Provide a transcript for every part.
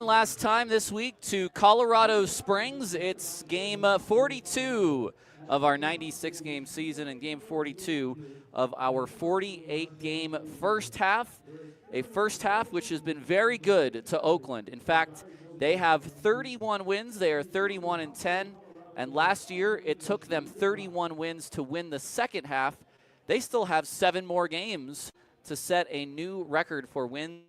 last time this week to Colorado Springs. It's game 42 of our 96-game season and game 42 of our 48-game first half. A first half which has been very good to Oakland. In fact, they have 31 wins. They are 31-10. And last year, it took them 31 wins to win the second half. They still have 7 more games to set a new record for wins.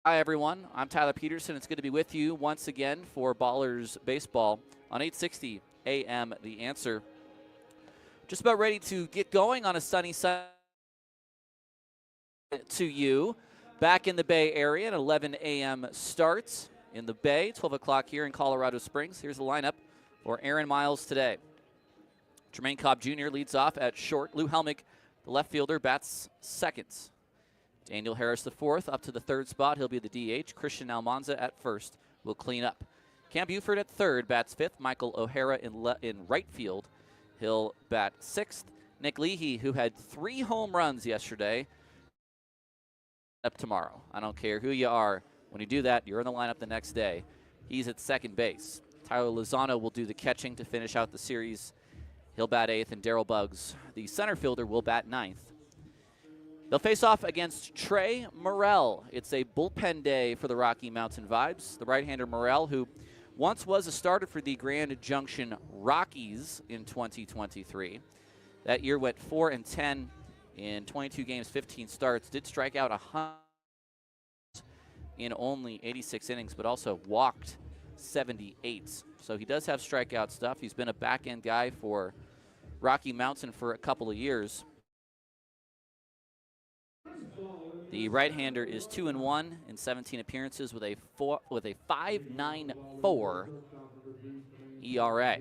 Hi, everyone. I'm Tyler Peterson. It's good to be with you once again for Ballers Baseball on 860 AM The Answer. Just about ready to get going on a sunny Sunday to you. Back in the Bay Area at 11 a.m. starts in the Bay, 12 o'clock here in Colorado Springs. Here's the lineup for Aaron Miles today. Tremaine Cobb Jr. leads off at short. Lou Helmick, the left fielder, bats second. Daniel Harris the fourth, up to the third spot. He'll be the DH. Christian Almanza at first will clean up. Cam Buford at third, bats fifth. Michael O'Hara in right field. He'll bat sixth. Nick Leahy, who had 3 home runs yesterday, up tomorrow. I don't care who you are. When you do that, you're in the lineup the next day. He's at second base. Tyler Lozano will do the catching to finish out the series. He'll bat eighth, and Darrell Buggs, the center fielder, will bat ninth. They'll face off against Trey Morrell. It's a bullpen day for the Rocky Mountain Vibes. The right-hander Morrell, who once was a starter for the Grand Junction Rockies in 2023. That year went 4-10 in 22 games, 15 starts. Did strike out 100 in only 86 innings, but also walked 78. So he does have strikeout stuff. He's been a back-end guy for Rocky Mountain for a couple of years. The right-hander is 2-1 in 17 appearances with a 5.94 ERA.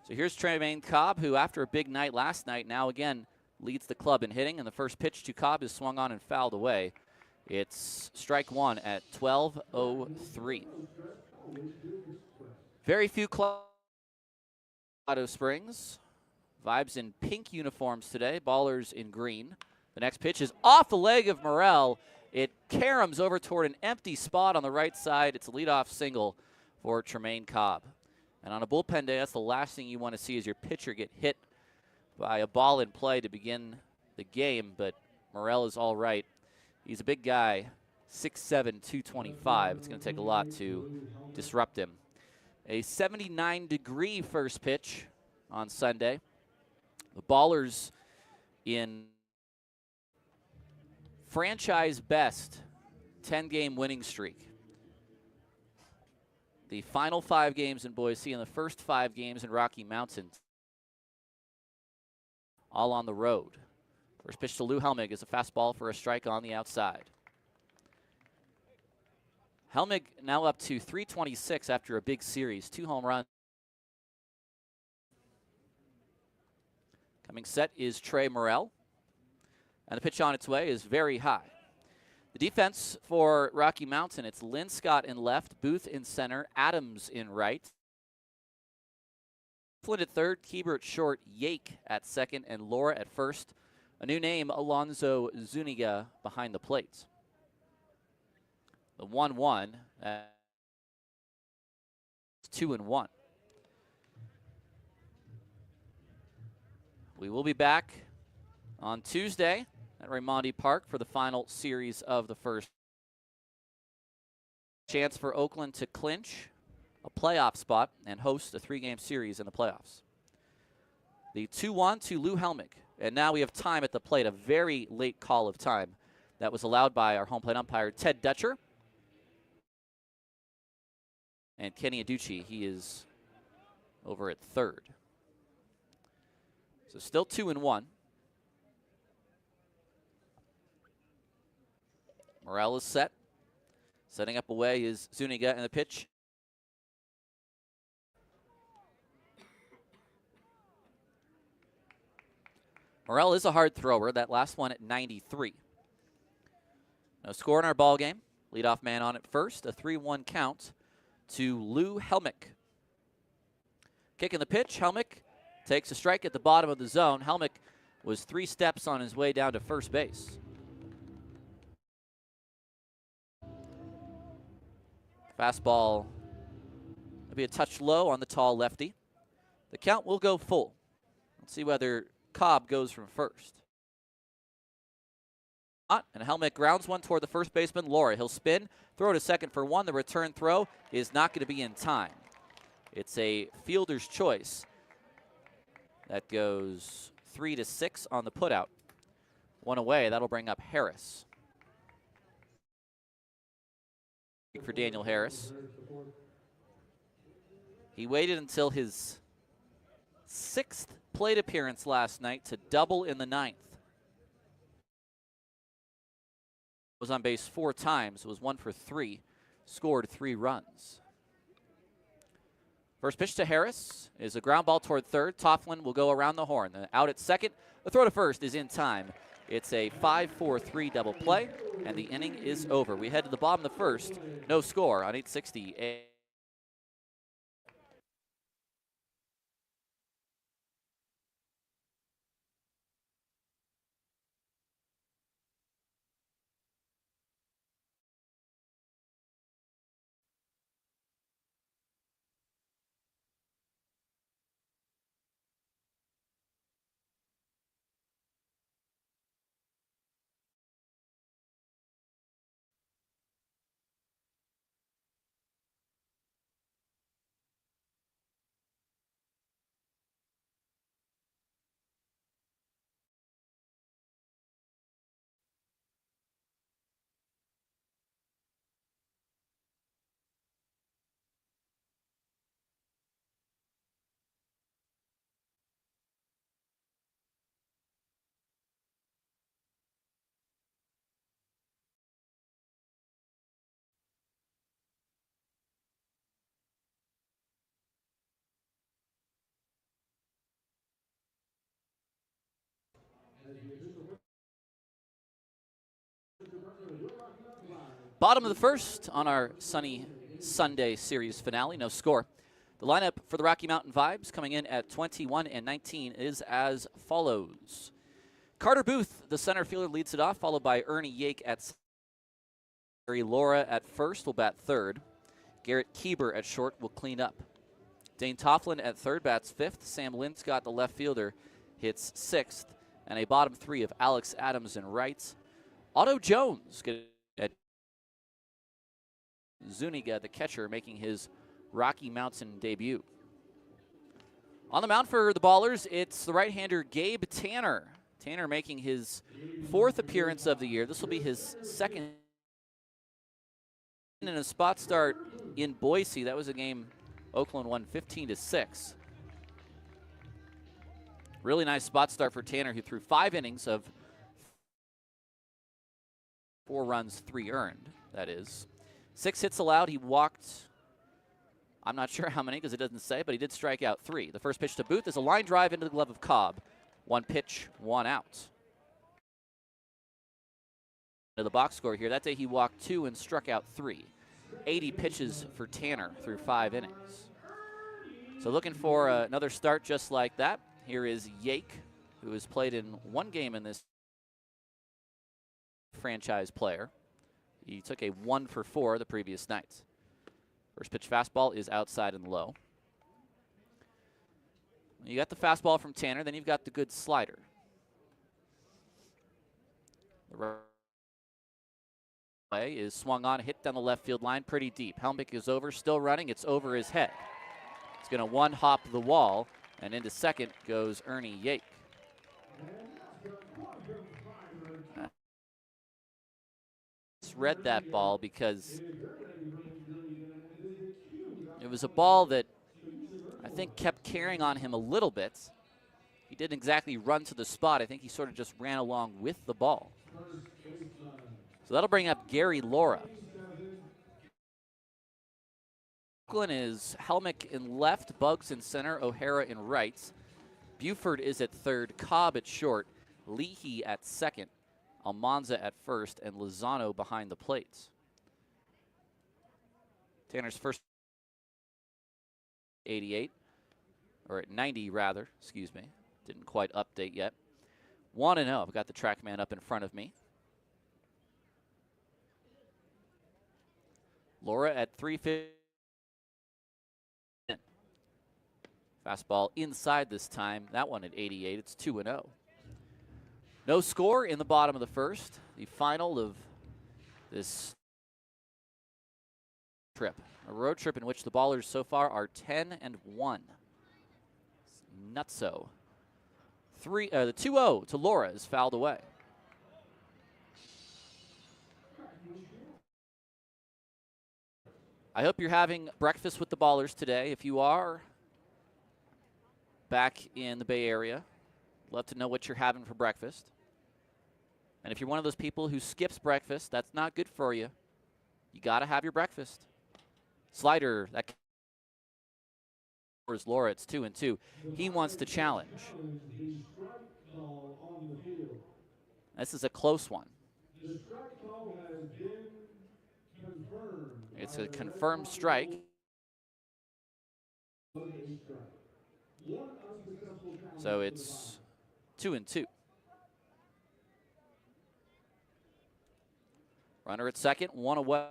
So here's Tremaine Cobb, who after a big night last night, now again leads the club in hitting, and the first pitch to Cobb is swung on and fouled away. It's strike one at 12:03. Very few Colorado Springs. Vibes in pink uniforms today, Ballers in green. The next pitch is off the leg of Morrell. It caroms over toward an empty spot on the right side. It's a leadoff single for Tremaine Cobb. And on a bullpen day, that's the last thing you want to see is your pitcher get hit by a ball in play to begin the game, but Morrell is all right. He's a big guy, 6'7", 225. It's going to take a lot to disrupt him. A 79-degree first pitch on Sunday. The Ballers in franchise best 10-game winning streak. The final 5 games in Boise and the first 5 games in Rocky Mountain, all on the road. First pitch to Lou Helmick is a fastball for a strike on the outside. Helmick now up to 326 after a big series, 2 home runs. Coming set is Trey Morrell. And the pitch on its way is very high. The defense for Rocky Mountain, it's Lynn Scott in left, Booth in center, Adams in right. Flint at third, Keebert short, Yake at second, and Laura at first. A new name, Alonzo Zuniga behind the plate. The 1-1, 2-1. We will be back on Tuesday at Raimondi Park for the final series of the first. Chance for Oakland to clinch a playoff spot and host a 3-game series in the playoffs. The 2-1 to Lou Helmick. And now we have time at the plate, a very late call of time that was allowed by our home plate umpire, Ted Dutcher. And Kenny Aducci, he is over at third. So still 2-1. Morrell is set. Setting up away is Zuniga, and the pitch. Morrell is a hard thrower. That last one at 93. No score in our ball game. Leadoff man on at first. A 3-1 count to Lou Helmick. Kicking the pitch. Helmick takes a strike at the bottom of the zone. Helmick was 3 steps on his way down to first base. Fastball will be a touch low on the tall lefty. The count will go full. Let's see whether Cobb goes from first. And Helmick grounds one toward the first baseman, Laura. He'll spin, throw to second for one. The return throw is not going to be in time. It's a fielder's choice. That goes 3-6 on the putout. One away, that'll bring up Harris. For Daniel Harris. He waited until his 6th plate appearance last night to double in the 9th. Was on base 4 times, was 1 for 3, scored 3 runs. First pitch to Harris is a ground ball toward third. Tofflin will go around the horn. Out at second, the throw to first is in time. It's a 5-4-3 double play, and the inning is over. We head to the bottom of the first. No score on 860. Bottom of the first on our sunny Sunday series finale, no score. The lineup for the Rocky Mountain Vibes coming in at 21 and 19 is as follows. Carter Booth, the center fielder, leads it off, followed by Ernie Yake at second. Gary Laura at first will bat third. Garrett Kieber at short will clean up. Dane Tofflin at third bats fifth. Sam Linscott, the left fielder, hits sixth. And a bottom three of Alex Adams and right. Otto Jones at Zuniga, the catcher, making his Rocky Mountain debut. On the mound for the Ballers, it's the right-hander Gabe Tanner. Tanner making his 4th appearance of the year. This will be his 2nd in a spot start in Boise. That was a game Oakland won 15-6. Really nice spot start for Tanner, who threw 5 innings of 4 runs, 3 earned, that is. 6 hits allowed. He walked, I'm not sure how many because it doesn't say, but he did strike out 3. The first pitch to Booth is a line drive into the glove of Cobb. 1 pitch, 1 out. To the box score here, that day he walked 2 and struck out 3. 80 pitches for Tanner through 5 innings. So looking for another start just like that. Here is Yake, who has played in 1 game in this franchise player. He took a 1 for 4 the previous night. First pitch fastball is outside and low. You got the fastball from Tanner, then you've got the good slider. The play is swung on, hit down the left field line pretty deep. Helmick is over, still running, it's over his head. It's going to one-hop the wall, and into second goes Ernie Yake. Read that ball because it was a ball that I think kept carrying on him a little bit. He didn't exactly run to the spot. I think he sort of just ran along with the ball. So that'll bring up Gary Laura. Oakland is Helmick in left, Bugs in center, O'Hara in right. Buford is at third, Cobb at short, Leahy at second, Almanza at first, and Lozano behind the plates. Tanner's first 88, or at 90 rather, excuse me. Didn't quite update yet. 1-0, I've got the TrackMan up in front of me. Laura at 350. Fastball inside this time. That one at 88. It's 2-0. No score in the bottom of the first. The final of this trip. A road trip in which the Ballers so far are 10-1. Nutso. The 2-0 to Laura is fouled away. I hope you're having breakfast with the Ballers today. If you are back in the Bay Area, love to know what you're having for breakfast. And if you're one of those people who skips breakfast, that's not good for you. You got to have your breakfast. Slider, that is Laura. It's 2-2. He wants to challenge. This is a close one. It's a confirmed strike. So it's 2-2. Runner at second, one away.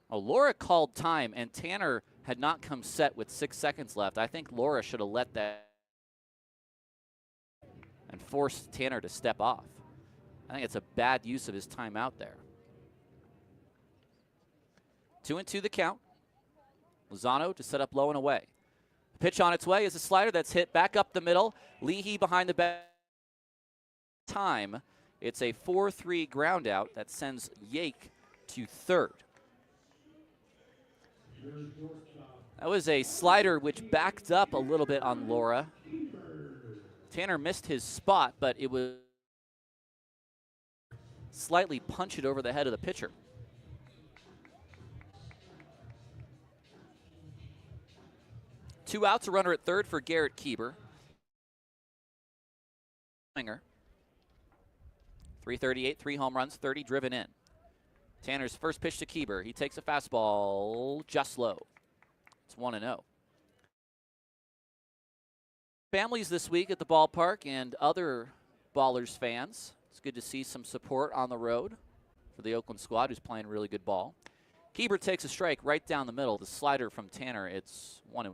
Laura called time, and Tanner had not come set with 6 seconds left. I think Laura should have let that and forced Tanner to step off. I think it's a bad use of his timeout there. 2-2 the count. Lozano to set up low and away. The pitch on its way is a slider that's hit back up the middle. Leahy behind the back. Time. It's a 4-3 ground out that sends Yake to third. That was a slider which backed up a little bit on Laura. Tanner missed his spot, but it was slightly punch it over the head of the pitcher. Two outs, a runner at third for Garrett Kieber. 338, 3 home runs, 30 driven in. Tanner's first pitch to Kieber. He takes a fastball just low. It's 1-0. Families this week at the ballpark and other Ballers fans. It's good to see some support on the road for the Oakland squad, who's playing really good ball. Kieber takes a strike right down the middle. The slider from Tanner, it's 1-1.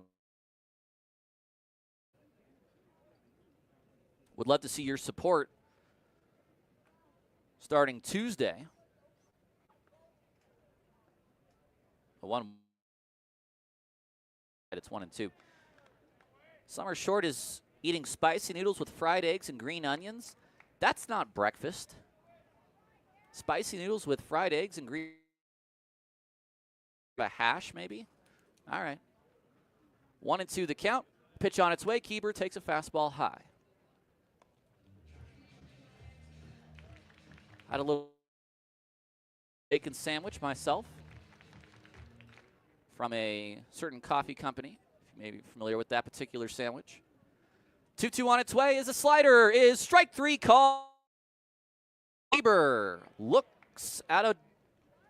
Would love to see your support starting Tuesday. It's 1-2. Summer Short is eating spicy noodles with fried eggs and green onions. That's not breakfast. Spicy noodles with fried eggs and green. A hash, maybe? All right. 1-2 the count. Pitch on its way. Kieber takes a fastball high. Had a little bacon sandwich myself from a certain coffee company. If you may be familiar with that particular sandwich. 2-2 on its way is a slider. Is strike three call. Kieber looks at a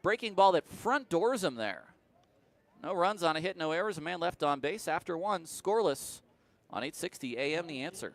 breaking ball that front doors him there. No runs on a hit, no errors. A man left on base after one. Scoreless on 860 AM The Answer.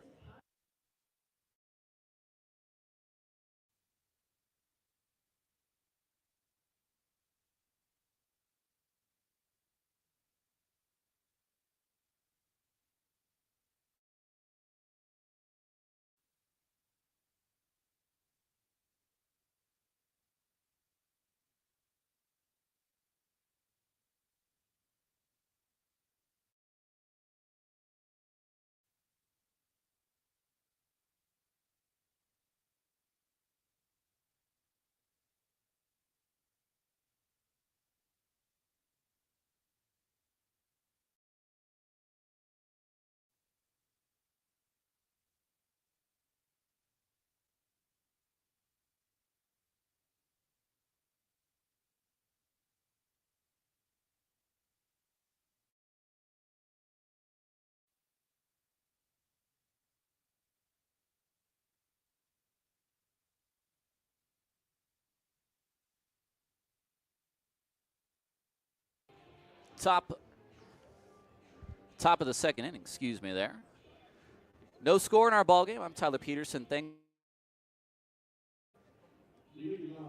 Top of the second inning, excuse me there. No score in our ball game. I'm Tyler Peterson. Thank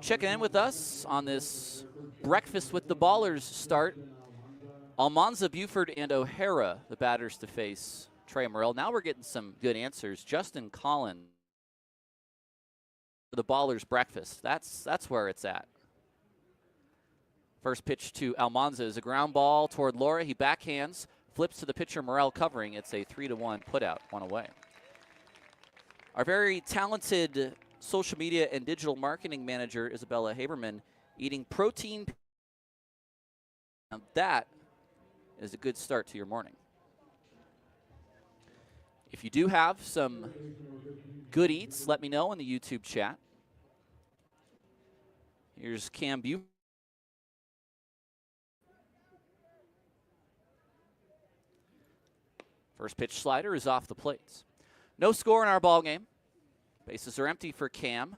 Checking in with us on this Breakfast with the Ballers start. Almanza, Buford, and O'Hara, the batters to face Trey Morrell. Now we're getting some good answers. Justin Collins, the Ballers breakfast. That's where it's at. First pitch to Almanza is a ground ball toward Laura. He backhands, flips to the pitcher Morrell covering. It's a 3-1 putout, one away. Our very talented social media and digital marketing manager, Isabella Haberman, eating protein. Now that is a good start to your morning. If you do have some good eats, let me know in the YouTube chat. Here's Cam Buford. First pitch slider is off the plates. No score in our ball game. Bases are empty for Cam.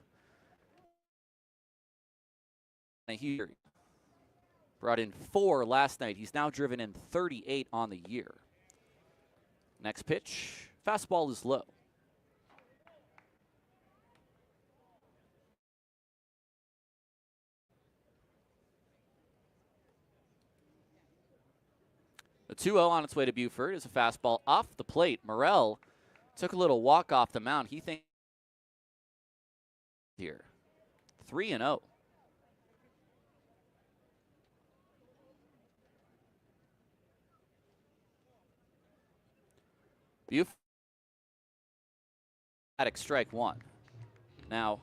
He brought in 4 last night. He's now driven in 38 on the year. Next pitch, fastball is low. The 2-0 on its way to Buford is a fastball off the plate. Morrell took a little walk off the mound. He thinks here. 3-0. Buford. Strike 1. Now,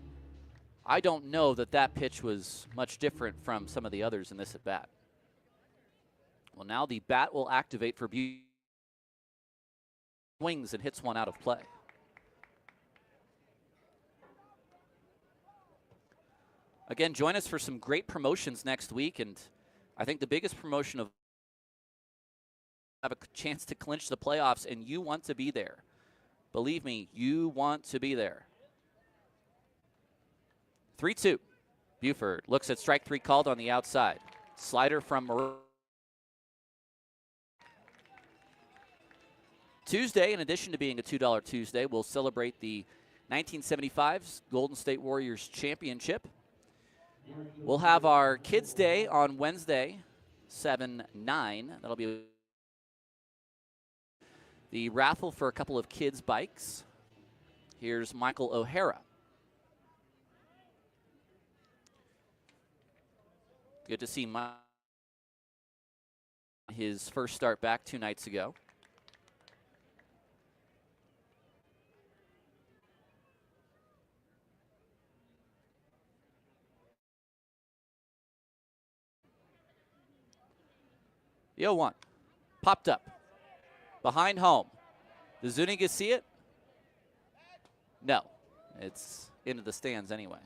I don't know that pitch was much different from some of the others in this at bat. Well, now the bat will activate for Buford. Swings and hits one out of play. Again, join us for some great promotions next week, and I think the biggest promotion of have a chance to clinch the playoffs, and you want to be there. Believe me, you want to be there. 3-2. Buford looks at strike 3 called on the outside. Slider from Morrell. Tuesday, in addition to being a $2 Tuesday, we'll celebrate the 1975 Golden State Warriors championship. We'll have our Kids Day on Wednesday, 7-9. That'll be the raffle for a couple of kids' bikes. Here's Michael O'Hara. Good to see his first start back 2 nights ago. The 0-1. Popped up. Behind home. Does Zuniga see it? No. It's into the stands anyway.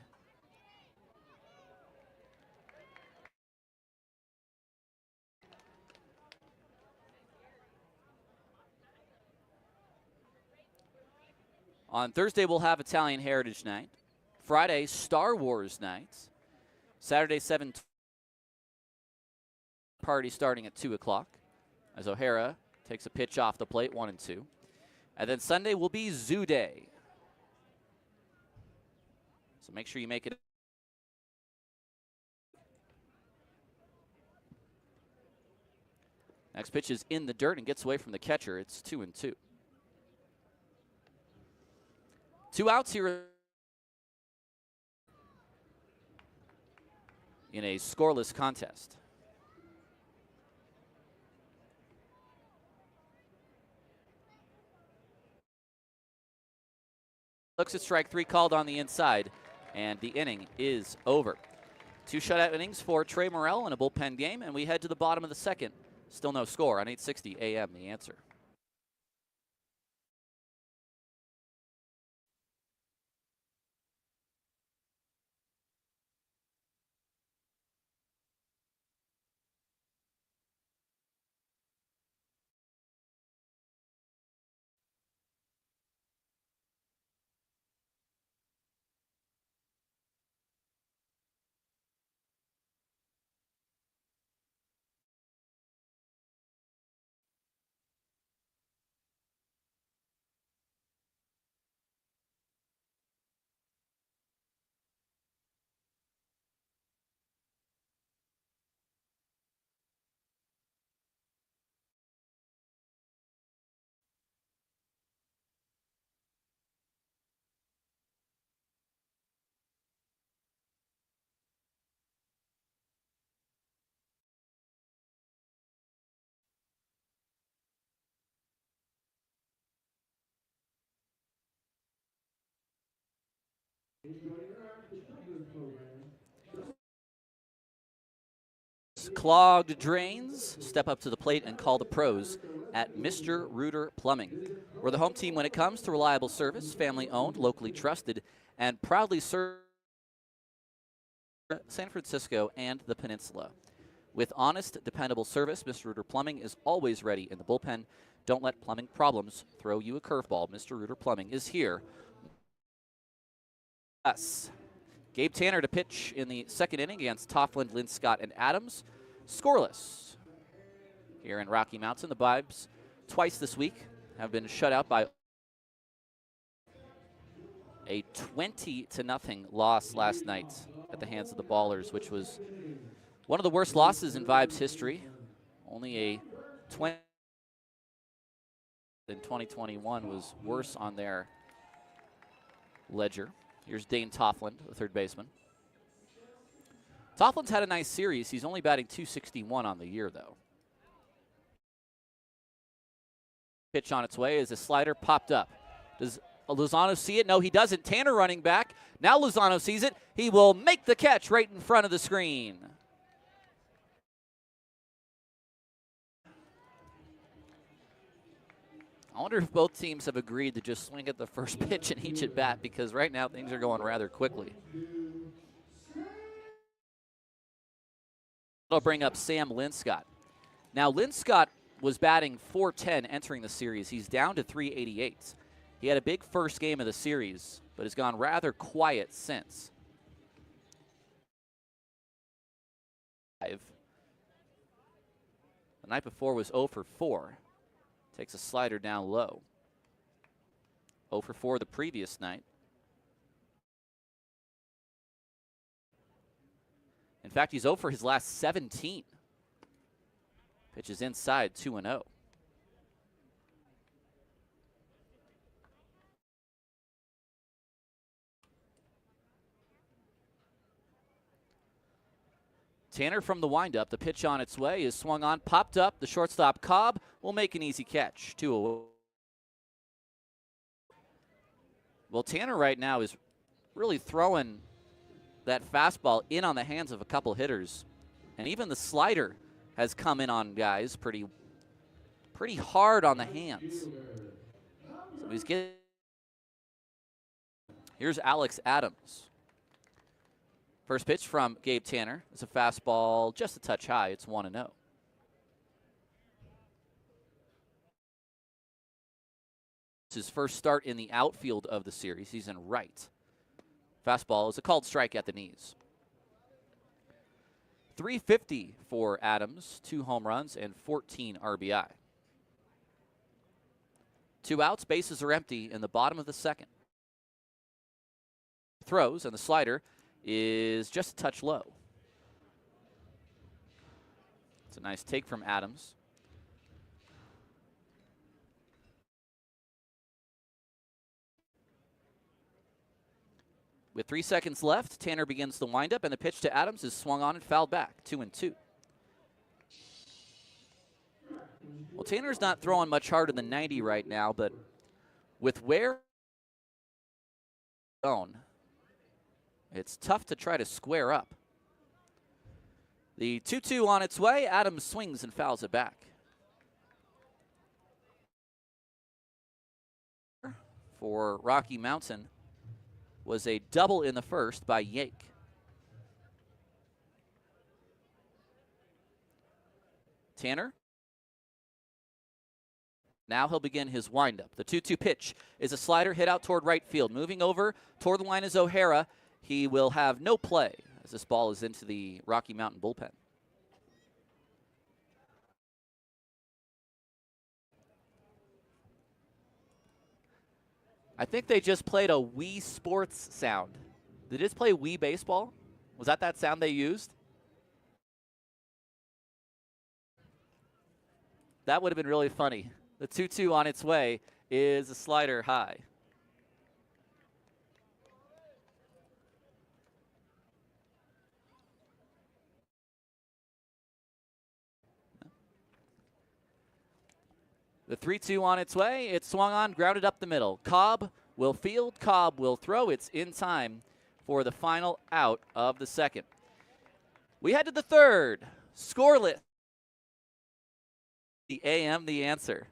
On Thursday, we'll have Italian Heritage Night. Friday, Star Wars Night. Saturday, 7 party starting at 2 o'clock as O'Hara takes a pitch off the plate, 1-2. And then Sunday will be Zoo Day. So make sure you make it. Next pitch is in the dirt and gets away from the catcher. It's 2-2. 2 outs here in a scoreless contest. Looks at strike 3 called on the inside, and the inning is over. 2 shutout innings for Trey Morrell in a bullpen game, and we head to the bottom of the second. Still no score on 860 AM, The Answer. Clogged drains, step up to the plate and call the pros at Mr. Rooter Plumbing. We're the home team when it comes to reliable service, family owned, locally trusted, and proudly serve San Francisco and the Peninsula. With honest, dependable service, Mr. Rooter Plumbing is always ready in the bullpen. Don't let plumbing problems throw you a curveball. Mr. Rooter Plumbing is here. Us. Gabe Tanner to pitch in the second inning against Toffland, Linscott, and Adams. Scoreless. Here in Rocky Mountain, the Vibes twice this week have been shut out by a 20-0 loss last night at the hands of the Ballers, which was one of the worst losses in Vibes history. Only a 20 in 2021 was worse on their ledger. Here's Dane Toffland, the third baseman. Toffland's had a nice series. He's only batting .261 on the year, though. Pitch on its way as a slider popped up. Does Lozano see it? No, he doesn't. Tanner running back. Now Lozano sees it. He will make the catch right in front of the screen. I wonder if both teams have agreed to just swing at the first pitch in each at bat, because right now things are going rather quickly. I'll bring up Sam Linscott. Now, Linscott was batting .410 entering the series. He's down to .388. He had a big first game of the series, but has gone rather quiet since. The night before was 0 for 4. Takes a slider down low. 0 for 4 the previous night. In fact, he's 0 for his last 17. Pitches inside, 2-0. Tanner from the windup. The pitch on its way is swung on, popped up. The shortstop, Cobb, will make an easy catch. 2-0. Well, Tanner right now is really throwing that fastball in on the hands of a couple hitters. And even the slider has come in on guys pretty hard on the hands. So he's getting. Here's Alex Adams. First pitch from Gabe Tanner. It's a fastball just a touch high. It's 1-0. It's his first start in the outfield of the series. He's in right. Fastball is a called strike at the knees. .350 for Adams, 2 home runs and 14 RBI. 2 outs, bases are empty in the bottom of the second. Throws, and the slider is just a touch low. It's a nice take from Adams. With 3 seconds left, Tanner begins the windup, and the pitch to Adams is swung on and fouled back, 2-2. Well, Tanner's not throwing much harder than 90 right now, but with where zone, it's tough to try to square up. The 2-2 on its way. Adams swings and fouls it back. For Rocky Mountain was a double in the first by Yake. Tanner. Now he'll begin his windup. The 2-2 pitch is a slider hit out toward right field. Moving over toward the line is O'Hara. He will have no play as this ball is into the Rocky Mountain bullpen. I think they just played a Wii Sports sound. Did they just play Wii Baseball? Was that sound they used? That would have been really funny. The 2-2 on its way is a slider high. The 3-2 on its way. It's swung on, grounded up the middle. Cobb will field, Cobb will throw. It's in time. for the final out of the second. We head to the third. Scoreless. The AM, the answer.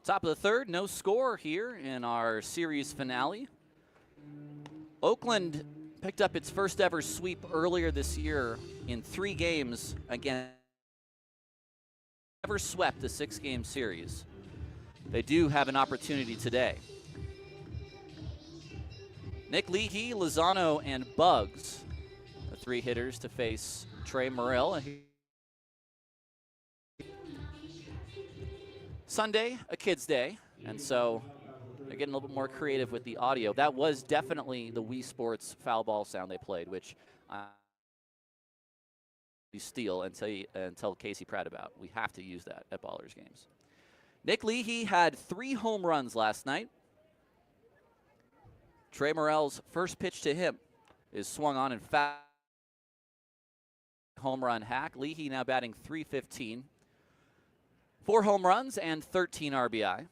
Top of the third, no score here in our series finale. Oakland picked up its first ever sweep earlier this year in 3 games again. Never swept a 6-game series. They do have an opportunity today. Nick Leahy, Lozano, and Bugs, the 3 hitters to face Trey Morrill. Sunday, a kid's day, and so they're getting a little bit more creative with the audio. That was definitely the Wii Sports foul ball sound they played, which you steal and tell Casey Pratt about. We have to use that at Ballers games. Nick Leahy had 3 home runs last night. Trey Morrill's first pitch to him is swung on and foul. Home run hack. Leahy now batting .315. 4 home runs and 13 RBI.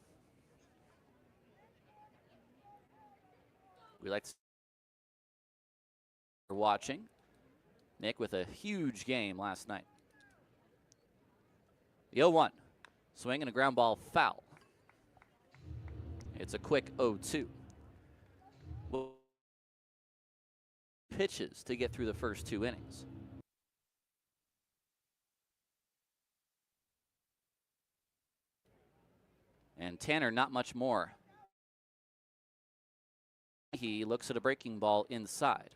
We like to watching. Nick with a huge game last night. The 0-1. Swing and a ground ball foul. It's a quick 0-2. Pitches to get through the first 2 innings. And Tanner, not much more. He looks at a breaking ball inside.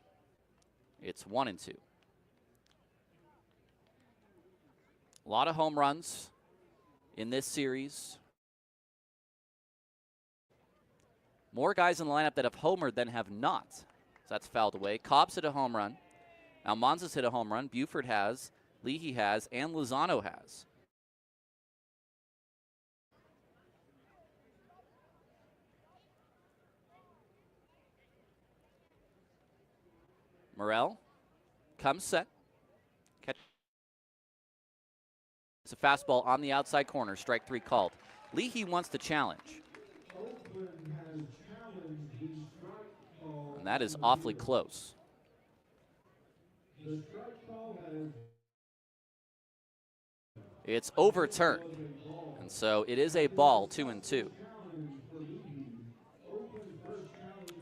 It's 1-2. A lot of home runs in this series. More guys in the lineup that have homered than have not. So that's fouled away. Cobb's hit a home run. Almanza's hit a home run. Buford has. Leahy has. And Lozano has. Morrill comes set. Catch. It's a fastball on the outside corner. Strike 3 called. Leahy wants to challenge. And that is awfully close. It's overturned. And so it is a ball, 2-2.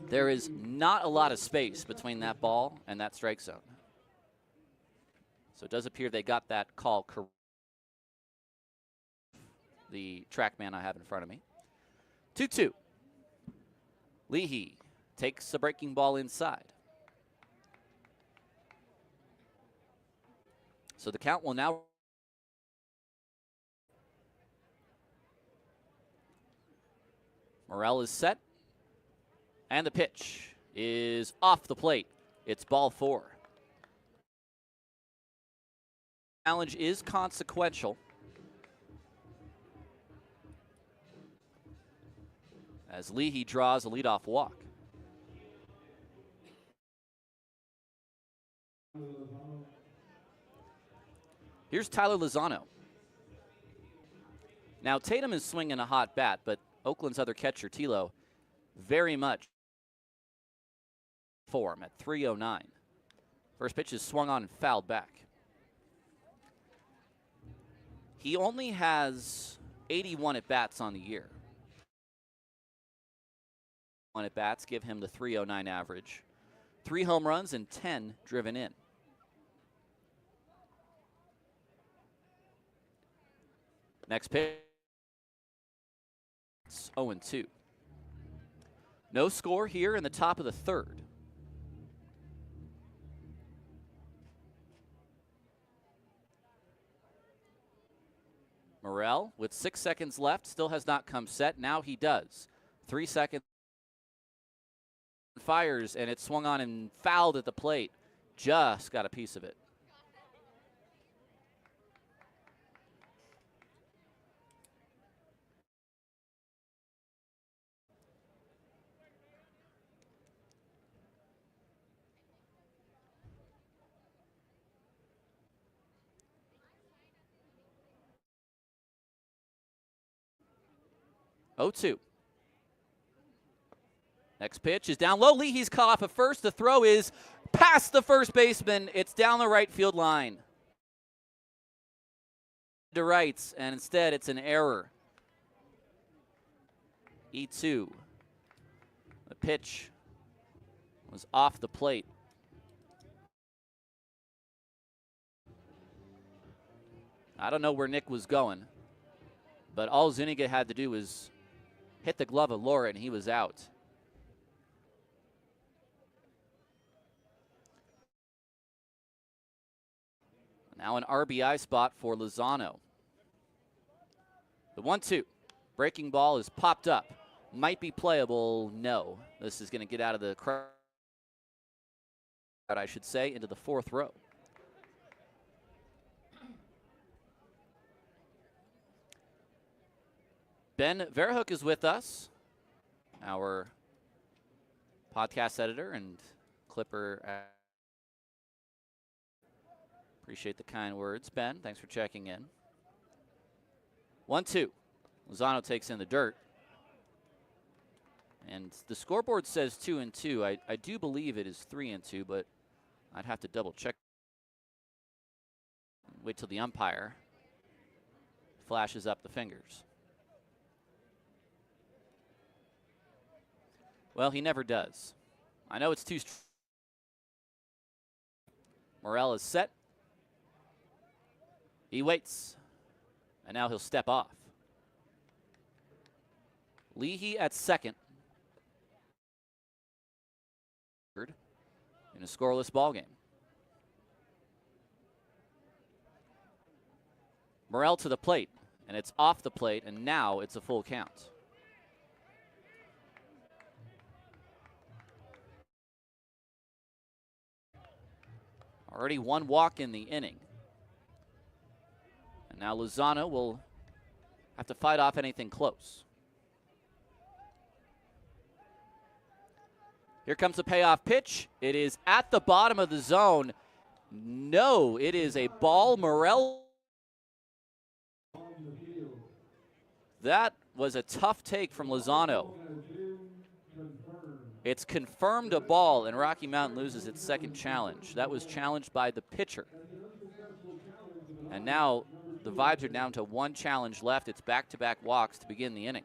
There is not a lot of space between that ball and that strike zone. So it does appear they got that call correct. The track man I have in front of me. 2-2. Leahy takes the breaking ball inside. So the count will now. Morrill is set. And the pitch is off the plate. It's ball 4. Challenge is consequential. As Leahy draws a leadoff walk. Here's Tyler Lozano. Now Tatum is swinging a hot bat, but Oakland's other catcher, Tilo, very much form at 3:09. First pitch is swung on and fouled back. He only has 81 at-bats on the year. At-bats give him the .309 average. 3 home runs and 10 driven in. Next pitch. It's 0-2. No score here in the top of the third. Morel, with 6 seconds left, still has not come set. Now he does. 3 seconds. Fires, and it swung on and fouled at the plate. Just got a piece of it. Oh-2. Next pitch is down low. Leahy's caught off at first. The throw is past the first baseman. It's down the right field line. To rights, and instead it's an error. E2. The pitch was off the plate. I don't know where Nick was going, but all Zuniga had to do was hit the glove of Laura, and he was out. Now an RBI spot for Lozano. The 1-2. Breaking ball is popped up. Might be playable. No. This is going to get out of the crowd, I should say, into the 4th row. Ben Verhoek is with us, our podcast editor and Clipper. Appreciate the kind words, Ben. Thanks for checking in. 1-2. Lozano takes in the dirt. And the scoreboard says 2-2. I do believe it is 3-2, but I'd have to double check. Wait till the umpire flashes up the fingers. Well, he never does. I know it's too. Morel is set. He waits, and now he'll step off. Leahy at second. In a scoreless ball game. Morel to the plate, and it's off the plate, and now it's a full count. Already 1 walk in the inning. And now Lozano will have to fight off anything close. Here comes the payoff pitch. It is at the bottom of the zone. No, it is a ball. Morel. That was a tough take from Lozano. It's confirmed a ball, and Rocky Mountain loses its second challenge. That was challenged by the pitcher. And now the Vibes are down to 1 challenge left. It's back-to-back walks to begin the inning.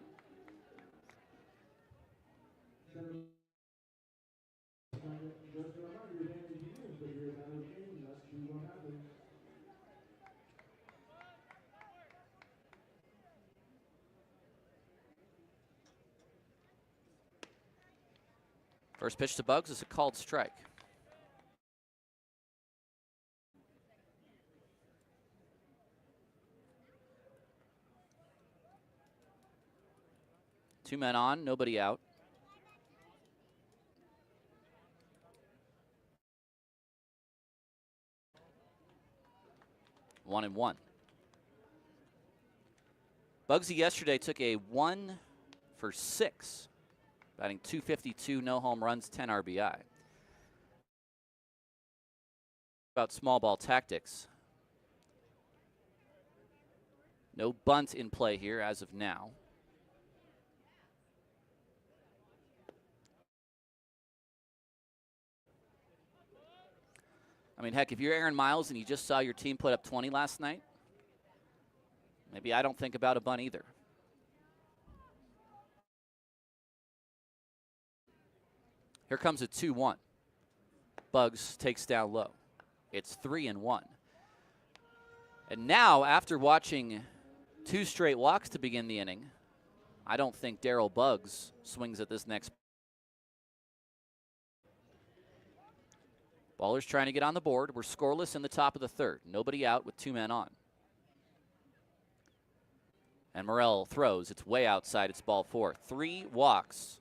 First pitch to Bugs is a called strike. Two men on, nobody out. One and one. Bugsy yesterday took a 1 for 6. Batting .252, no home runs, 10 RBI. About small ball tactics. No bunt in play here as of now. I mean, heck, if you're Aaron Miles and you just saw your team put up 20 last night, Maybe I don't think about a bunt either. Here comes a 2-1. Bugs takes down low. It's 3-1. And now, after watching 2 straight walks to begin the inning, I don't think Darrell Bugs swings at this next. Ballers trying to get on the board. We're scoreless in the top of the third. Nobody out with 2 men on. And Morel throws. It's way outside. It's ball 4. 3 walks.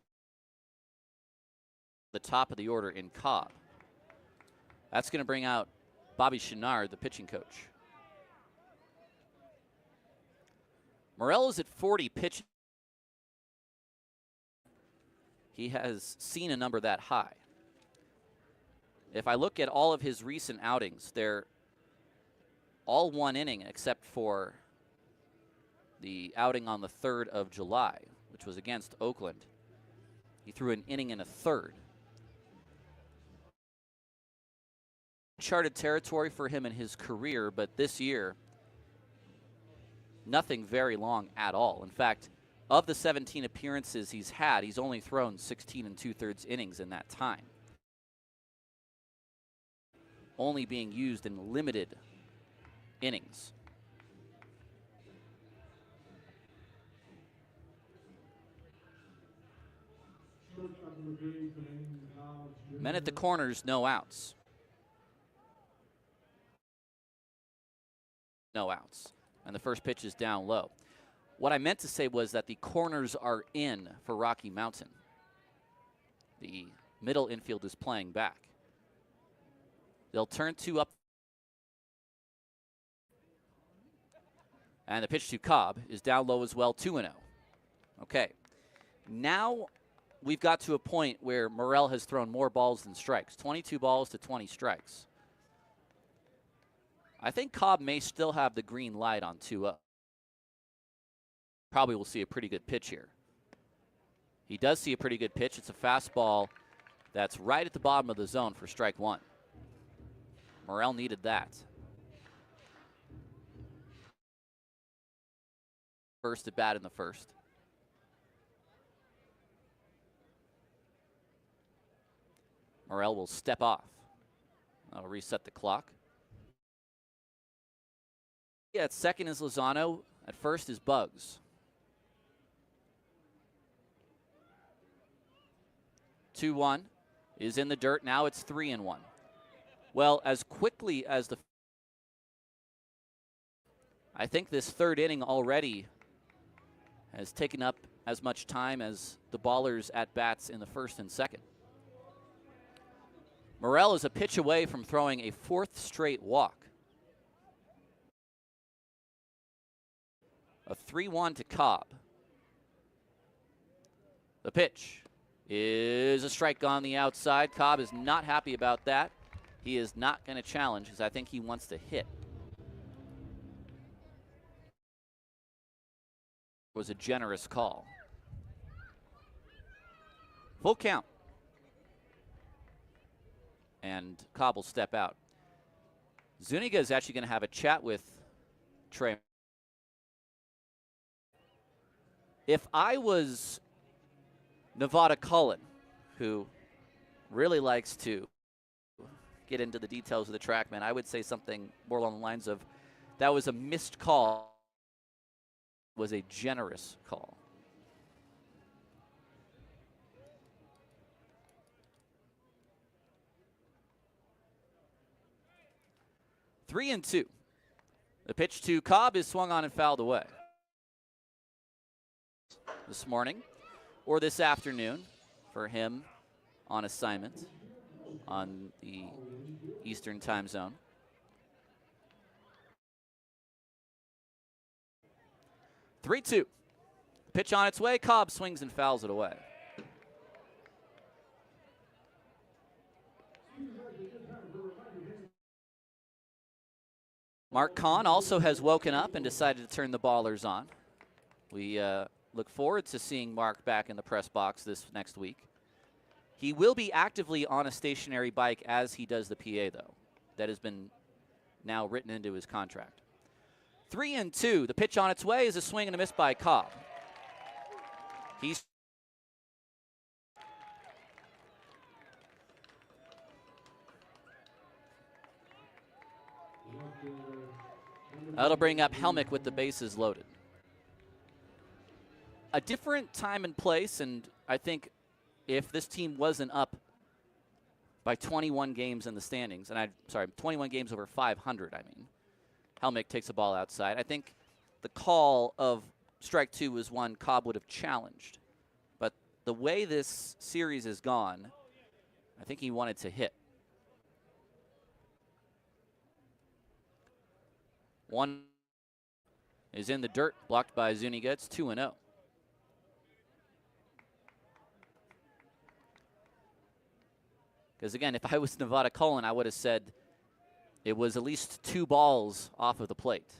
The top of the order in Cobb. That's going to bring out Bobby Chenard, the pitching coach. Morel is at 40 pitches. He has seen a number that high. If I look at all of his recent outings, they're all 1 inning except for the outing on the 3rd of July, which was against Oakland. He threw an inning and a third. Uncharted territory for him in his career, but this year, nothing very long at all. In fact, of the 17 appearances he's had, he's only thrown 16 2/3 innings in that time. Only being used in limited innings. Men at the corners, no outs. No outs. And the first pitch is down low. What I meant to say was that the corners are in for Rocky Mountain. The middle infield is playing back. They'll turn 2 up. And the pitch to Cobb is down low as well, 2-0. Okay. Now we've got to a point where Morel has thrown more balls than strikes. 22 balls to 20 strikes. I think Cobb may still have the green light on 2-0. Probably will see a pretty good pitch here. He does see a pretty good pitch. It's a fastball that's right at the bottom of the zone for strike 1. Morel needed that. First at bat in the first. Morel will step off. That'll reset the clock. Yeah, at second is Lozano. At first is Bugs. 2-1 is in the dirt. Now it's 3-1. Well, as quickly as I think this third inning already has taken up as much time as the ballers at bats in the first and second. Morel is a pitch away from throwing a 4th straight walk. A 3-1 to Cobb. The pitch is a strike on the outside. Cobb is not happy about that. He is not going to challenge because I think he wants to hit. It was a generous call. Full count. And Cobb will step out. Zuniga is actually going to have a chat with Trey. If I was Nevada Cullen, who really likes to get into the details of the TrackMan, I would say something more along the lines of, that was a missed call, was a generous call. Three and two. The pitch to Cobb is swung on and fouled away. This morning, or this afternoon, for him on assignment on the Eastern time zone. 3-2. Pitch on its way. Cobb swings and fouls it away. Mark Kahn also has woken up and decided to turn the ballers on. We look forward to seeing Mark back in the press box this next week. He will be actively on a stationary bike as he does the PA, though. That has been now written into his contract. 3-2. The pitch on its way is a swing and a miss by Cobb. That'll bring up Helmick with the bases loaded. A different time and place, and I think if this team wasn't up by 21 games in the standings, and 21 games over 500, I mean, Helmick takes a ball outside. I think the call of strike two was one Cobb would have challenged. But the way this series has gone, I think he wanted to hit. One is in the dirt, blocked by Zuniga. It's 2-0. Because again, if I was Nevada Cullen, I would have said it was at least 2 balls off of the plate.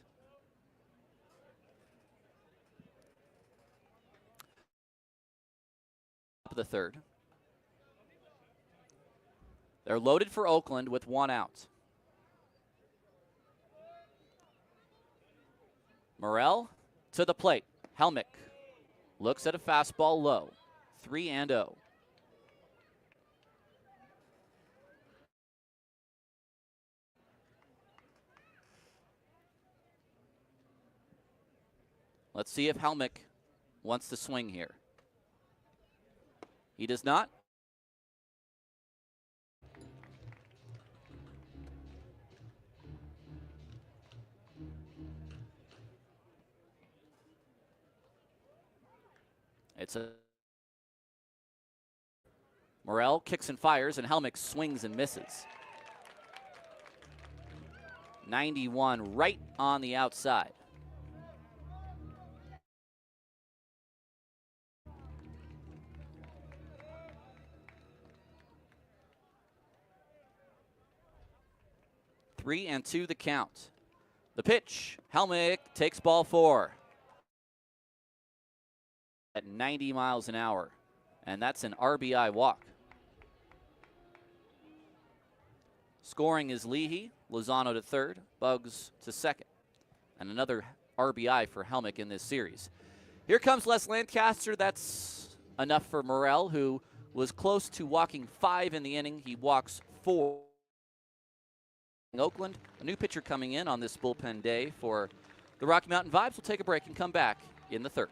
Top of the third. They're loaded for Oakland with 1 out. Morel to the plate. Helmick looks at a fastball low. 3-0. Let's see if Helmick wants to swing here. He does not. It's a Morel kicks and fires, and Helmick swings and misses. 91 right on the outside. Three and two the count. The pitch. Helmick takes ball 4. At 90 miles an hour, and that's an RBI walk. Scoring is Leahy, Lozano to third, Bugs to second, and another RBI for Helmick in this series. Here comes Les Lancaster. That's enough for Morel, who was close to walking 5 in the inning. He walks 4. Oakland, a new pitcher coming in on this bullpen day for the Rocky Mountain Vibes. We'll take a break and come back in the third.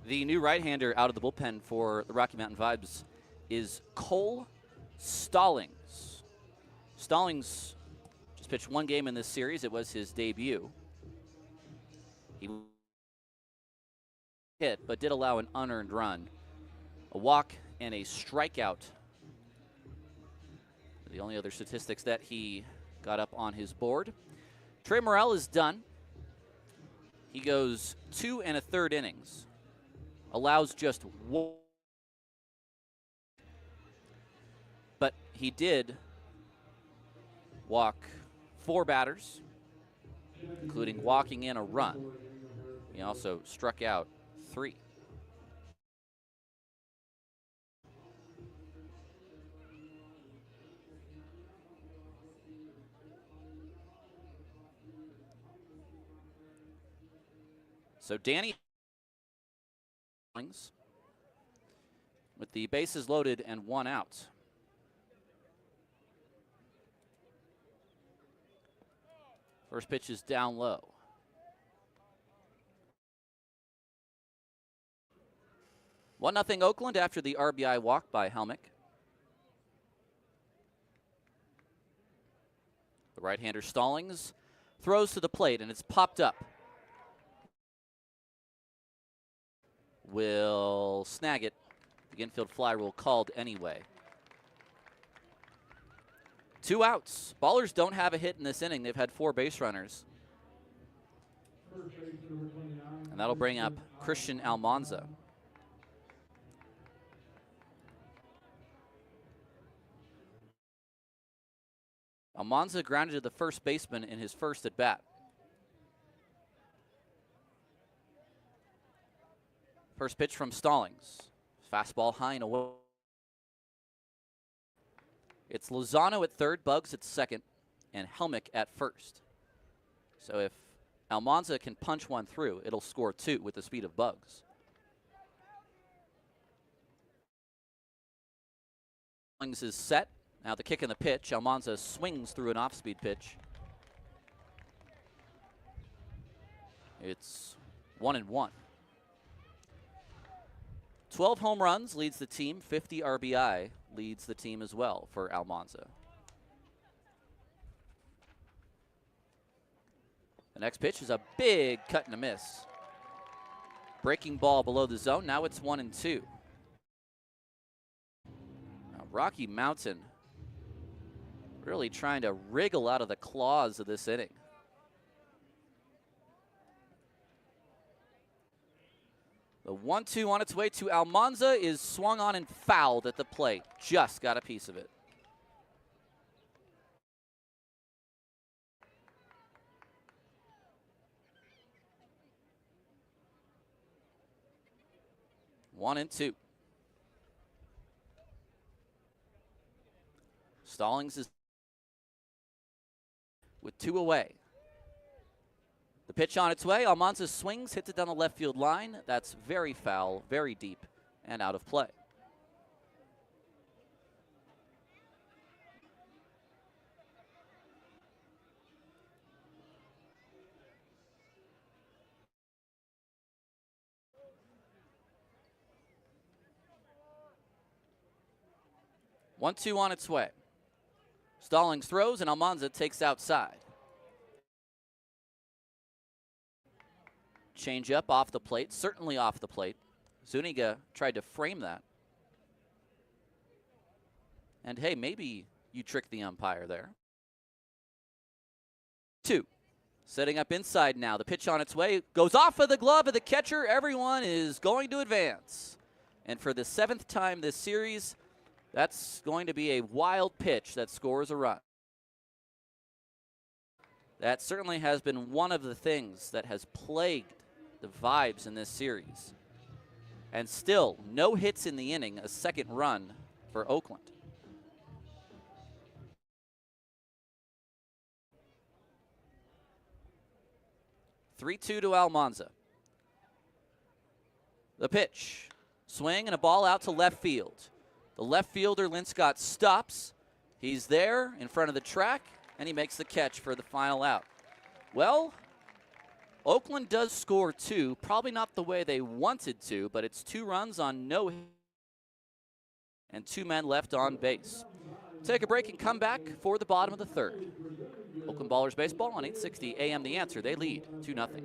The new right-hander out of the bullpen for the Rocky Mountain Vibes is Cole Stallings. Stallings just pitched 1 game in this series. It was his debut. He hit, but did allow an unearned run, a walk, and a strikeout. The only other statistics that he got up on his board. Trey Morel is done. He goes 2 1/3 innings. Allows just 1. But he did walk 4 batters, including walking in a run. He also struck out 3. So Danny with the bases loaded and 1 out. First pitch is down low. 1-0 Oakland after the RBI walk by Helmick. The right-hander Stallings throws to the plate, and it's popped up. Will snag it. The infield fly rule called anyway. 2 outs. Ballers don't have a hit in this inning. They've had 4 base runners. And that'll bring up Christian Almanza. Almanza grounded to the first baseman in his first at bat. First pitch from Stallings. Fastball high and away. It's Lozano at third, Bugs at second, and Helmick at first. So if Almanza can punch one through, it'll score 2 with the speed of Bugs. Stallings is set. Now the kick and the pitch. Almanza swings through an off-speed pitch. It's 1-1. 12 home runs leads the team. 50 RBI leads the team as well for Almanza. The next pitch is a big cut and a miss. Breaking ball below the zone. Now it's 1-2. Now Rocky Mountain really trying to wriggle out of the claws of this inning. The 1-2 on its way to Almanza is swung on and fouled at the plate. Just got a piece of it. One and 2. Stallings is with 2 away. The pitch on its way. Almanza swings, hits it down the left field line. That's very foul, very deep, and out of play. One, 2 on its way. Stallings throws, and Almanza takes outside. Change up off the plate, certainly off the plate. Zuniga tried to frame that. And hey, maybe you tricked the umpire there. 2. Setting up inside now. The pitch on its way goes off of the glove of the catcher. Everyone is going to advance. And for the 7th time this series, that's going to be a wild pitch that scores a run. That certainly has been one of the things that has plagued the vibes in this series. And still, no hits in the inning, a second run for Oakland. (3-2) to Almanza. The pitch. Swing and a ball out to left field. The left fielder, Linscott, stops. He's there in front of the track, and he makes the catch for the final out. Well, Oakland does score 2, probably not the way they wanted to, but it's 2 runs on no hit and 2 men left on base. Take a break and come back for the bottom of the 3rd. Oakland Ballers Baseball on 860 AM The Answer. They lead 2-0.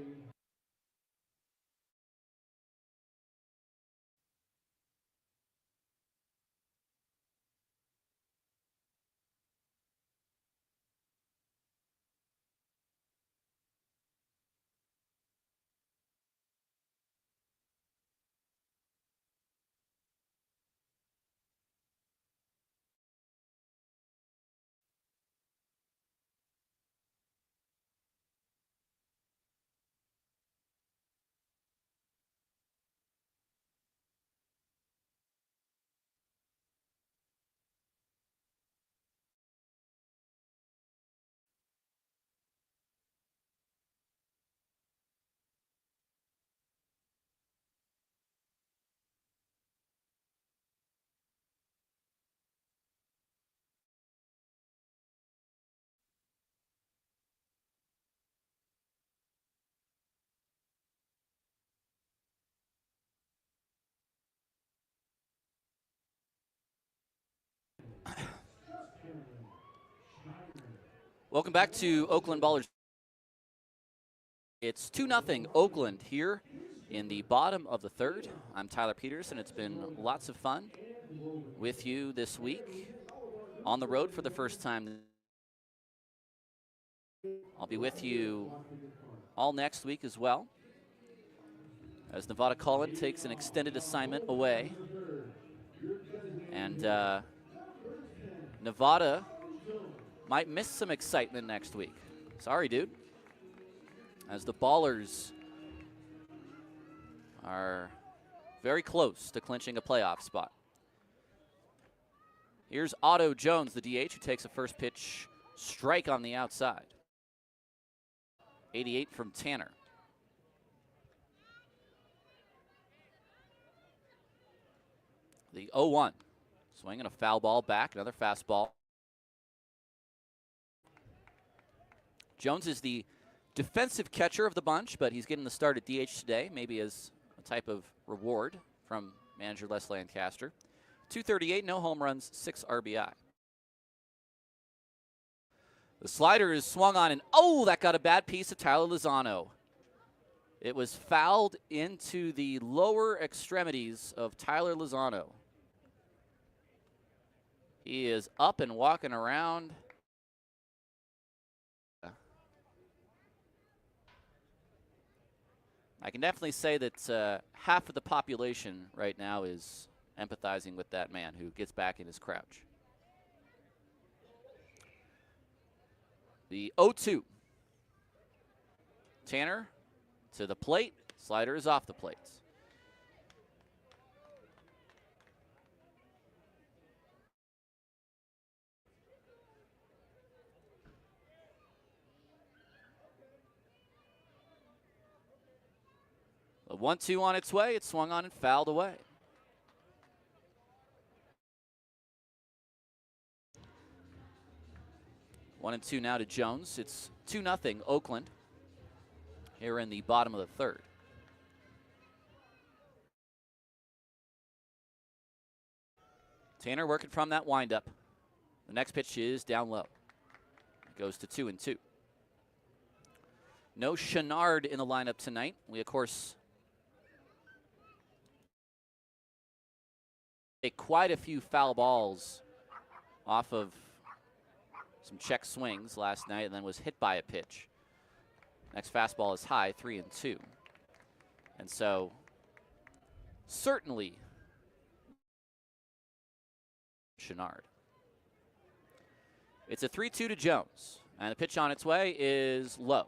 Welcome back to Oakland Ballers. It's 2-0 Oakland here in the bottom of the third. I'm Tyler Peterson. It's been lots of fun with you this week on the road for the first time. I'll be with you all next week as well, as Nevada Cullen takes an extended assignment away. And Nevada might miss some excitement next week. Sorry, dude. As the Ballers are very close to clinching a playoff spot. Here's Otto Jones, the DH, who takes a first pitch strike on the outside. 88 from Tanner. The 0-1. Swinging a foul ball back, another fastball. Jones is the defensive catcher of the bunch, but he's getting the start at DH today, maybe as a type of reward from manager Les Lancaster. 238, no home runs, 6 RBI. The slider is swung on, and oh, that got a bad piece of Tyler Lozano. It was fouled into the lower extremities of Tyler Lozano. He is up and walking around. I can definitely say that half of the population right now is empathizing with that man who gets back in his crouch. The 0-2. Tanner to the plate. Slider is off the plates. A 1-2 on its way. It swung on and fouled away. One and two now to Jones. It's 2-0 Oakland here in the bottom of the third. Tanner working from that windup. The next pitch is down low. It goes to 2-2. No Chenard in the lineup tonight. We, of course, take quite a few foul balls off of some check swings last night and then was hit by a pitch. Next fastball is high, 3-2. And so, certainly, Chenard. It's a 3-2 to Jones. And the pitch on its way is low.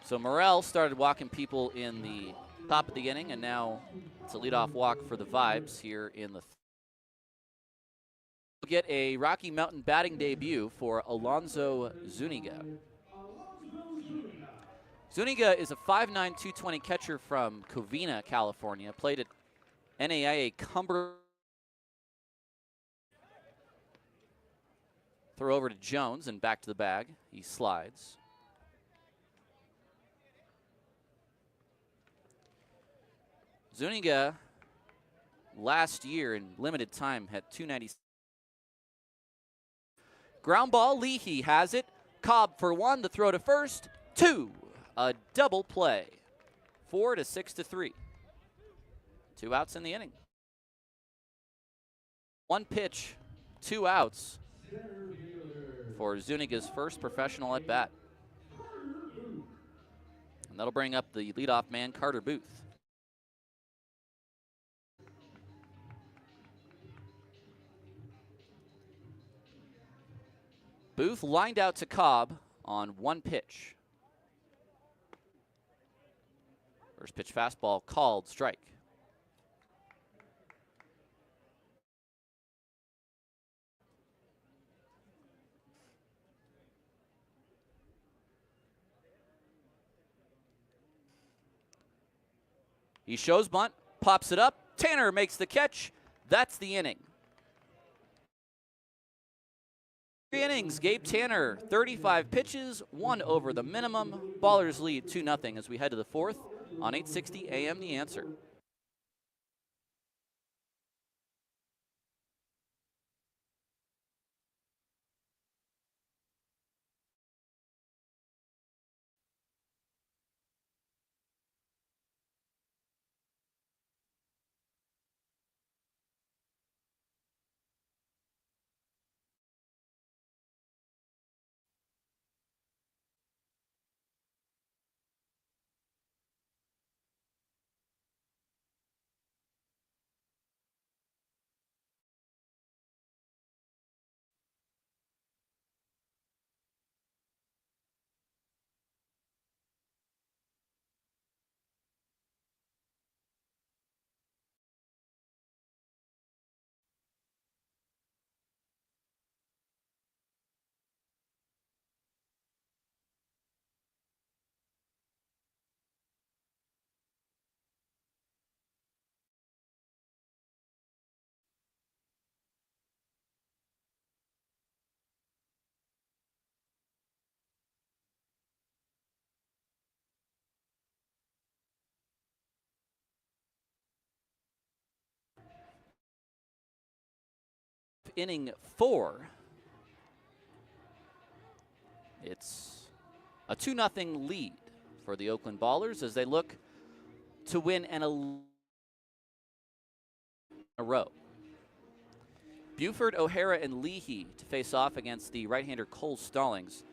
So Morel started walking people in the top of the inning, and now it's a leadoff walk for the Vibes here in the We'll get a Rocky Mountain batting debut for Alonso Zuniga. Zuniga is a 5'9", 220 catcher from Covina, California. Played at NAIA Cumberland. Throw over to Jones and back to the bag. He slides. Zuniga last year in limited time had 296. Ground ball, Leahy has it. Cobb for 1, the throw to first. 2, a double play. 4 to 6-3. 2 outs in the inning. 1 pitch, 2 outs for Zuniga's first professional at bat. And that'll bring up the leadoff man, Carter Booth. Booth lined out to Cobb on 1 pitch. First pitch fastball called, strike. He shows bunt, pops it up. Tanner makes the catch. That's the inning. 3 innings, Gabe Tanner, 35 pitches, 1 over the minimum. Ballers lead 2-0 as we head to the 4th on 860 AM The Answer. inning 4. It's a 2-0 lead for the Oakland Ballers as they look to win a row. Buford, O'Hara, and Leahy to face off against the right-hander Cole Stallings.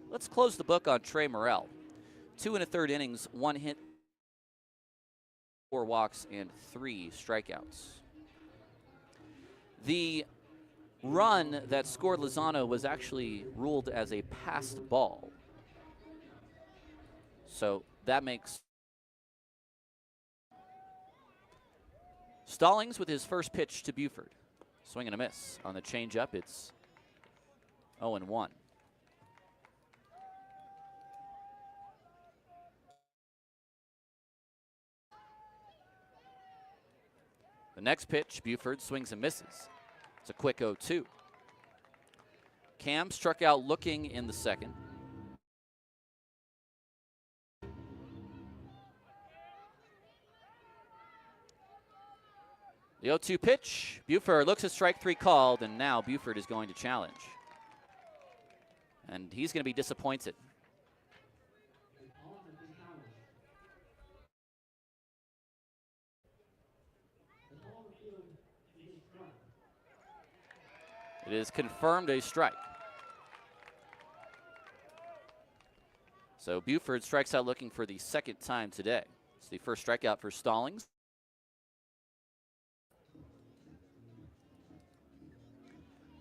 Let's close the book on Trey Morrell. 2 1/3 innings, 1 hit, 4 walks, and 3 strikeouts. The run that scored Lozano was actually ruled as a passed ball. So that makes Stallings with his first pitch to Buford. Swing and a miss on the changeup. It's 0-1. The next pitch, Buford swings and misses. It's a quick 0-2. Cam struck out looking in the second. The 0-2 pitch. Buford looks at strike 3 called, and now Buford is going to challenge. And he's going to be disappointed. It is confirmed a strike. So Buford strikes out looking for the second time today. It's the first strikeout for Stallings.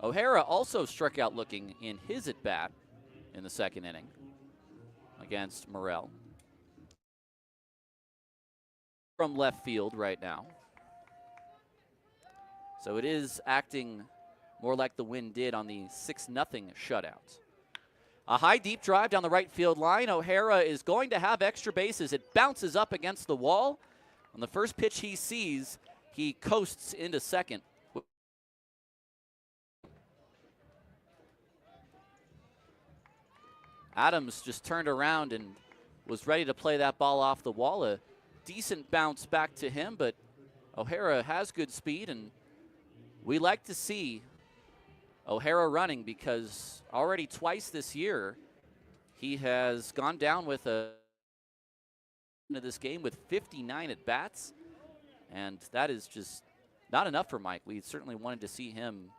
O'Hara also struck out looking in his at-bat in the second inning against Morrell. From left field right now. So it is acting more like the Wind did on the 6-0 shutout. A high deep drive down the right field line. O'Hara is going to have extra bases. It bounces up against the wall. On the first pitch he sees, he coasts into second. Adams just turned around and was ready to play that ball off the wall. A decent bounce back to him, but O'Hara has good speed, and we like to see O'Hara running because already twice this year he has gone down with into this game with 59 at bats, and that is just not enough for Mike. We certainly wanted to see him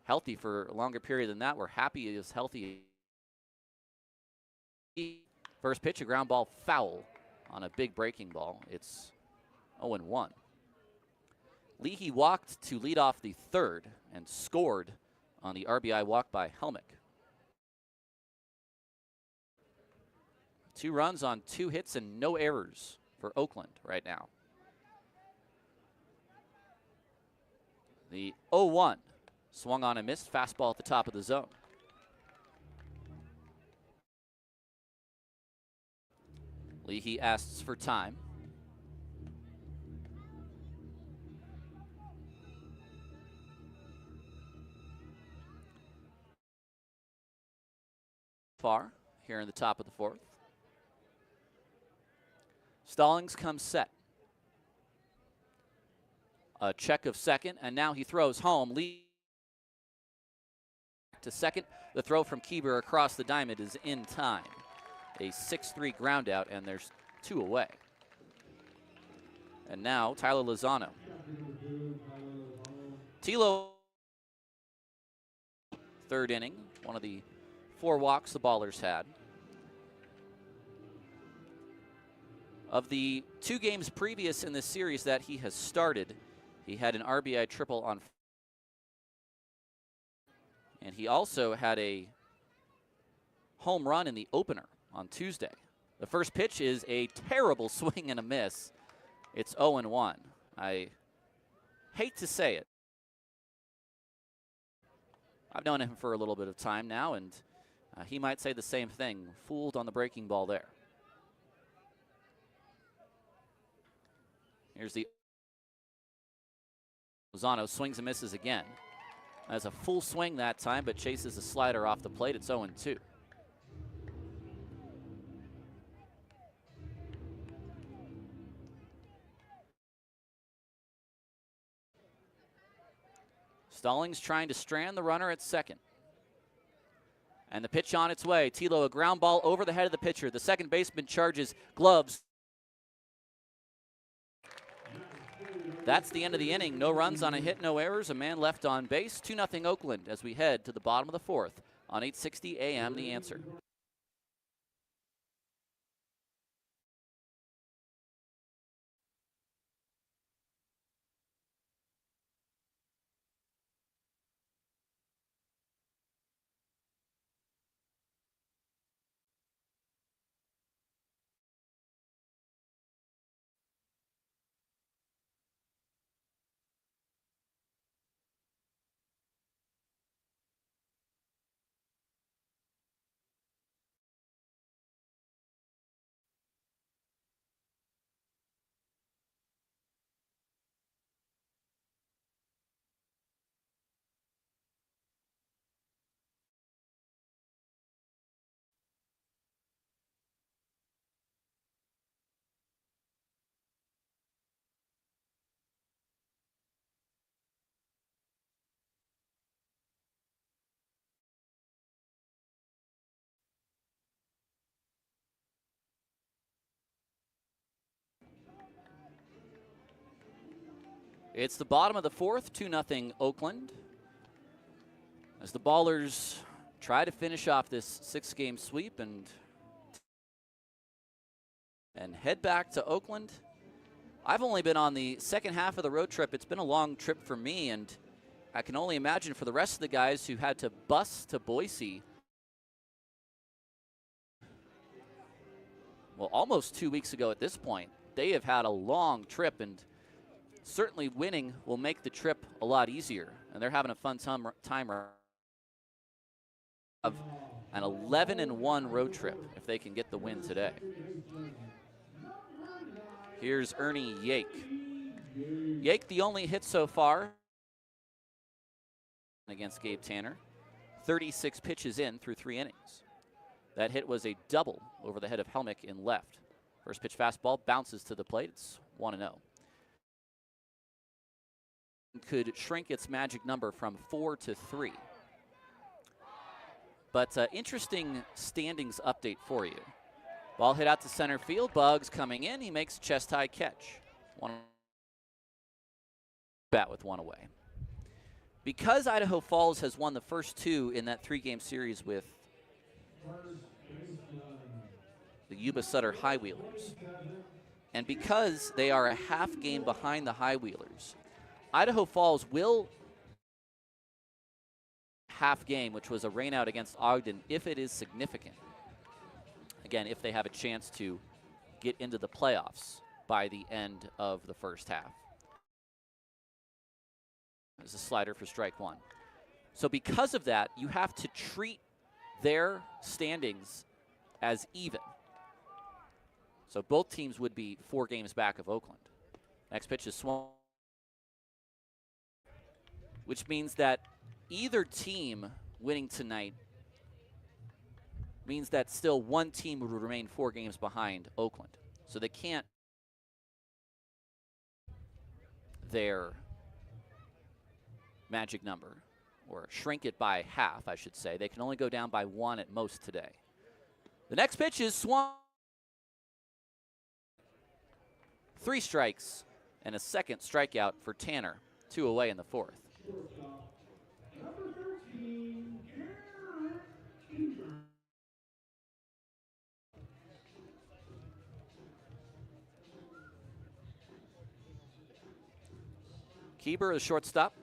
healthy for a longer period than that. We're happy he is healthy. First pitch, a ground ball foul on a big breaking ball. It's 0-1. Leahy walked to lead off the third and scored on the RBI walk by Helmick. 2 runs on 2 hits and no errors for Oakland right now. The 0-1 swung on and missed. Fastball at the top of the zone. Leahy asks for time. Far here in the top of the 4th. Stallings comes set. A check of second, and now he throws home. Lee to second. The throw from Keeber across the diamond is in time. A 6-3 ground out, and there's 2 away. And now Tyler Lozano. Tilo, third inning, one of the 4 walks the Ballers had. Of the 2 games previous in this series that he has started, he had an RBI triple on, and he also had a home run in the opener on Tuesday. The first pitch is a terrible swing and a miss. It's 0-1. I hate to say it. I've known him for a little bit of time now, and he might say the same thing. Fooled on the breaking ball there. Here's the Lozano, swings and misses again. Has a full swing that time, but chases a slider off the plate. It's 0-2. Stallings trying to strand the runner at second. And the pitch on its way. Tilo, a ground ball over the head of the pitcher. The second baseman charges, gloves. That's the end of the inning. No runs on a hit, no errors, a man left on base. 2-0 Oakland as we head to the bottom of the fourth on 860 AM, The Answer. It's the bottom of the fourth, 2-0 Oakland. As the Ballers try to finish off this 6-game sweep and head back to Oakland. I've only been on the second half of the road trip. It's been a long trip for me, and I can only imagine for the rest of the guys who had to bus to Boise. Well, almost 2 weeks ago at this point. They have had a long trip, and certainly winning will make the trip a lot easier. And they're having a fun time of an 11-1 road trip if they can get the win today. Here's Ernie Yake. Yake, the only hit so far against Gabe Tanner. 36 pitches in through 3 innings. That hit was a double over the head of Helmick in left. First pitch fastball bounces to the plate. It's 1-0. Could shrink its magic number from 4 to 3. But interesting standings update for you. Ball hit out to center field. Bugs coming in. He makes a chest-high catch. Bat with one away. Because Idaho Falls has won the first 2 in that 3-game series with the Yuba Sutter High Wheelers, and because they are a half game behind the High Wheelers, Idaho Falls will half game, which was a rainout against Ogden, if it is significant. Again, if they have a chance to get into the playoffs by the end of the first half. There's a slider for strike 1. So because of that, you have to treat their standings as even. So both teams would be 4 games back of Oakland. Next pitch is swung, which means that either team winning tonight means that still one team would remain 4 games behind Oakland. So they can't their magic number, or shrink it by half, I should say. They can only go down by 1 at most today. The next pitch is swung. 3 strikes and a second strikeout for Tanner. 2 away in the fourth. Keeper, the shortstop.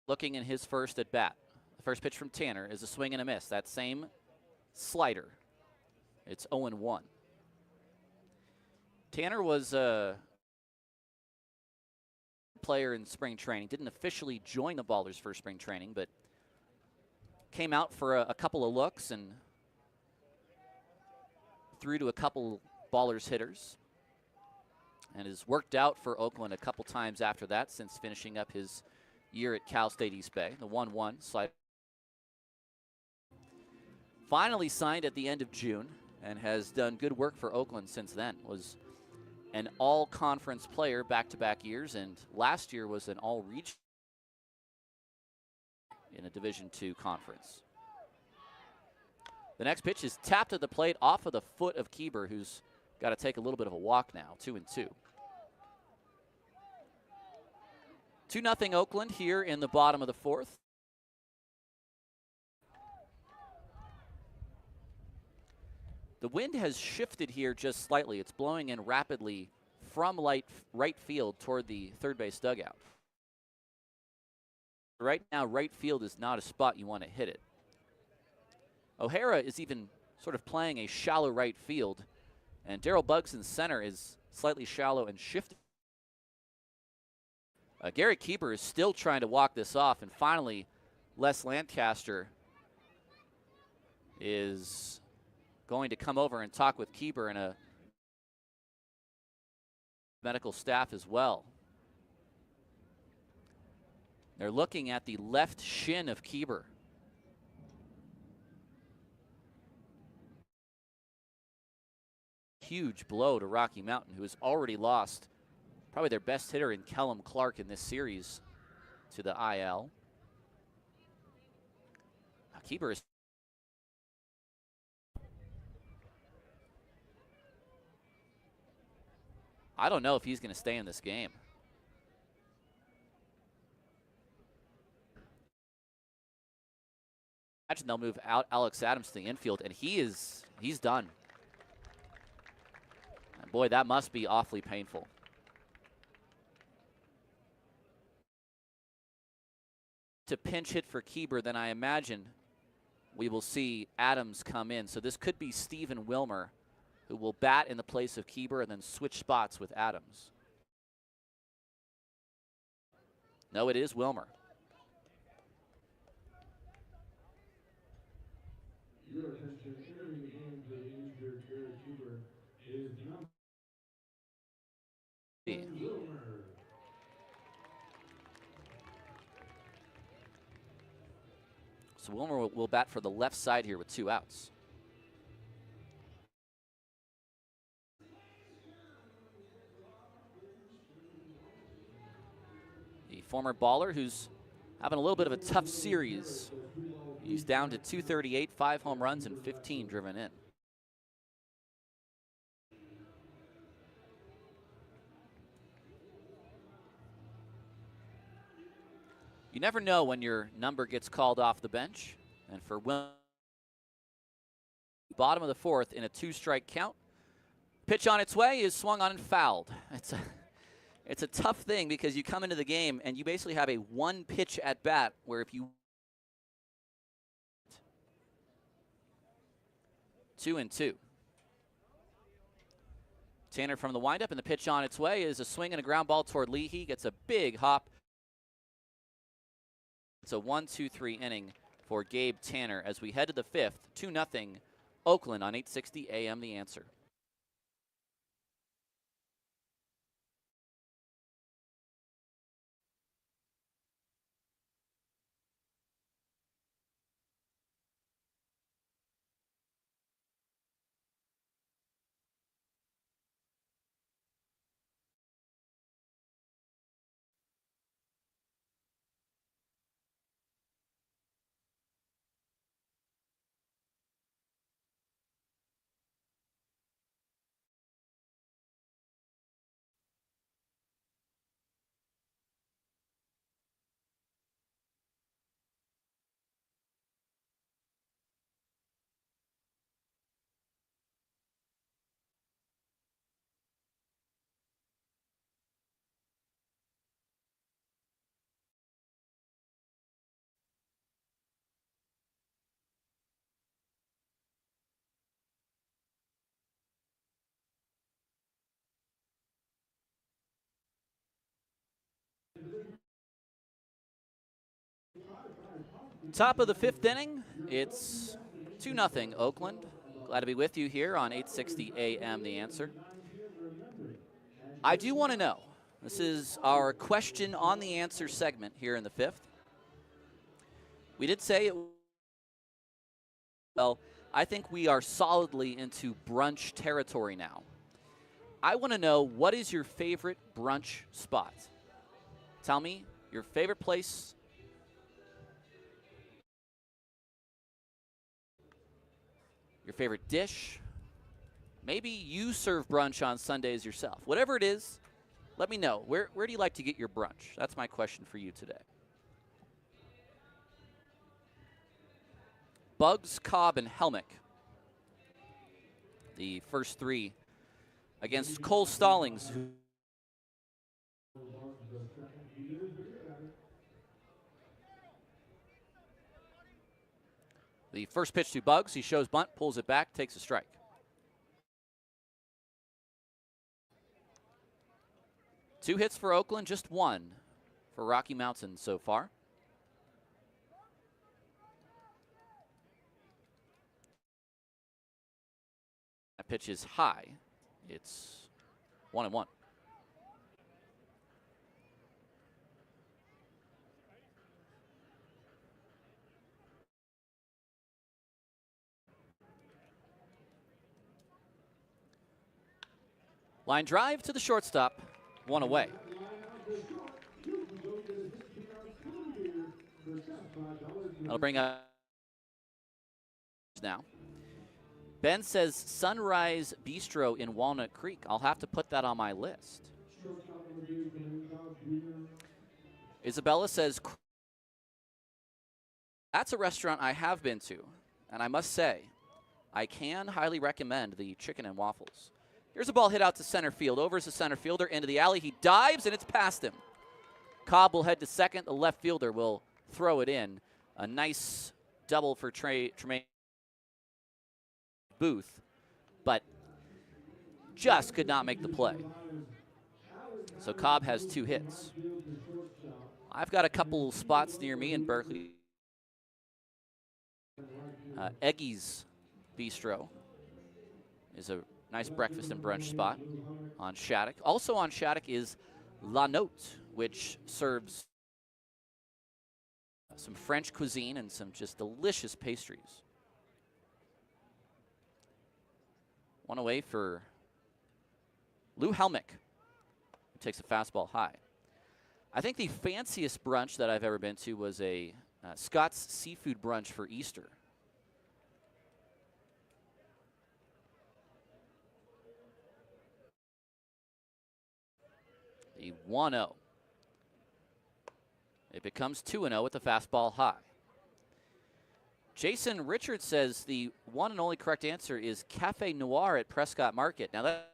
Looking in his first at bat. The first pitch from Tanner is a swing and a miss. That same slider. It's 0-1. Tanner was a player in spring training. Didn't officially join the Ballers for spring training, but came out for a couple of looks and threw to a couple Ballers hitters. And has worked out for Oakland a couple times after that since finishing up his year at Cal State East Bay. The 1-1 slide. Finally signed at the end of June and has done good work for Oakland since then. Was an all-conference player back-to-back years, and last year was an all-region in a Division II conference. The next pitch is tapped at the plate off of the foot of Keeber, who's got to take a little bit of a walk now, 2-2. 2-0 Oakland here in the bottom of the fourth. The wind has shifted here just slightly. It's blowing in rapidly from right field toward the third base dugout. Right now, right field is not a spot you want to hit it. O'Hara is even sort of playing a shallow right field, and Daryl Buggs in center is slightly shallow and shifted. Garrett Keeper is still trying to walk this off, and finally, Les Lancaster is going to come over and talk with Keeper and a medical staff as well. They're looking at the left shin of Keeper. Huge blow to Rocky Mountain, who has already lost probably their best hitter in Kellum Clark in this series to the IL. Now Keeper is I don't know if he's going to stay in this game. Imagine they'll move out Alex Adams to the infield, and he's done. And boy, that must be awfully painful. To pinch hit for Keeper, then I imagine we will see Adams come in. So this could be Stephen Wilmer, who will bat in the place of Keeper and then switch spots with Adams. No, it is Wilmer. Your attention, entering the game to the injured Garrett Keeper is number Wilmer. So Wilmer will bat for the left side here with 2 outs. The former baller who's having a little bit of a tough series. He's down to 238, 5 home runs, and 15 driven in. You never know when your number gets called off the bench. And for bottom of the fourth in a 2-strike count, pitch on its way is swung on and fouled. It's a tough thing because you come into the game and you basically have a 1-pitch at bat where if you 2-2. Tanner from the windup, and the pitch on its way is a swing and a ground ball toward Leahy. Gets a big hop. It's a 1-2-3 inning for Gabe Tanner as we head to the 5th. 2-0 Oakland on 860 AM The Answer. Top of the 5th inning, it's 2-0 Oakland. Glad to be with you here on 860 AM The Answer. I do want to know, this is our question on the answer segment here in the 5th. We did say it, well, I think we are solidly into brunch territory now. I want to know, what is your favorite brunch spot? Tell me your favorite place. Your favorite dish. Maybe you serve brunch on Sundays yourself. Whatever it is, let me know. Where do you like to get your brunch? That's my question for you today. Bugs, Cobb, and Helmick. The first three against Cole Stallings. The first pitch to Bugs. He shows bunt, pulls it back, takes a strike. Two hits for Oakland, just one for Rocky Mountain so far. That pitch is high. It's 1-1. Line drive to the shortstop, one away. That'll bring up now. Ben says Sunrise Bistro in Walnut Creek. I'll have to put that on my list. Isabella says that's a restaurant I have been to, and I must say, I can highly recommend the chicken and waffles. Here's a ball hit out to center field. Over is the center fielder, into the alley. He dives, and it's past him. Cobb will head to second. The left fielder will throw it in. A nice double for Tremaine Booth, but just could not make the play. So Cobb has two hits. I've got a couple spots near me in Berkeley. Eggy's Bistro is a nice breakfast and brunch spot on Shattuck. Also on Shattuck is La Note, which serves some French cuisine and some just delicious pastries. One away for Lou Helmick, who takes a fastball high. I think the fanciest brunch that I've ever been to was a Scott's Seafood Brunch for Easter. The 1-0. It becomes 2-0 with the fastball high. Jason Richards says the one and only correct answer is Cafe Noir at Prescott Market. Now that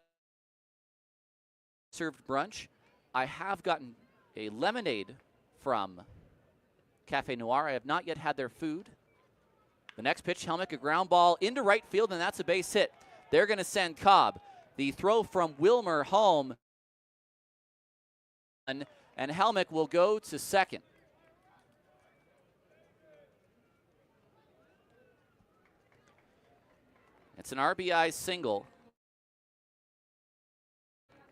served brunch, I have gotten a lemonade from Cafe Noir. I have not yet had their food. The next pitch, Helmick, a ground ball into right field, and that's a base hit. They're going to send Cobb. The throw from Wilmer home, and Helmick will go to second. It's an RBI single.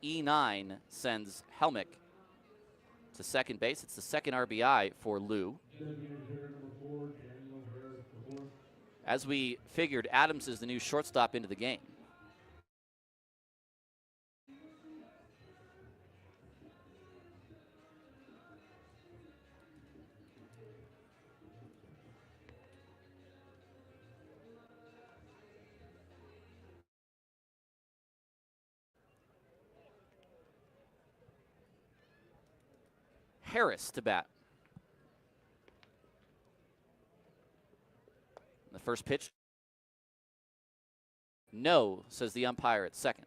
E9 sends Helmick to second base. It's the second RBI for Lou. As we figured, Adams is the new shortstop into the game. Harris to bat. The first pitch. No, says the umpire at second.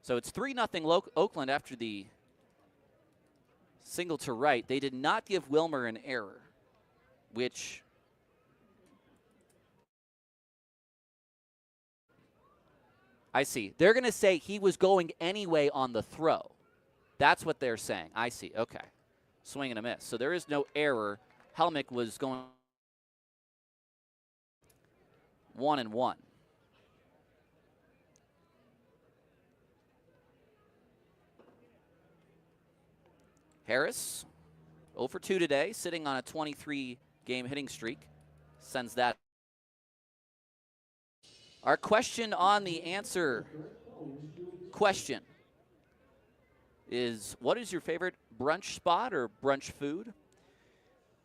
So it's 3-0 Oakland after the single to right. They did not give Wilmer an error, which I see. They're going to say he was going anyway on the throw. That's what they're saying. I see. Okay. Swing and a miss. So there is no error. Helmick was going 1-1. Harris, 0 for 2 today, sitting on a 23-game hitting streak. Sends that. Our question on the answer question. is, what is your favorite brunch spot or brunch food?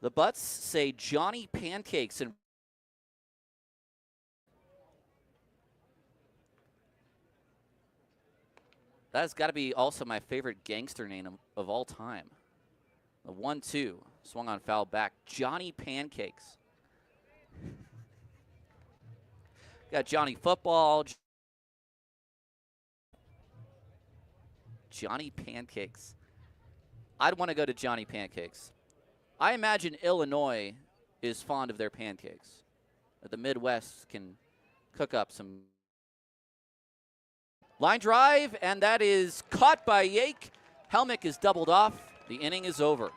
The Butts say Johnny Pancakes, and that's got to be also my favorite gangster name of all time. The 1-2 swung on foul back. Johnny Pancakes. Got Johnny Football. Johnny Pancakes. I'd want to go to Johnny Pancakes. I imagine Illinois is fond of their pancakes. The Midwest can cook up some. Line drive, and that is caught by Yake. Helmick is doubled off. The inning is over.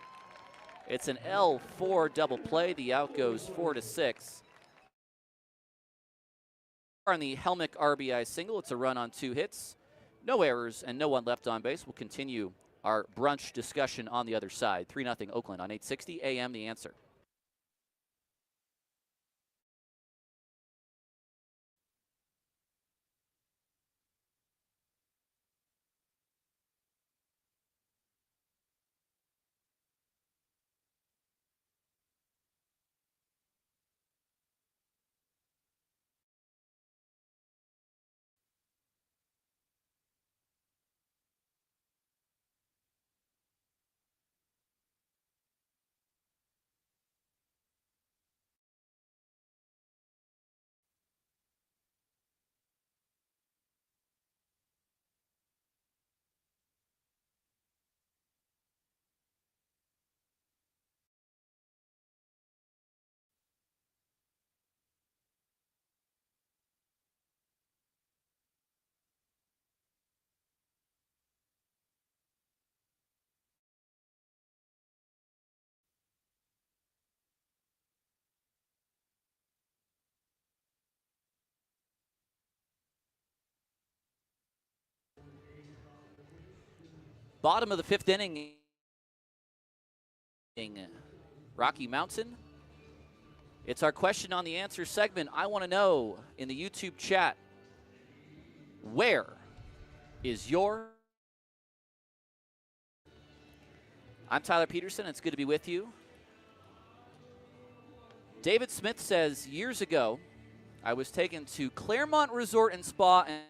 It's an L4 double play. The out goes 4-6. On the Helmick RBI single, it's a run on 2 hits. No errors and no one left on base. We'll continue our brunch discussion on the other side. 3-0 Oakland on 860 AM The Answer. Bottom of the 5th inning. Rocky Mountain. It's our question on the answer segment. I want to know in the YouTube chat, where is your... I'm Tyler Peterson. It's good to be with you. David Smith says, years ago, I was taken to Claremont Resort and Spa. And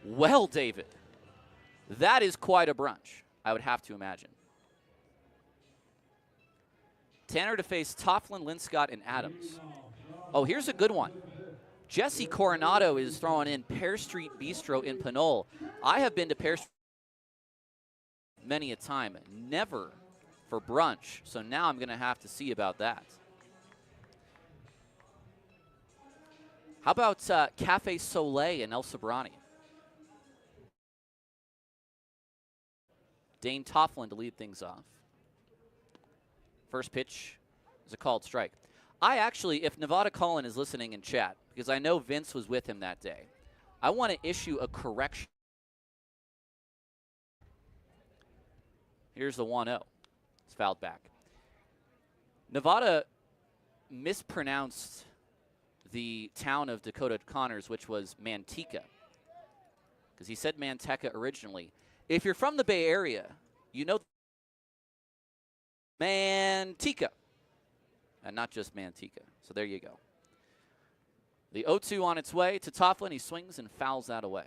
well, David, that is quite a brunch, I would have to imagine. Tanner to face Tofflin, Linscott, and Adams. Oh, here's a good one. Jesse Coronado is throwing in Pear Street Bistro in Pinole. I have been to Pear Street many a time, never for brunch, so now I'm going to have to see about that. How about Cafe Soleil in El Sobrani? Dane Tofflin to lead things off. First pitch is a called strike. I actually, if Nevada Cullen is listening in chat, because I know Vince was with him that day, I want to issue a correction. Here's the 1-0. It's fouled back. Nevada mispronounced the town of Dakota Connors, which was Manteca, because he said Manteca originally. If you're from the Bay Area, you know Manteca, and not just Manteca. So there you go. The 0-2 on its way to Tofflin. He swings and fouls that away.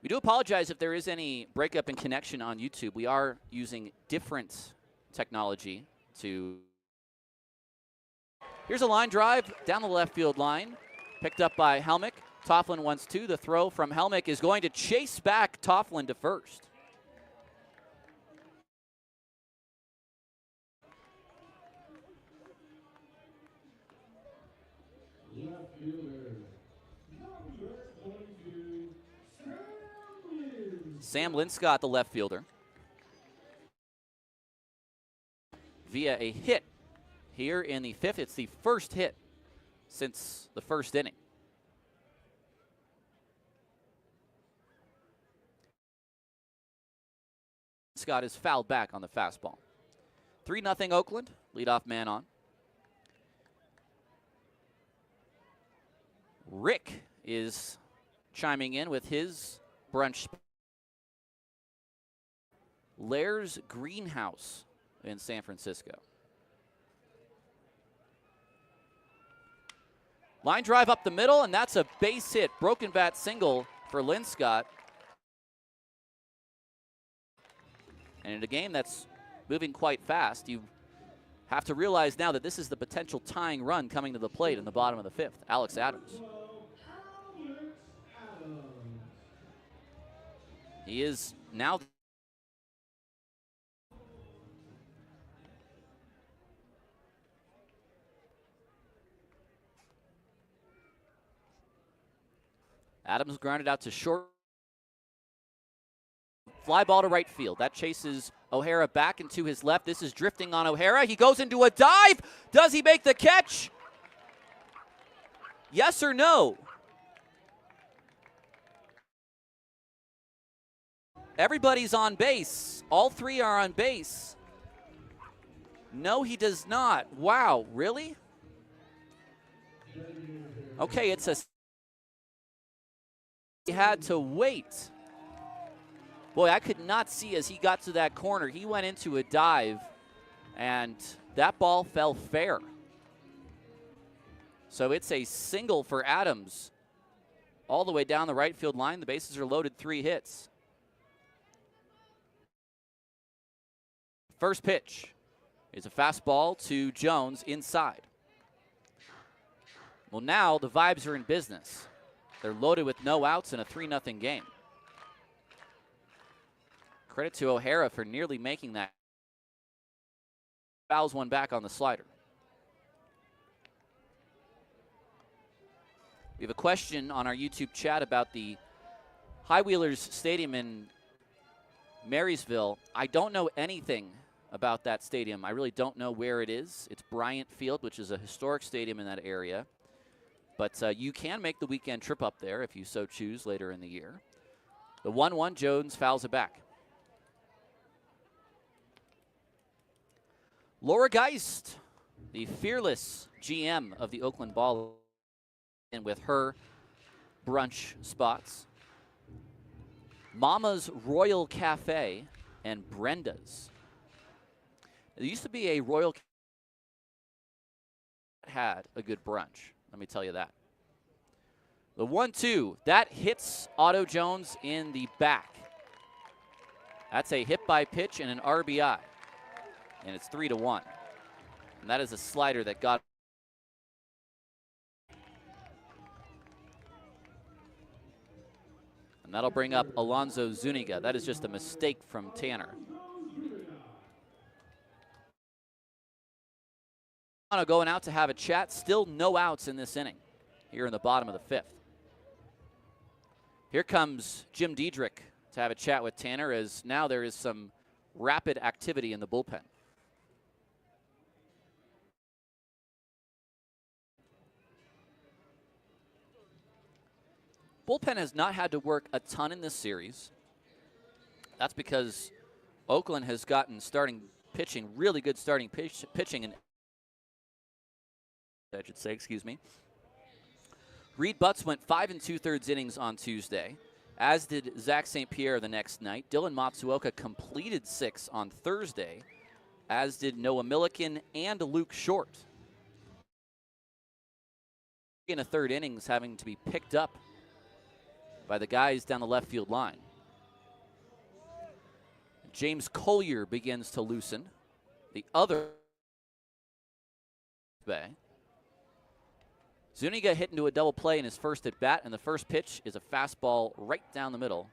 We do apologize if there is any breakup in connection on YouTube. We are using different technology to... Here's a line drive down the left field line, picked up by Helmick. Tofflin wants 2. The throw from Helmick is going to chase back Tofflin to first. Left fielder, number 22, Sam Linscott, the left fielder, via a hit here in the 5th. It's the first hit since the first inning. Scott is fouled back on the fastball. 3-0 Oakland, leadoff man on. Rick is chiming in with his brunch. Lairs Greenhouse in San Francisco. Line drive up the middle, and that's a base hit. Broken bat single for Linscott. And in a game that's moving quite fast, you have to realize now that this is the potential tying run coming to the plate in the bottom of the fifth. Alex Adams. He is now Adams grounded out to short. Fly ball to right field. That chases O'Hara back into his left. This is drifting on O'Hara. He goes into a dive. Does he make the catch? Yes or no? Everybody's on base. All three are on base. No, he does not. Wow, really? Okay, it's a... He had to wait. Boy, I could not see as he got to that corner. He went into a dive, and that ball fell fair. So it's a single for Adams all the way down the right field line. The bases are loaded, 3 hits. First pitch is a fastball to Jones inside. Well, now the Vibes are in business. They're loaded with no outs in a 3-0 game. Credit to O'Hara for nearly making that. Fouls one back on the slider. We have a question on our YouTube chat about the High Wheelers Stadium in Marysville. I don't know anything about that stadium. I really don't know where it is. It's Bryant Field, which is a historic stadium in that area. But you can make the weekend trip up there if you so choose later in the year. The 1-1, Jones fouls it back. Laura Geist, the fearless GM of the Oakland Ball, and with her brunch spots. Mama's Royal Cafe and Brenda's. There used to be a Royal Cafe that had a good brunch. Let me tell you that. The 1-2, that hits Otto Jones in the back. That's a hit by pitch and an RBI. And it's 3-1. And that is a slider that got. And that'll bring up Alonso Zuniga. That is just a mistake from Tanner. Going out to have a chat. Still no outs in this inning here in the bottom of the fifth. Here comes Jim Diedrich to have a chat with Tanner, as now there is some rapid activity in the bullpen. Bullpen has not had to work a ton in this series. That's because Oakland has gotten starting pitching, really good starting pitching, and I should say, excuse me. Reed Butts went 5 2/3 innings on Tuesday, as did Zach St. Pierre the next night. Dylan Matsuoka completed 6 on Thursday, as did Noah Milliken and Luke Short. In a third innings having to be picked up by the guys down the left field line. James Collier begins to loosen. The other bay. Zuniga hit into a double play in his first at bat, and the first pitch is a fastball right down the middle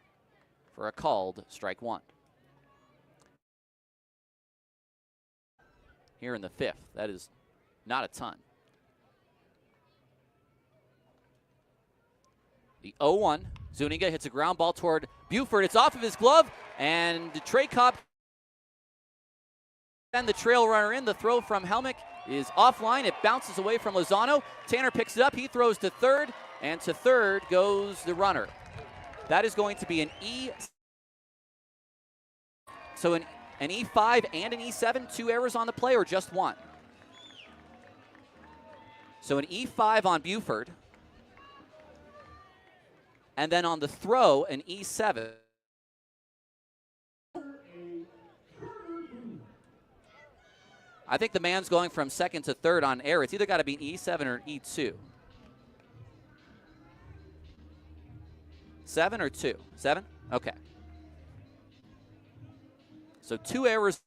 for a called strike 1. Here in the fifth, that is not a ton. The 0-1, Zuniga hits a ground ball toward Buford. It's off of his glove, and Trey Cobb and the trail runner in. The throw from Helmick is offline. It bounces away from Lozano. Tanner picks it up. He throws to third, and to third goes the runner. That is going to be an So an E5 and an E7, 2 errors on the play, or just one? So an E5 on Buford, and then on the throw, an E7. I think the man's going from second to third on error. It's either got to be an E7 or an E2. 7 or 2? 7? Okay. So 2 errors.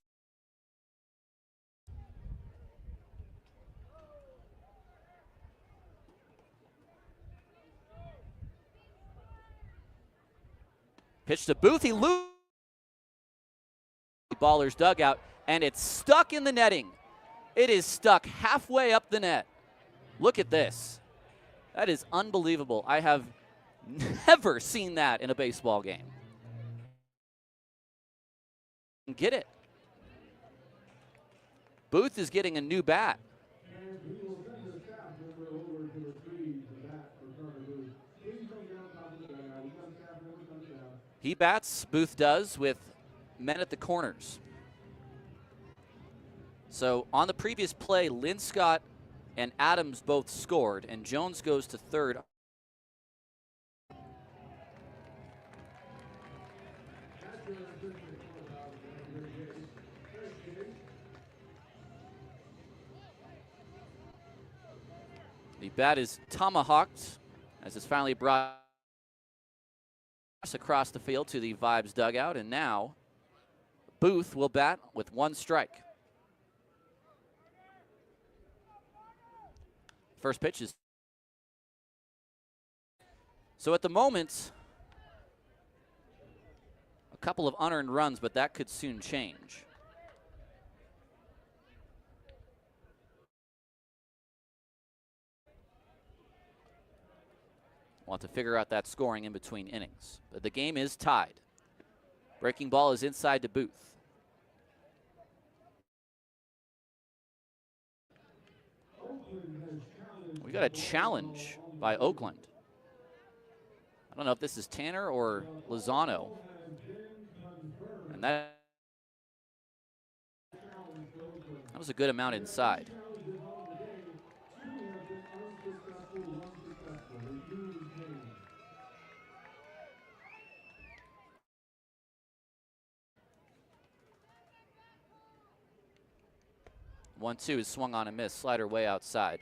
Pitch to Booth. He loses. Baller's dugout, and it's stuck in the netting. It is stuck halfway up the net. Look at this. That is unbelievable. I have never seen that in a baseball game. Get it. Booth is getting a new bat. He bats, Booth does, with men at the corners. So on the previous play, Linscott and Adams both scored, and Jones goes to third. The bat is tomahawked as it's finally brought across the field to the Vibes dugout, and now Booth will bat with 1 strike. First pitch is. So at the moment, a couple of unearned runs, but that could soon change. Want to figure out that scoring in between innings. But the game is tied. Breaking ball is inside to Booth. We got a challenge by Oakland. I don't know if this is Tanner or Lozano. And that was a good amount inside. One-two is swung on and missed. Slider way outside.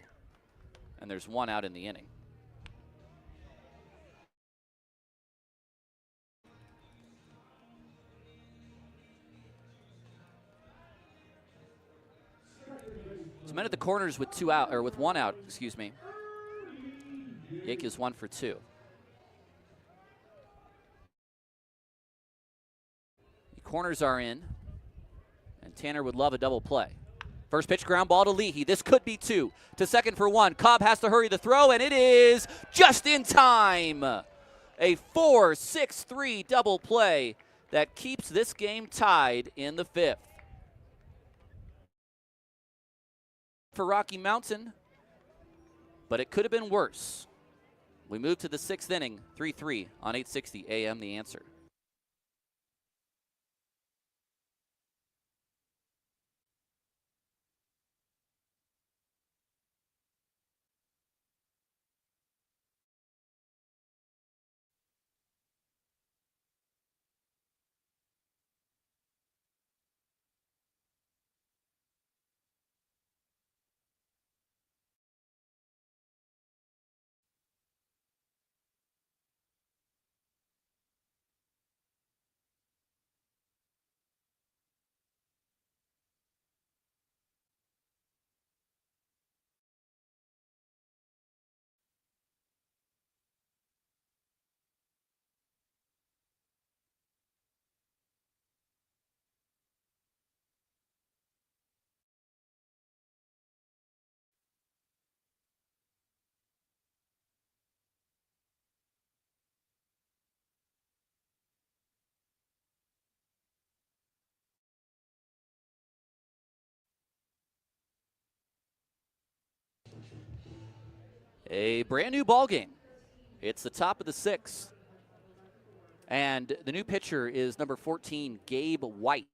And there's 1 out in the inning. So men at the corners with 2 out, or with 1 out, excuse me. Yake is 1 for 2. The corners are in, and Tanner would love a double play. First pitch, ground ball to Leahy. This could be 2. To second for 1. Cobb has to hurry the throw, and it is just in time. A 4-6-3 double play that keeps this game tied in the 5th. For Rocky Mountain, but it could have been worse. We move to the 6th inning, 3-3 on 860 AM The Answer. A brand new ball game. It's the top of the 6th. And the new pitcher is number 14, Gabe White.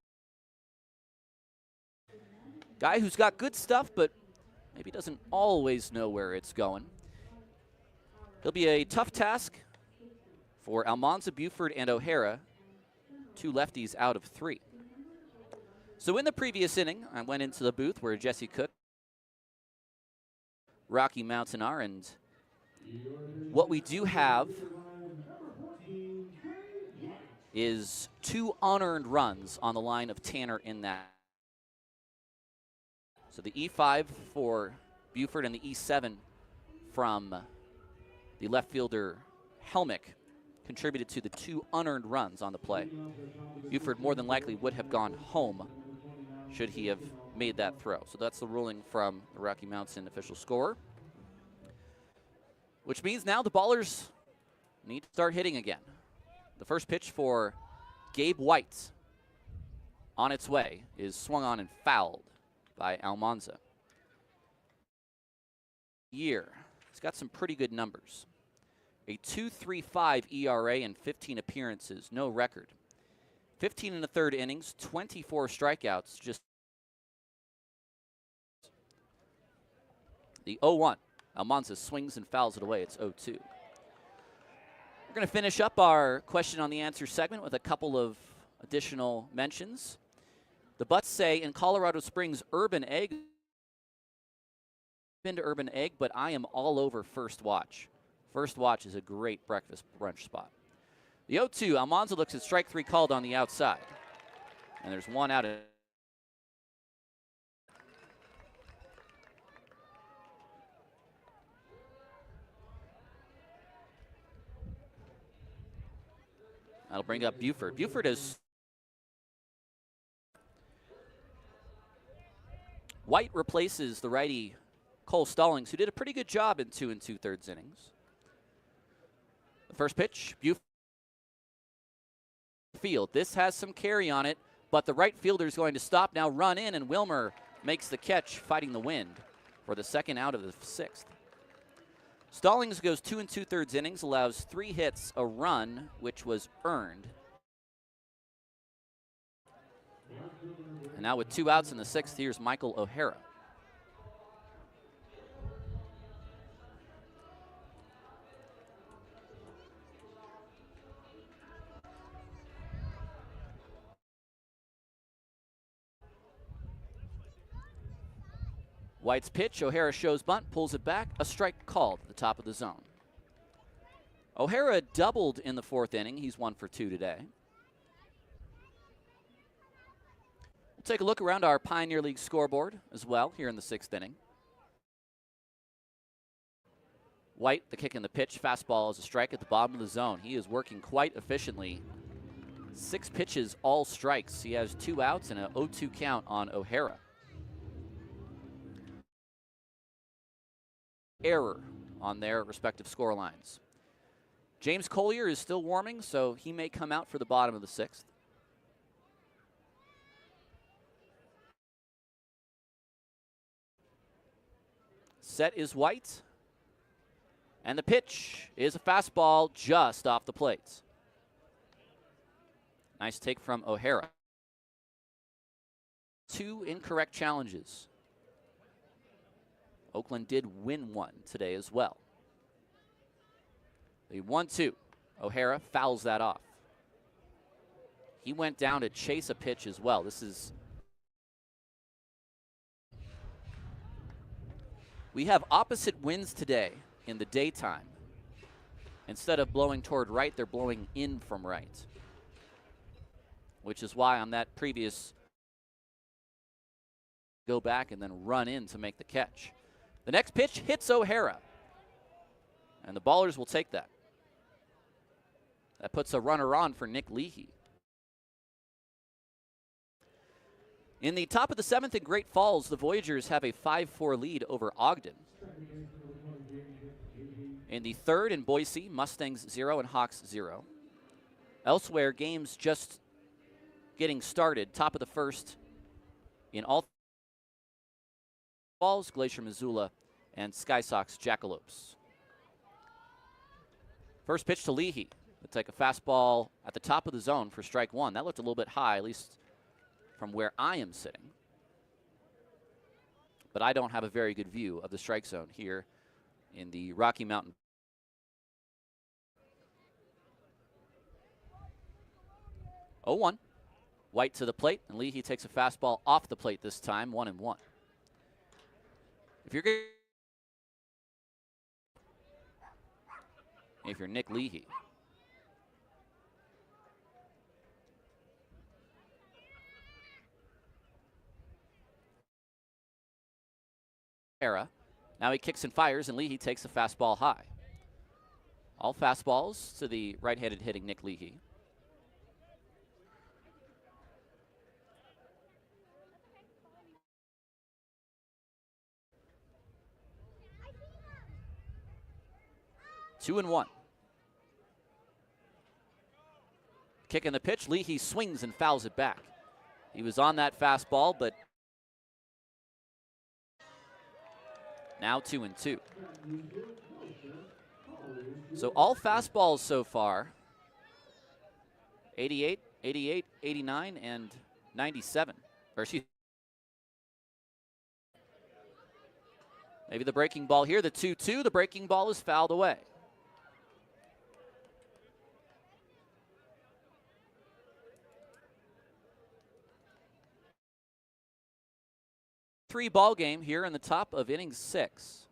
Guy who's got good stuff, but maybe doesn't always know where it's going. It'll be a tough task for Almanza, Buford, and O'Hara, 2 lefties out of 3. So in the previous inning, I went into the booth where Jesse Cook, Rocky Mountain are, and what we do have is 2 unearned runs on the line of Tanner in that. So the E5 for Buford and the E7 from the left fielder Helmick contributed to the 2 unearned runs on the play. Buford more than likely would have gone home should he have made that throw. So that's the ruling from the Rocky Mountain official scorer, which means now the ballers need to start hitting again. The first pitch for Gabe White on its way is swung on and fouled by Almanza. He's got some pretty good numbers. A 2.35 ERA and 15 appearances, no record. 15 in the third innings, 24 strikeouts, just the 0-1. Almanza swings and fouls it away. It's 0-2. We're going to finish up our question on the answer segment with a couple of additional mentions. The Butts say in Colorado Springs, Urban Egg. Been to Urban Egg, but I am all over First Watch. First Watch is a great breakfast brunch spot. The 0-2, Almanza looks at strike 3 called on the outside. And there's 1 out. That'll bring up Buford. Buford is. White replaces the righty Cole Stallings, who did a pretty good job in 2 2/3 innings. The first pitch, Buford field. This has some carry on it, but the right fielder is going to stop now, run in, and Wilmer makes the catch, fighting the wind for the 2nd out of the 6th. Stallings goes 2 2/3 innings, allows 3 hits, a run, which was earned. And now with 2 outs in the 6th, here's Michael O'Hara. White's pitch, O'Hara shows bunt, pulls it back, a strike called at the top of the zone. O'Hara doubled in the 4th inning. He's 1 for 2 today. We'll take a look around our Pioneer League scoreboard as well here in the 6th inning. White, the kick and the pitch, fastball is a strike at the bottom of the zone. He is working quite efficiently. 6 pitches, all strikes. He has 2 outs and an 0-2 count on O'Hara. Error on their respective score lines. James Collier is still warming, so he may come out for the bottom of the 6th. Set is White. And the pitch is a fastball just off the plate. Nice take from O'Hara. 2 incorrect challenges. Oakland did win 1 today as well. The 1-2. O'Hara fouls that off. He went down to chase a pitch as well. We have opposite winds today in the daytime. Instead of blowing toward right, they're blowing in from right. Which is why on that previous go back and then run in to make the catch. The next pitch hits O'Hara. And the ballers will take that. That puts a runner on for Nick Leahy. In the top of the 7th in Great Falls, the Voyagers have a 5-4 lead over Ogden. In the 3rd in Boise, Mustangs 0 and Hawks 0. Elsewhere, games just getting started. Top of the 1st in all Falls, Glacier, Missoula, and Sky Sox, Jackalopes. First pitch to Leahy. He'll take a fastball at the top of the zone for strike 1. That looked a little bit high, at least from where I am sitting. but I don't have a very good view of the strike zone here in the Rocky Mountain. Oh, 1. White to the plate, and Leahy takes a fastball off the plate this time, 1-1. If you're Nick Leahy. Now he kicks and fires, and Leahy takes a fastball high. All fastballs to the right-handed hitting Nick Leahy. Two and 1. Kicking the pitch, Leahy swings and fouls it back. He was on that fastball, but now 2-2. So all fastballs so far, 88, 88, 89, and 97. Or excuse me. Maybe the breaking ball here, the 2-2, the breaking ball is fouled away. Ball game here in the top of inning 6.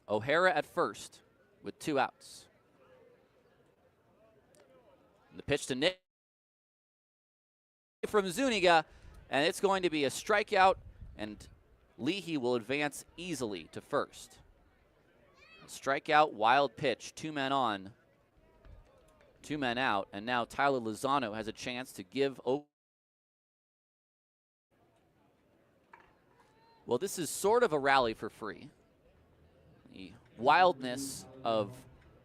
O'Hara at first with 2 outs. And the pitch to Nick from Zuniga, and it's going to be a strikeout, and Leahy will advance easily to first. A strikeout, wild pitch, 2 men on, 2 men out, and now Tyler Lozano has a chance to give Oakland. Well, this is sort of a rally for free. The wildness of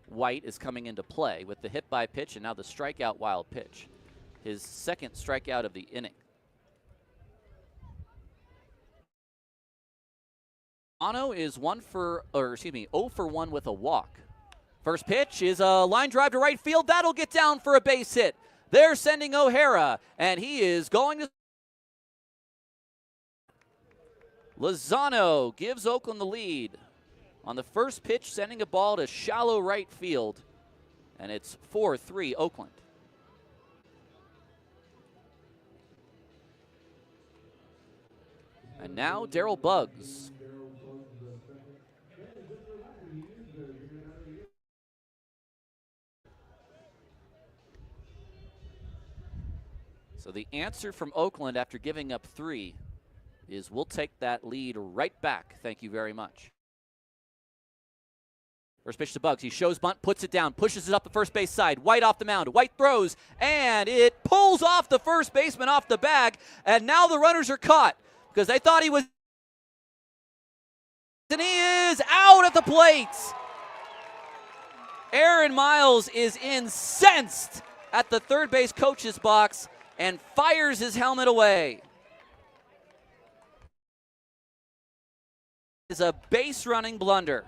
White is coming into play with the hit by pitch and now the strikeout wild pitch. His second strikeout of the inning. Ano is 0 for 1 with a walk. First pitch is a line drive to right field. That'll get down for a base hit. They're sending O'Hara, and he is going to. Lozano gives Oakland the lead on the first pitch, sending a ball to shallow right field, and it's 4-3 Oakland. And now Daryl Buggs. So the answer from Oakland after giving up 3 is we'll take that lead right back. Thank you very much. First pitch to Buggs. He shows bunt, puts it down, pushes it up the first base side. White off the mound. White throws, and it pulls off the first baseman off the bag. And now the runners are caught because they thought he was. And he is out at the plate. Aaron Miles is incensed at the third base coach's box and fires his helmet away. Is a base running blunder.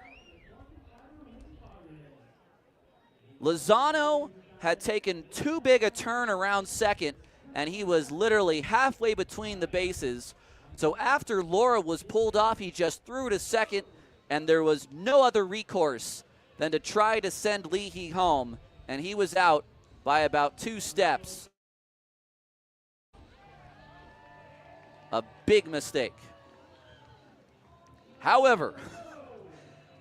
Lozano had taken too big a turn around second, and he was literally halfway between the bases. So after Laura was pulled off, he just threw to second, and there was no other recourse than to try to send Leahy home, and he was out by about 2 steps. A big mistake. However,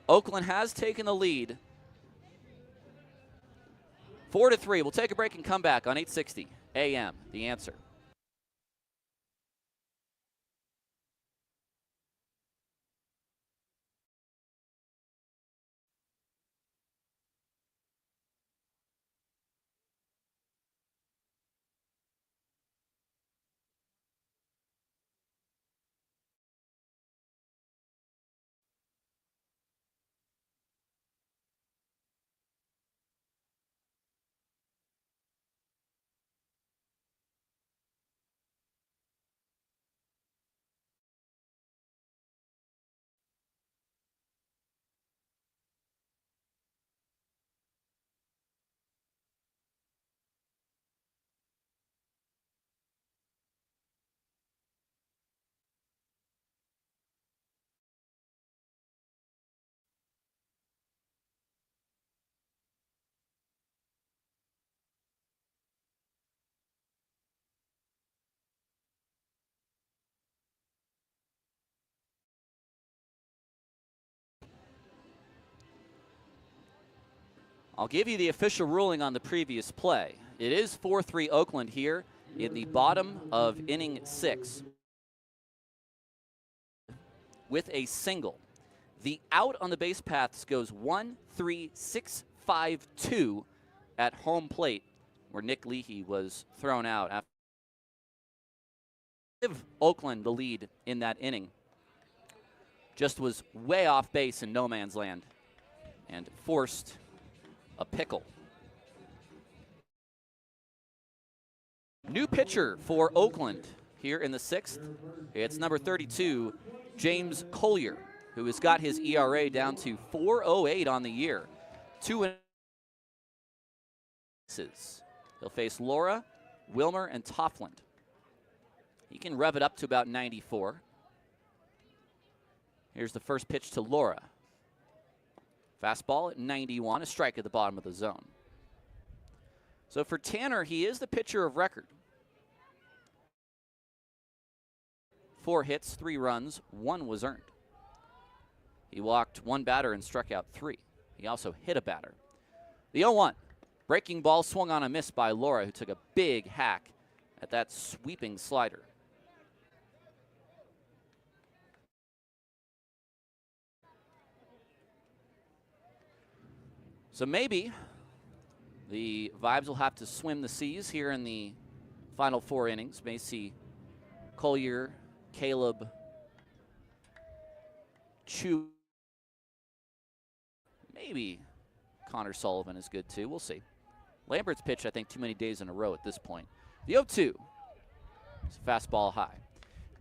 Oakland has taken the lead 4-3. We'll take a break and come back on 860 AM. The Answer. I'll give you the official ruling on the previous play. It is 4-3 Oakland here in the bottom of inning 6 with a single. The out on the base paths goes 1-3-6-5-2 at home plate, where Nick Leahy was thrown out after give Oakland the lead in that inning. Just was way off base in no man's land and forced a pickle. New pitcher for Oakland here in the 6th. It's number 32, James Collier, who has got his ERA down to 4.08 on the year. 2 misses. He'll face Laura, Wilmer, and Toffland. He can rev it up to about 94. Here's the first pitch to Laura. Fastball at 91, a strike at the bottom of the zone. So for Tanner, he is the pitcher of record. 4 hits, 3 runs, 1 was earned. He walked 1 batter and struck out 3. He also hit a batter. The 0-1. Breaking ball swung on a miss by Laura, who took a big hack at that sweeping slider. So maybe the Vibes will have to swim the seas here in the final 4 innings. May see Collier, Caleb, Chu. Maybe Connor Sullivan is good too. We'll see. Lambert's pitched, I think, too many days in a row at this point. The 0-2 is a fastball high.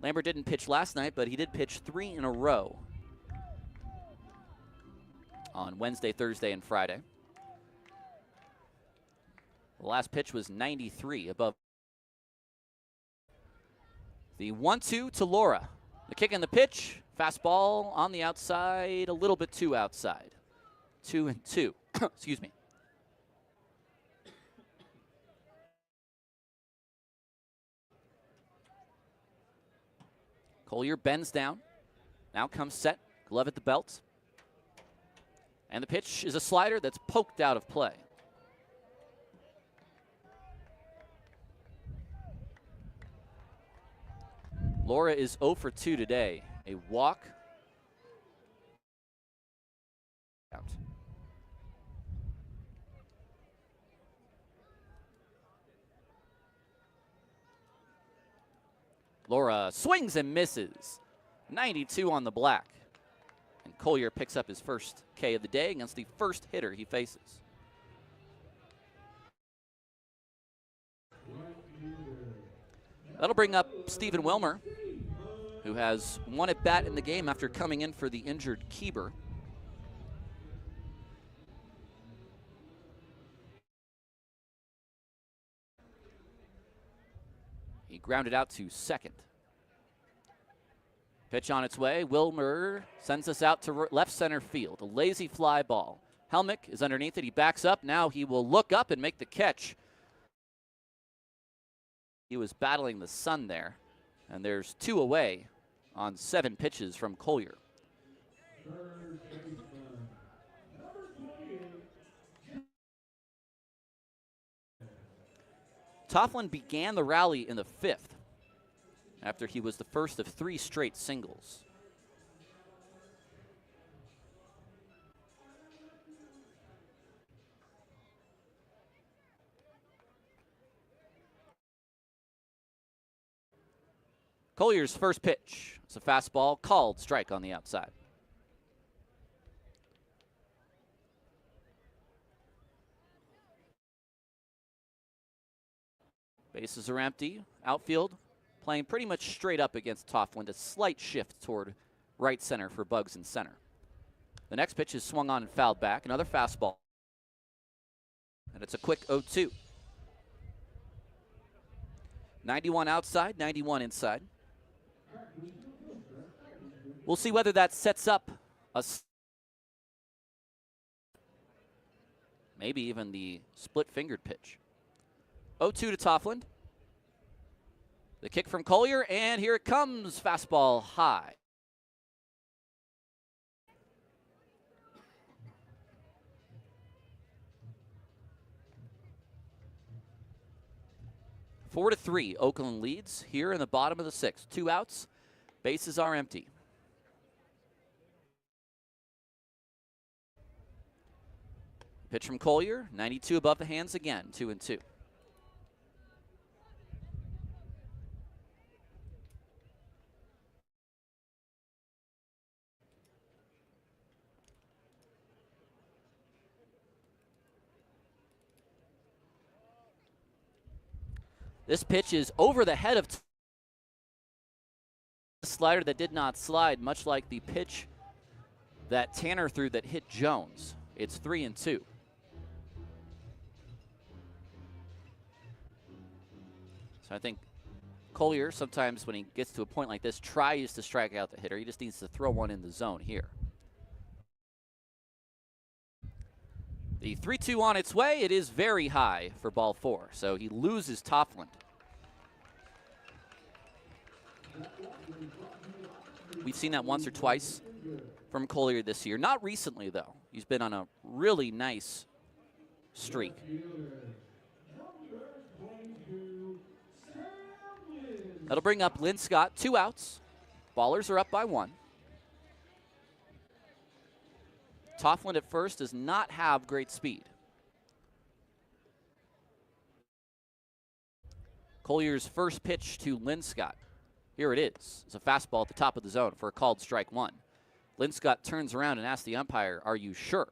Lambert didn't pitch last night, but he did pitch 3 in a row on Wednesday, Thursday, and Friday. The last pitch was 93 above. The 1-2 to Laura. The kick and the pitch. Fastball on the outside, a little bit too outside. 2-2. Excuse me. Collier bends down. Now comes set. Glove at the belt. And the pitch is a slider that's poked out of play. Laura is 0 for 2 today. A walk. Out. Laura swings and misses. 92 on the black. And Collier picks up his first K of the day against the first hitter he faces. That'll bring up Stephen Wilmer, who has 1 at bat in the game after coming in for the injured Keeber. He grounded out to second. Pitch on its way. Wilmer sends us out to left center field. A lazy fly ball. Helmick is underneath it. He backs up. Now he will look up and make the catch. He was battling the sun there. And there's 2 away on 7 pitches from Collier. Toffland began the rally in the 5th after he was the first of 3 straight singles. Collier's first pitch. It's a fastball, called strike on the outside. Bases are empty. Outfield playing pretty much straight up against Toffland. A slight shift toward right center for Bugs in center. The next pitch is swung on and fouled back. Another fastball. And it's a quick 0-2. 91 outside, 91 inside. We'll see whether that sets up a maybe even the split-fingered pitch. 0-2 to Toffland. The kick from Collier, and here it comes. Fastball high. 4-3, Oakland leads here in the bottom of the sixth. 2 outs, bases are empty. Pitch from Collier, 92 above the hands again, 2-2. This pitch is over the head of the slider that did not slide, much like the pitch that Tanner threw that hit Jones. It's 3-2. So I think Collier, sometimes when he gets to a point like this, tries to strike out the hitter. He just needs to throw one in the zone here. The 3-2 on its way. It is very high for ball 4, so he loses Toffland. We've seen that once or twice from Collier this year. Not recently, though. He's been on a really nice streak. That'll bring up Lynn Scott, 2 outs. Ballers are up by 1. Toffland at first does not have great speed. Collier's first pitch to Lynn Scott. Here it is. It's a fastball at the top of the zone for a called strike 1. Lynn Scott turns around and asks the umpire, "Are you sure?"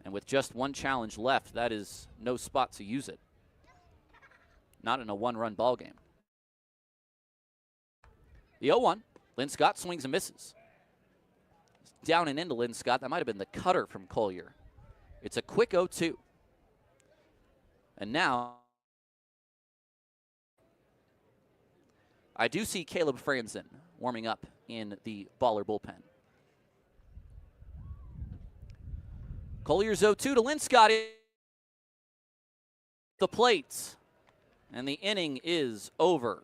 And with just 1 challenge left, that is no spot to use it. Not in a 1-run ball game. The 0-1. Lynn Scott swings and misses. Down and into Lynn Scott. That might have been the cutter from Collier. It's a quick 0-2. And now I do see Caleb Franzen warming up in the Baller bullpen. Collier's 0-2 to Lynn Scott. The plate. And the inning is over.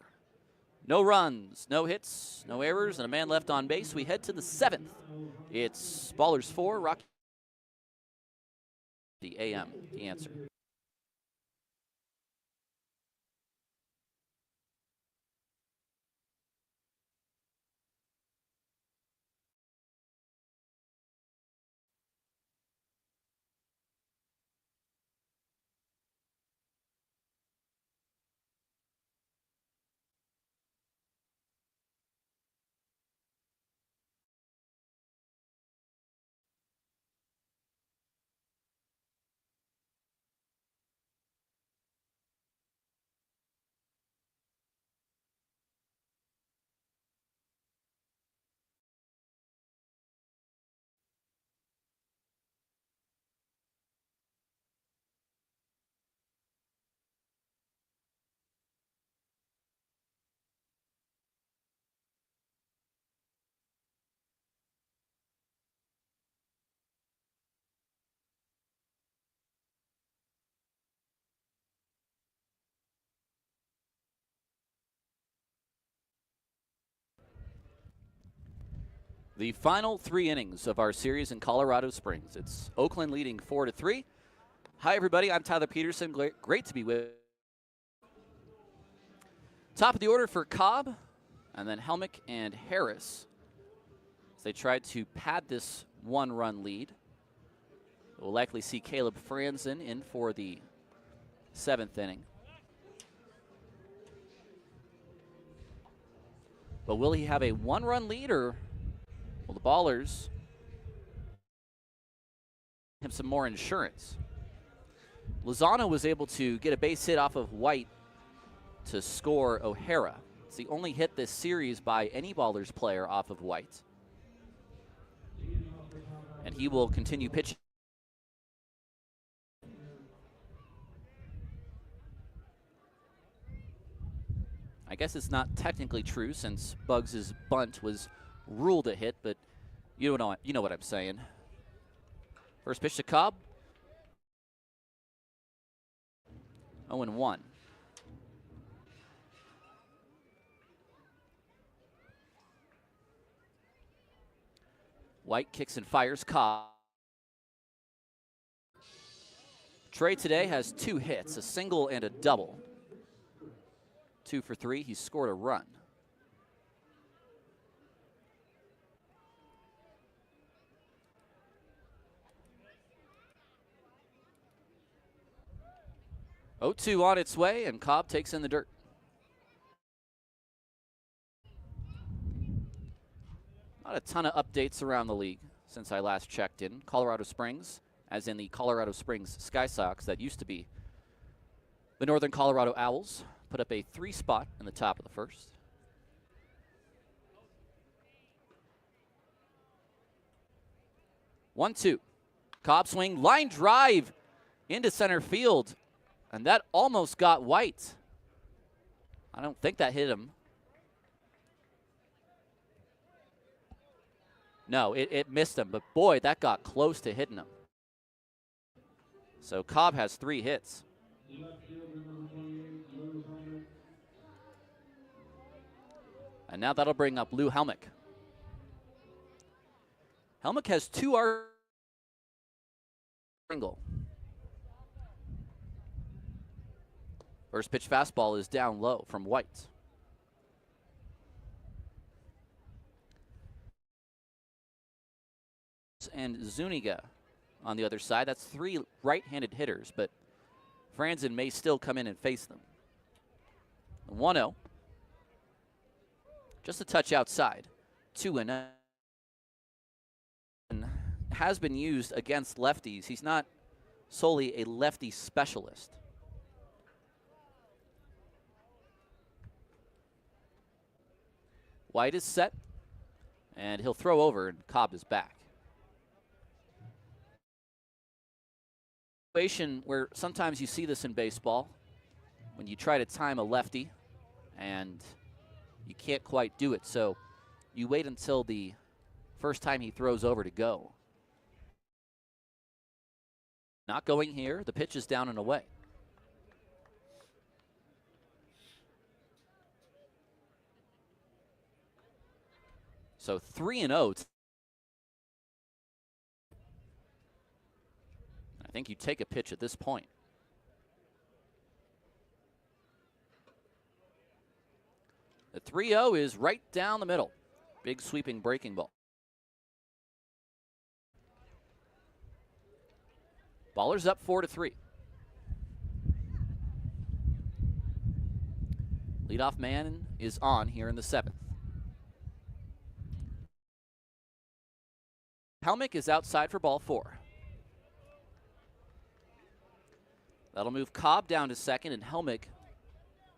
No runs, no hits, no errors, and a man left on base. We head to the 7th. It's Ballers 4, Rocky the AM, the answer. The final 3 innings of our series in Colorado Springs. It's Oakland leading 4-3. Hi, everybody. I'm Tyler Peterson. Great to be with you. Top of the order for Cobb, and then Helmick and Harris. As they tried to pad this 1-run lead. We'll likely see Caleb Franzen in for the 7th inning. But will he have a 1-run lead, or will the Ballers have some more insurance? Lozano was able to get a base hit off of White to score O'Hara. It's the only hit this series by any Ballers player off of White. And he will continue pitching. I guess it's not technically true since Bugs' bunt was ruled a hit, but you know what I'm saying. First pitch to Cobb. 0-1. White kicks and fires. Cobb Trey today has 2 hits, a single and a double. 2 for 3. He scored a run. Oh-2 on its way, and Cobb takes in the dirt. Not a ton of updates around the league since I last checked in. Colorado Springs, as in the Colorado Springs Sky Sox that used to be the Northern Colorado Owls, put up a 3 spot in the top of the first. One, two. Cobb swing, line drive into center field. And that almost got White. I don't think that hit him. No, it missed him, but boy, that got close to hitting him. So Cobb has 3 hits. And now that'll bring up Lou Helmick. Helmick has 2 R single. First pitch fastball is down low from White. And Zuniga on the other side. That's 3 right-handed hitters, but Franzen may still come in and face them. 1-0. Just a touch outside. 2-0. Has been used against lefties. He's not solely a lefty specialist. White is set, and he'll throw over, and Cobb is back. Situation where sometimes you see this in baseball, when you try to time a lefty, and you can't quite do it, so you wait until the first time he throws over to go. Not going here. The pitch is down and away. So 3-0. I think you take a pitch at this point. The 3-0 is right down the middle. Big sweeping breaking ball. Baller's up 4-3. Leadoff man is on here in the 7th. Helmick is outside for ball 4. That'll move Cobb down to second, and Helmick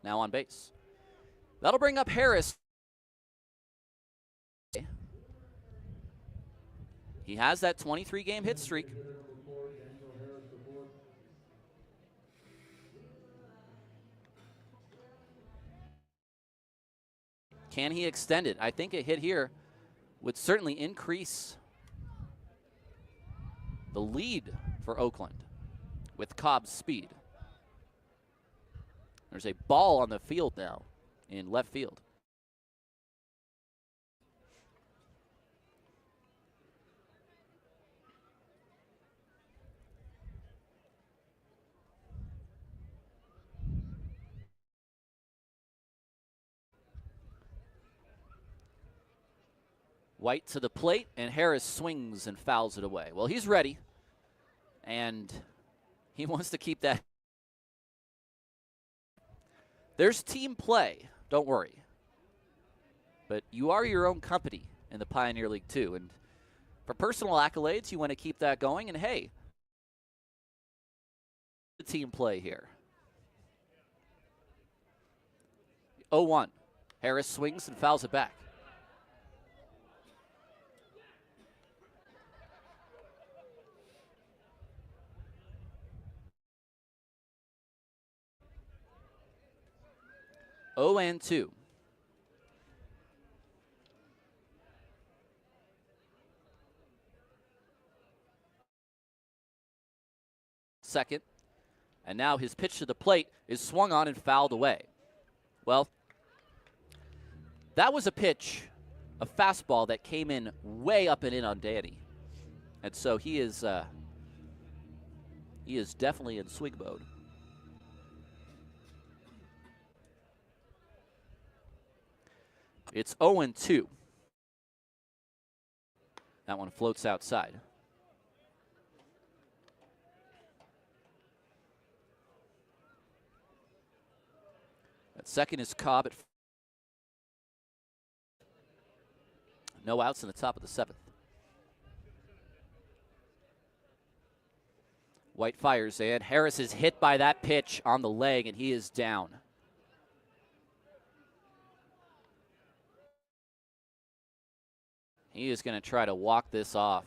now on base. That'll bring up Harris. He has that 23-game hit streak. Can he extend it? I think a hit here would certainly increase the lead for Oakland with Cobb's speed. There's a ball on the field now in left field. White to the plate, and Harris swings and fouls it away. Well, he's ready, and he wants to keep that. There's team play, don't worry. But you are your own company in the Pioneer League too, and for personal accolades, you want to keep that going, and hey, the team play here. 0-1. Harris swings and fouls it back. Oh and 2. Second. And now his pitch to the plate is swung on and fouled away. Well, that was a pitch, a fastball that came in way up and in on Danny. And so he is He is definitely in swing mode. It's 0-2. That one floats outside. At second is Cobb at no outs in the top of the 7th. White fires in. Harris is hit by that pitch on the leg, and he is down. He is going to try to walk this off.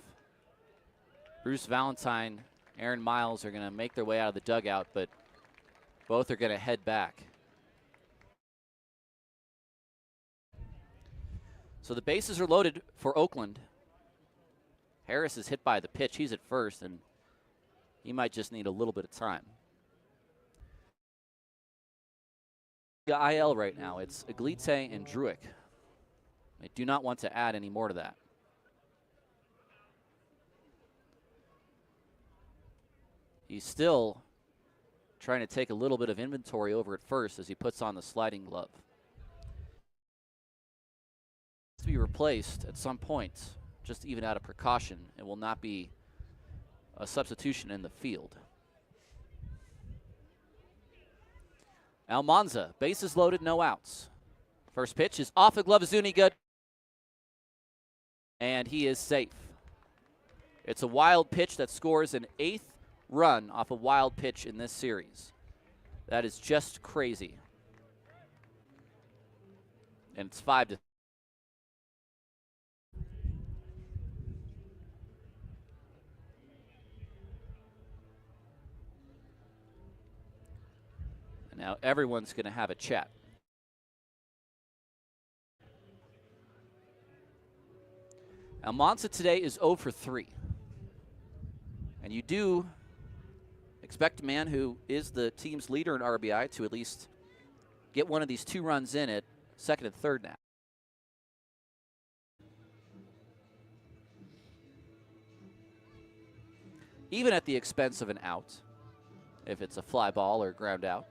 Bruce Valentine, Aaron Miles are going to make their way out of the dugout, but both are going to head back. So the bases are loaded for Oakland. Harris is hit by the pitch. He's at first, and he might just need a little bit of time. The IL right now, it's Iglite and Druick. I do not want to add any more to that. He's still trying to take a little bit of inventory over at first as he puts on the sliding glove. To be replaced at some point, just even out of precaution. It will not be a substitution in the field. Almanza, bases loaded, no outs. First pitch is off the glove of Zuniga, and he is safe. It's a wild pitch that scores an 8th run off a wild pitch in this series. That is just crazy. And it's 5-3. And now everyone's going to have a chat. Almanza today is 0 for 3. And you do expect a man who is the team's leader in RBI to at least get one of these 2 runs in at second and third now. Even at the expense of an out, if it's a fly ball or ground out.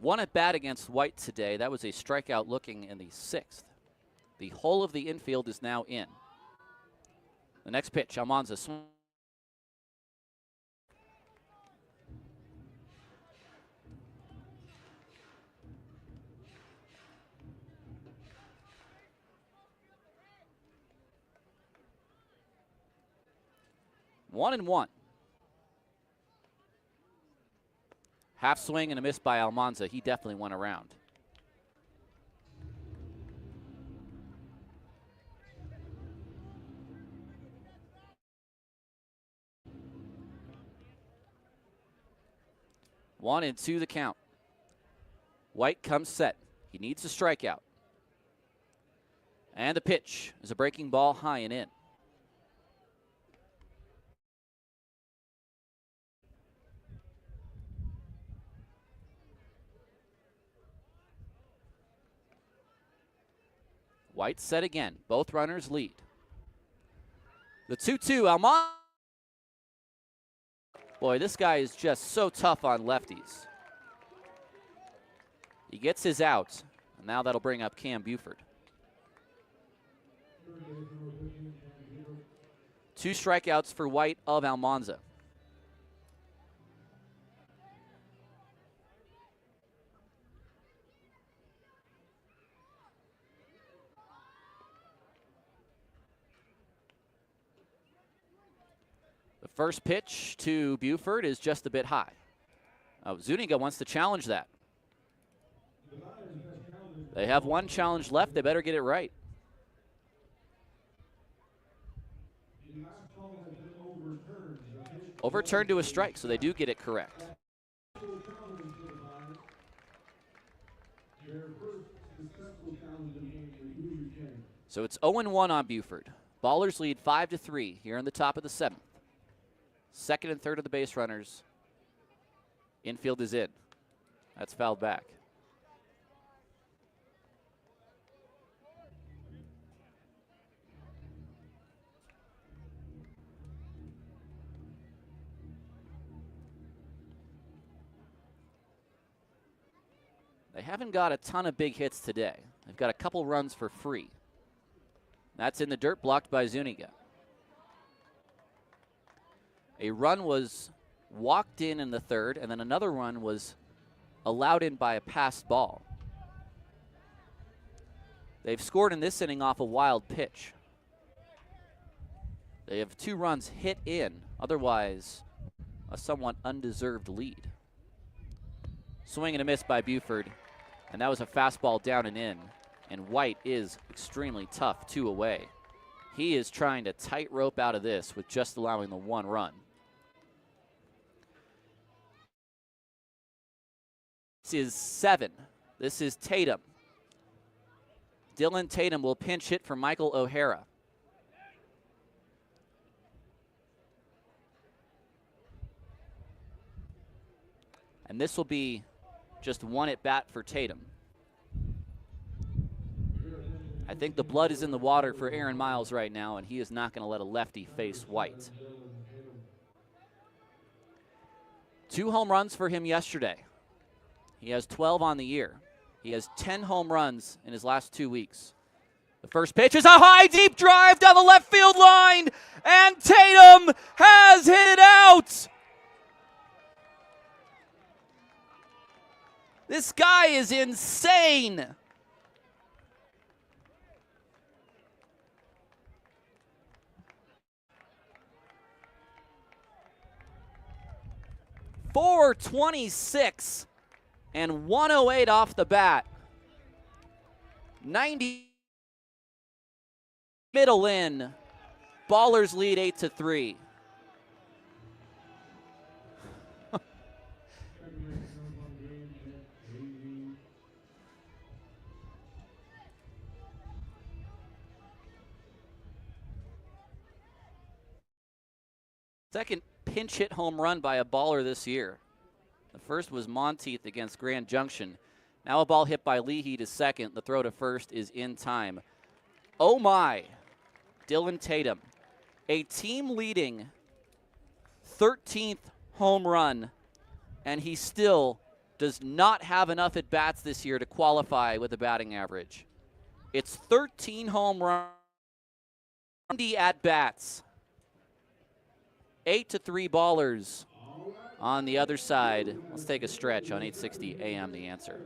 One at bat against White today. That was a strikeout looking in the 6th. The whole of the infield is now in. The next pitch, Almanza swing. One and one. Half swing and a miss by Almanza. He definitely went around. One and two the count. White comes set. He needs a strikeout. And the pitch is a breaking ball high and in. White set again. Both runners lead. The 2-2, Almanza. Boy, this guy is just so tough on lefties. He gets his out, and now that'll bring up Cam Buford. 2 strikeouts for White of Almanza. The first pitch to Buford is just a bit high. Zuniga wants to challenge that. They have one challenge left. They better get it right. Overturned to a strike, so they do get it correct. So it's 0-1 on Buford. Ballers lead 5-3 here in the top of the 7th. Second and third of the base runners. Infield is in. That's fouled back. They haven't got a ton of big hits today. They've got a couple runs for free. That's in the dirt, blocked by Zuniga. A run was walked in the third, and then another run was allowed in by a passed ball. They've scored in this inning off a wild pitch. They have 2 runs hit in, otherwise a somewhat undeserved lead. Swing and a miss by Buford, and that was a fastball down and in, and White is extremely tough, 2 away. He is trying to tightrope out of this with just allowing the 1 run. This is 7. This is Tatum. Dylan Tatum will pinch hit for Michael O'Hara. And this will be just 1 at bat for Tatum. I think the blood is in the water for Aaron Miles right now, and he is not going to let a lefty face White. 2 home runs for him yesterday. He has 12 on the year. He has 10 home runs in his last 2 weeks. The first pitch is a high, deep drive down the left field line, and Tatum has hit it out. This guy is insane. .426 and 108 off the bat. 90 middle in. Ballers lead 8-3. Second pinch hit home run by a baller this year. The first was Monteith against Grand Junction. Now a ball hit by Leahy to second. The throw to first is in time. Oh my, Dylan Tatum, a team-leading 13th home run, and he still does not have enough at-bats this year to qualify with a batting average. It's 13 home runs, 90 at-bats. 8-3 Ballers on the other side. Let's take a stretch on 860 AM The Answer.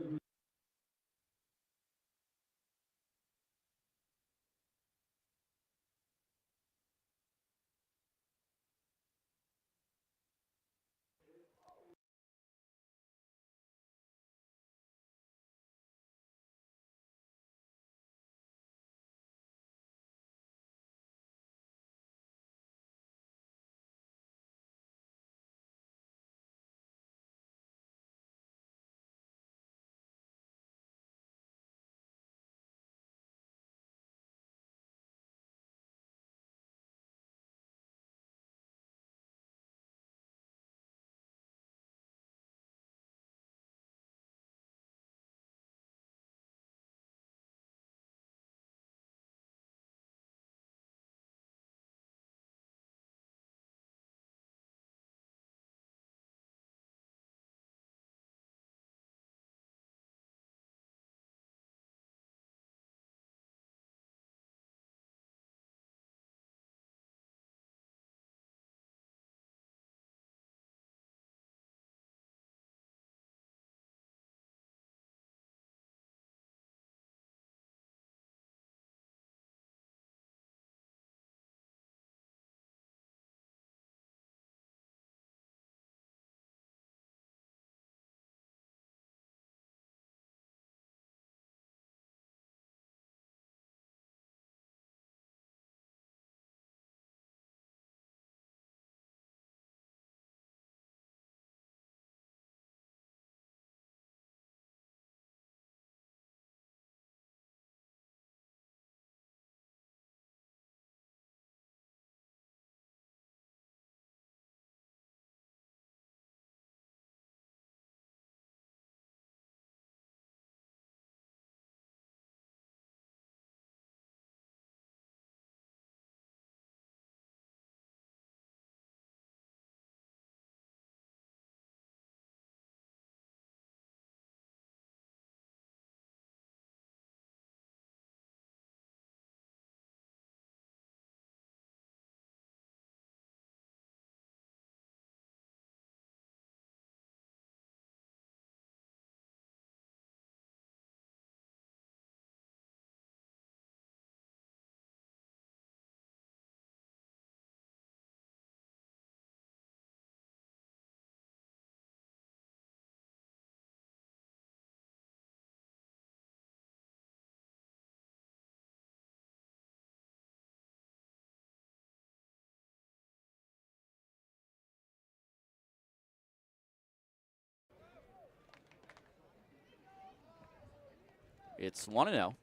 It's 1-0.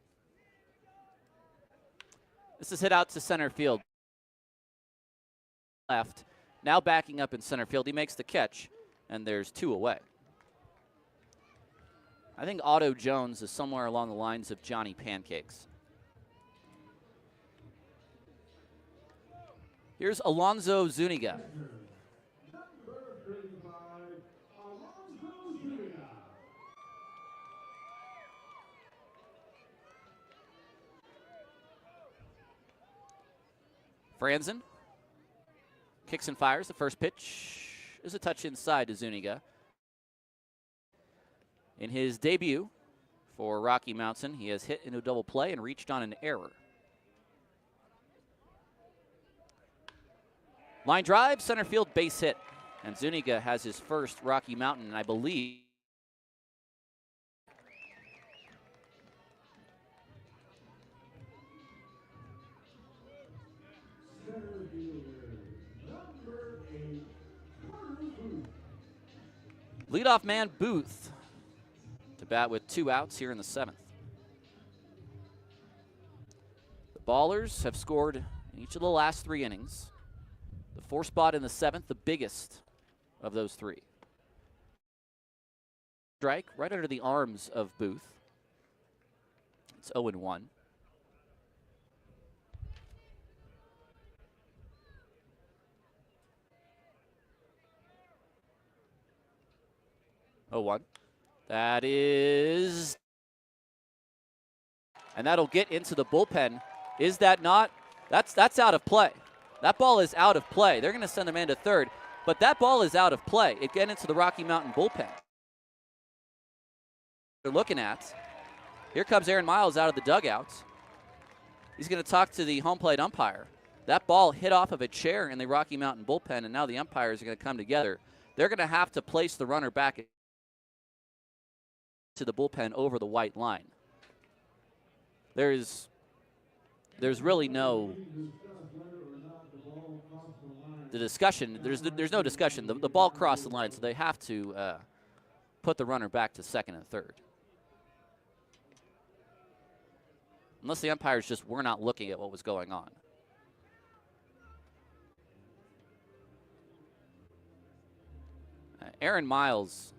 This is hit out to center field. Left. Now backing up in center field. He makes the catch, and there's 2 away. I think Otto Jones is somewhere along the lines of Johnny Pancakes. Here's Alonzo Zuniga. Franzen kicks and fires. The first pitch is a touch inside to Zuniga. In his debut for Rocky Mountain, he has hit into a double play and reached on an error. Line drive, center field base hit. And Zuniga has his first Rocky Mountain, and I believe leadoff man Booth to bat with 2 outs here in the 7th. The Ballers have scored in each of the last 3 innings. The 4 spot in the 7th, the biggest of those 3. Strike right under the arms of Booth. It's 0-1. That is, and that'll get into the bullpen. Is that not? That's out of play. That ball is out of play. They're going to send the man to third, but that ball is out of play. It get into the Rocky Mountain bullpen. They're looking at. Here comes Aaron Miles out of the dugout. He's going to talk to the home plate umpire. That ball hit off of a chair in the Rocky Mountain bullpen, and now the umpires are going to come together. They're going to have to place the runner back to the bullpen over the white line. There's really no discussion. There's no discussion. The ball crossed the line, so they have to put the runner back to second and third. Unless the umpires just were not looking at what was going on. Aaron Miles,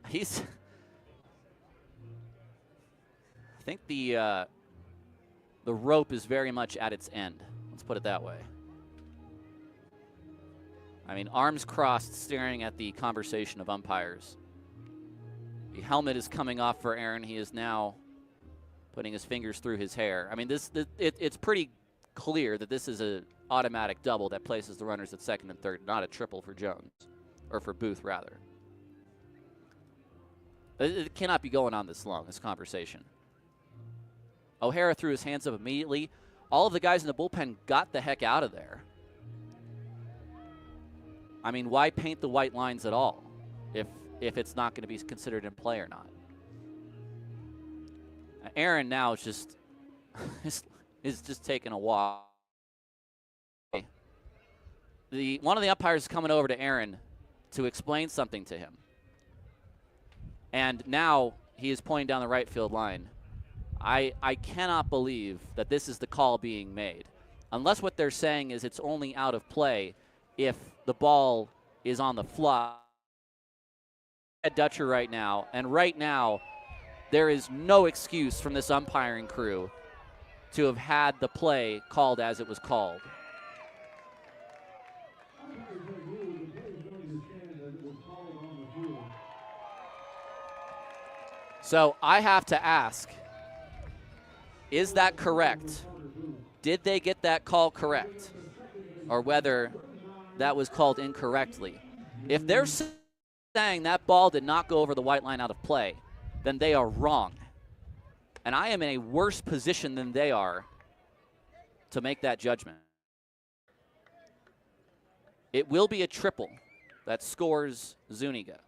I think the rope is very much at its end. Let's put it that way. I mean, arms crossed, staring at the conversation of umpires. The helmet is coming off for Aaron. He is now putting his fingers through his hair. I mean, it's pretty clear that this is an automatic double that places the runners at second and third, not a triple for Jones, or for Booth, rather. It cannot be going on this long, this conversation. O'Hara threw his hands up immediately. All of the guys in the bullpen got the heck out of there. I mean, why paint the white lines at all if it's not going to be considered in play or not? Aaron now is just is just taking a walk. One of the umpires is coming over to Aaron to explain something to him. And now he is pointing down the right field line. I cannot believe that this is the call being made. Unless what they're saying is it's only out of play if the ball is on the fly. At Dutcher right now, and right now there is no excuse from this umpiring crew to have had the play called as it was called. So I have to ask, is that correct? Did they get that call correct? Or whether that was called incorrectly? If they're saying that ball did not go over the white line out of play, then they are wrong. And I am in a worse position than they are to make that judgment. It will be a triple that scores Zuniga.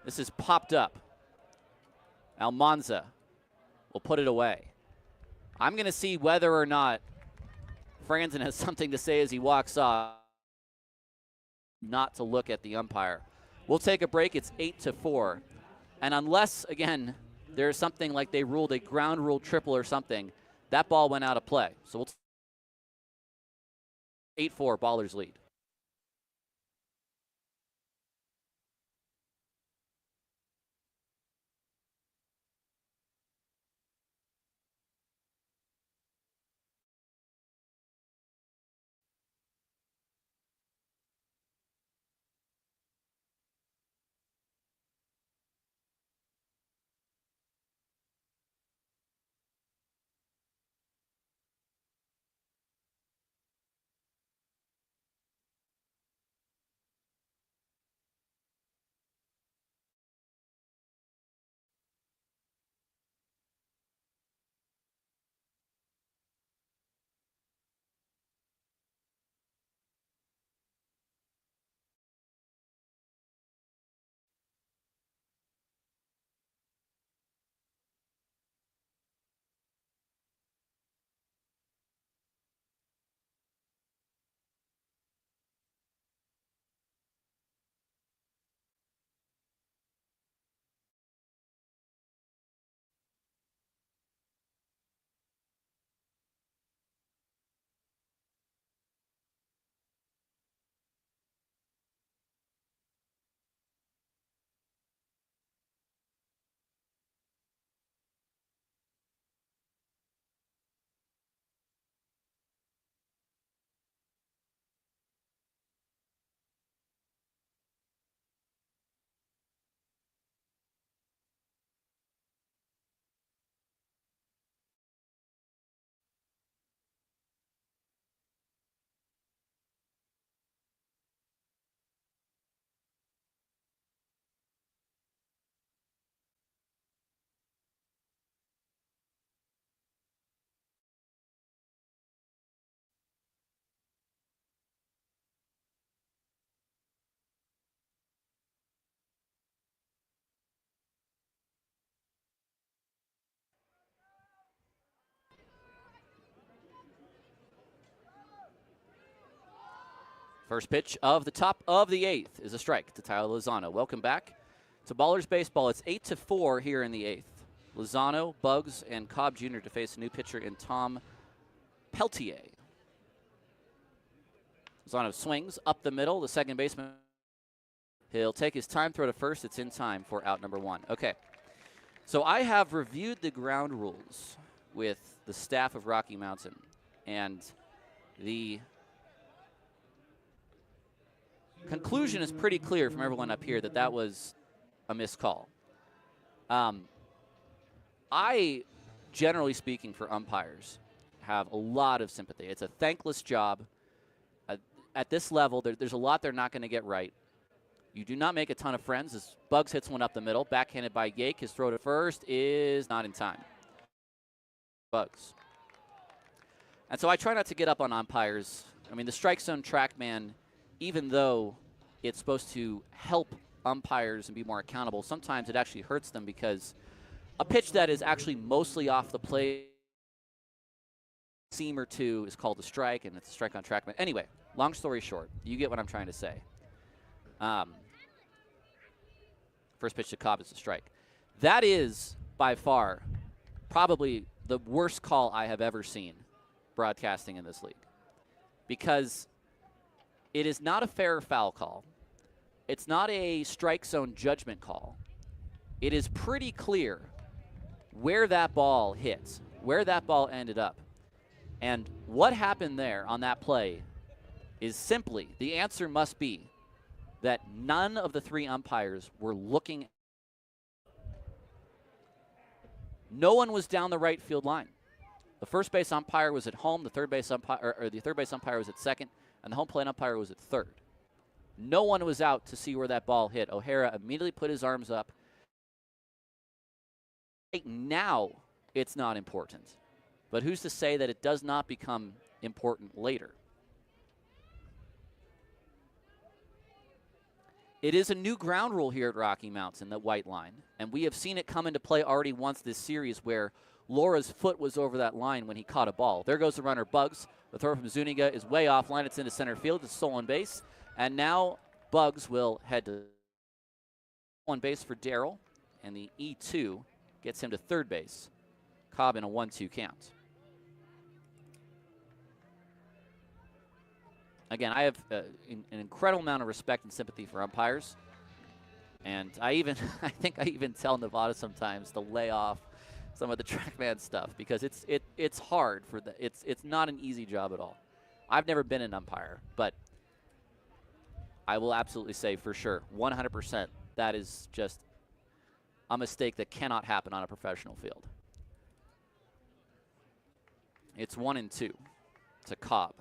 This is popped up. Almanza will put it away. I'm going to see whether or not Franzen has something to say as he walks off, not to look at the umpire. We'll take a break. It's 8-4. And unless, again, there's something like they ruled a ground rule triple or something, that ball went out of play. So we'll 8-4, Ballers lead. First pitch of the top of the 8th is a strike to Tyler Lozano. Welcome back to Ballers Baseball. It's 8-4 here in the 8th. Lozano, Bugs, and Cobb Jr. to face a new pitcher in Tom Peltier. Lozano swings up the middle. The second baseman, he'll take his time, throw to first. It's in time for out number 1. Okay, so I have reviewed the ground rules with the staff of Rocky Mountain, and the conclusion is pretty clear from everyone up here that that was a missed call. I, generally speaking, for umpires, have a lot of sympathy. It's a thankless job. At this level, there's a lot they're not going to get right. You do not make a ton of friends as Bugs hits one up the middle, backhanded by Yake. His throw to first is not in time. Bugs. And so I try not to get up on umpires. I mean, the strike zone TrackMan, even though it's supposed to help umpires and be more accountable, sometimes it actually hurts them because a pitch that is actually mostly off the plate, seam or two, is called a strike, and it's a strike on TrackMan. Anyway, long story short, you get what I'm trying to say. First pitch to Cobb is a strike. That is, by far, probably the worst call I have ever seen broadcasting in this league, because it is not a fair or foul call. It's not a strike zone judgment call. It is pretty clear where that ball hits, where that ball ended up. And what happened there on that play is simply, the answer must be that none of the 3 umpires were looking. No one was down the right field line. The first base umpire was at home, the third base umpire, or the third base umpire was at second, and the home plate umpire was at third. No one was out to see where that ball hit. O'Hara immediately put his arms up. Now it's not important, but who's to say that it does not become important later? It is a new ground rule here at Rocky Mountain, the white line, and we have seen it come into play already once this series where Laura's foot was over that line when he caught a ball. There goes the runner, Bugs. The throw from Zuniga is way offline. It's into center field. It's stolen base. And now Bugs will head to On base for Darrell, and the E2 gets him to third base. Cobb in a 1-2 count. Again, I have an incredible amount of respect and sympathy for umpires. And I think I even tell Nevada sometimes to lay off some of the TrackMan stuff because it's hard for it's not an easy job at all. I've never been an umpire, but I will absolutely say for sure, 100%, that is just a mistake that cannot happen on a professional field. It's 1-2 to Cobb.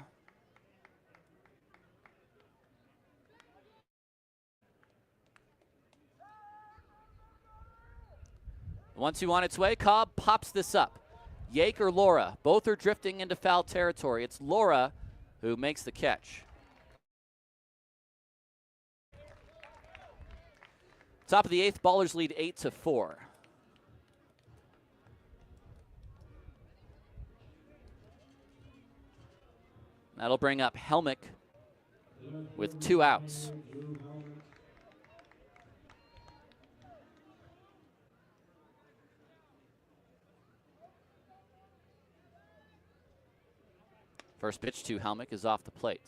1-2 on its way. Cobb pops this up. Yake or Laura, both are drifting into foul territory. It's Laura who makes the catch. Top of the 8th, Ballers lead 8-4. That'll bring up Helmick with 2 outs. First pitch to Helmick is off the plate.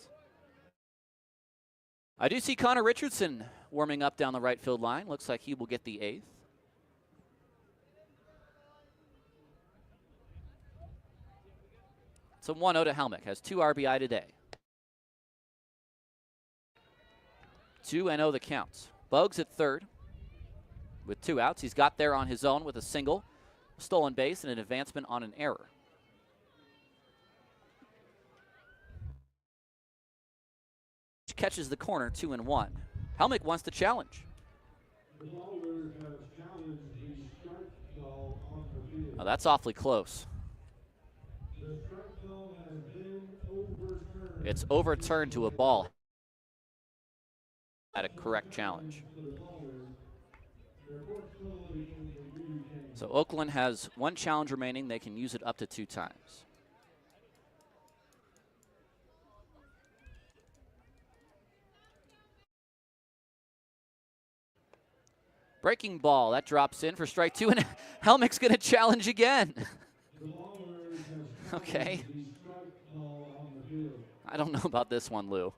I do see Connor Richardson warming up down the right field line. Looks like he will get the 8th. So 1-0 to Helmick. Has 2 RBI today. 2-0 the count. Bogues at third with 2 outs. He's got there on his own with a single, stolen base, and an advancement on an error. Catches the corner, 2-1. Helmick wants to challenge. Oh, that's awfully close. It's overturned to a ball at a correct challenge. So Oakland has 1 challenge remaining. They can use it up to 2 times. Breaking ball, that drops in for strike 2, and Helmick's going to challenge again. Okay. I don't know about this one, Lou.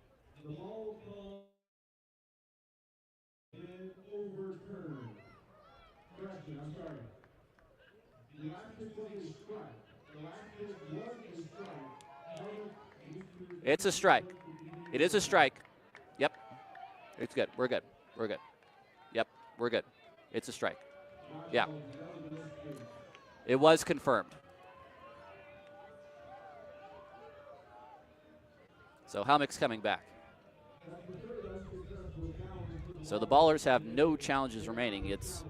It's a strike. It is a strike. Yep. It's good. We're good. We're good. Yep. We're good. It's a strike. Yeah. It was confirmed. So Helmick's coming back. So the Ballers have no challenges remaining. It's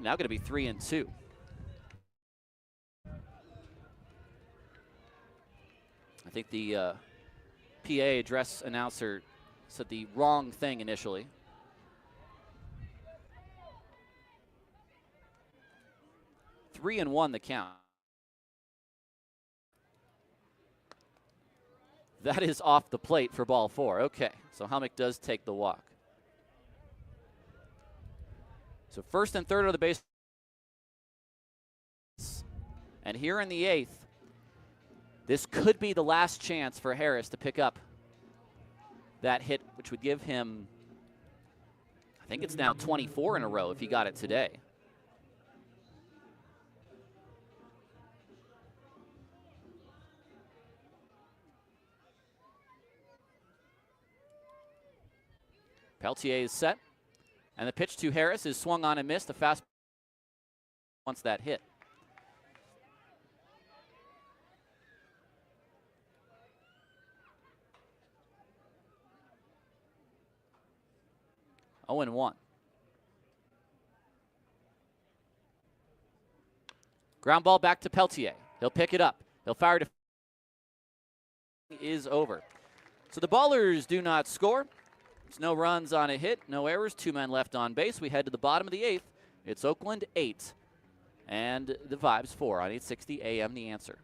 now going to be 3-2. I think the PA address announcer said the wrong thing initially. Three and 1 the count. That is off the plate for ball 4. Okay, so Helmick does take the walk. So first and third are the base. And here in the 8th, this could be the last chance for Harris to pick up that hit, which would give him, I think it's now 24 in a row if he got it today. Peltier is set, and the pitch to Harris is swung on and missed. The fast wants that hit. Oh, and 1. Ground ball back to Peltier. He'll pick it up. He'll fire to is over. So the Ballers do not score. There's no runs on a hit, no errors, 2 men left on base. We head to the bottom of the 8th. It's Oakland 8 and the Vibes 4 on 860 AM The Answer.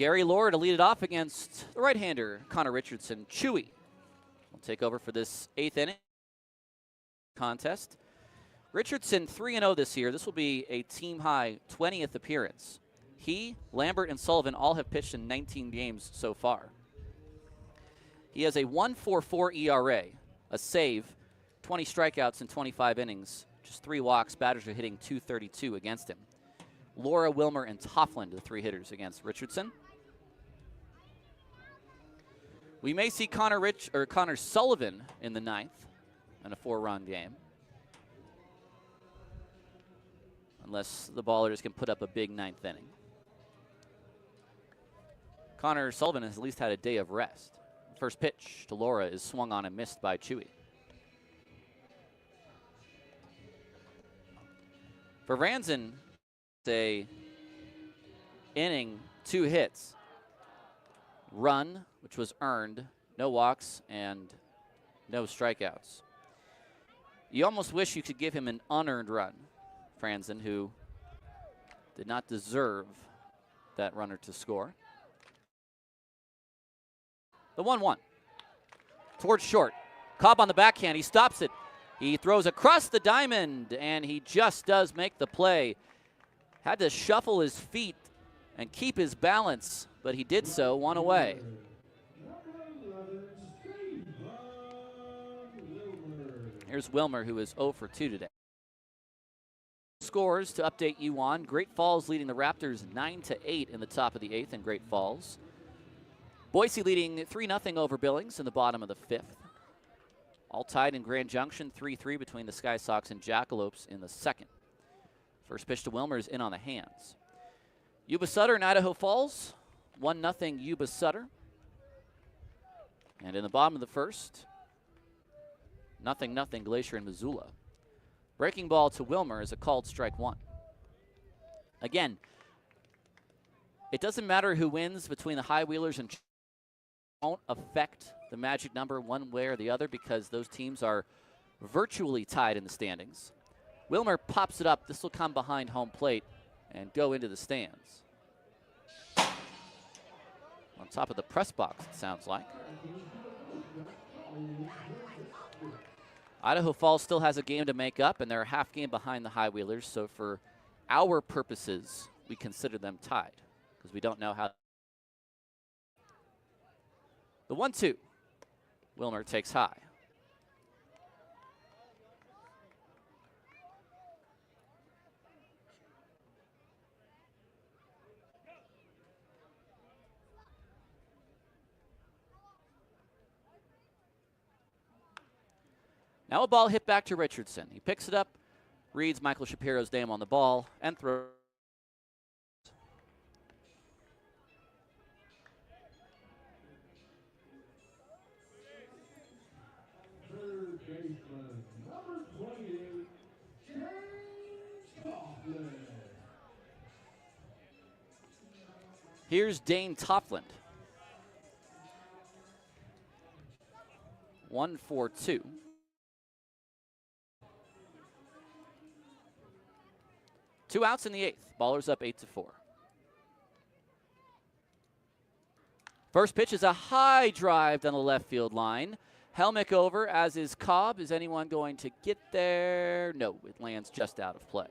Gary Laura to lead it off against the right-hander, Connor Richardson. Chewy will take over for this 8th inning contest. Richardson 3-0 this year. This will be a team-high 20th appearance. He, Lambert, and Sullivan all have pitched in 19 games so far. He has a 1.44 ERA, a save, 20 strikeouts in 25 innings, just 3 walks. Batters are hitting .232 against him. Laura, Wilmer, and Tofflin, the 3 hitters against Richardson. We may see Connor Sullivan in the 9th in a 4-run game, unless the Ballers can put up a big 9th inning. Connor Sullivan has at least had a day of rest. First pitch to Laura is swung on and missed by Chewy. For Ranson, a inning, 2 hits. Run, which was earned, no walks, and no strikeouts. You almost wish you could give him an unearned run, Franzen, who did not deserve that runner to score. The 1-1 towards short. Cobb on the backhand. He stops it. He throws across the diamond, and he just does make the play. Had to shuffle his feet and keep his balance, but he did so. 1 away. Here's Wilmer, who is 0 for 2 today. Scores to update you on. Great Falls leading the Raptors 9-8 in the top of the 8th in Great Falls. Boise leading 3-0 over Billings in the bottom of the 5th. All tied in Grand Junction, 3-3 between the Sky Sox and Jackalopes in the 2nd. First pitch to Wilmer is in on the hands. Yuba Sutter and Idaho Falls, 1-0 Yuba Sutter. And in the bottom of the 1st, 0-0 Glacier and Missoula. Breaking ball to Wilmer is a called strike 1. Again, it doesn't matter who wins between the High Wheelers and won't affect the magic number one way or the other because those teams are virtually tied in the standings. Wilmer pops it up. This will come behind home plate and go into the stands. On top of the press box, it sounds like. Idaho Falls still has a game to make up, and they're a half game behind the High Wheelers, so for our purposes, we consider them tied because we don't know how. The 1-2. Wilmer takes high. Now a ball hit back to Richardson. He picks it up, reads Michael Shapiro's name on the ball, and throws. Number 28, James Tofflin. Here's Dane Tofflin. 1-4-2. Two outs in the 8th. Ballers up 8-4. First pitch is a high drive down the left field line. Helmick over, as is Cobb. Is anyone going to get there? No, it lands just out of play.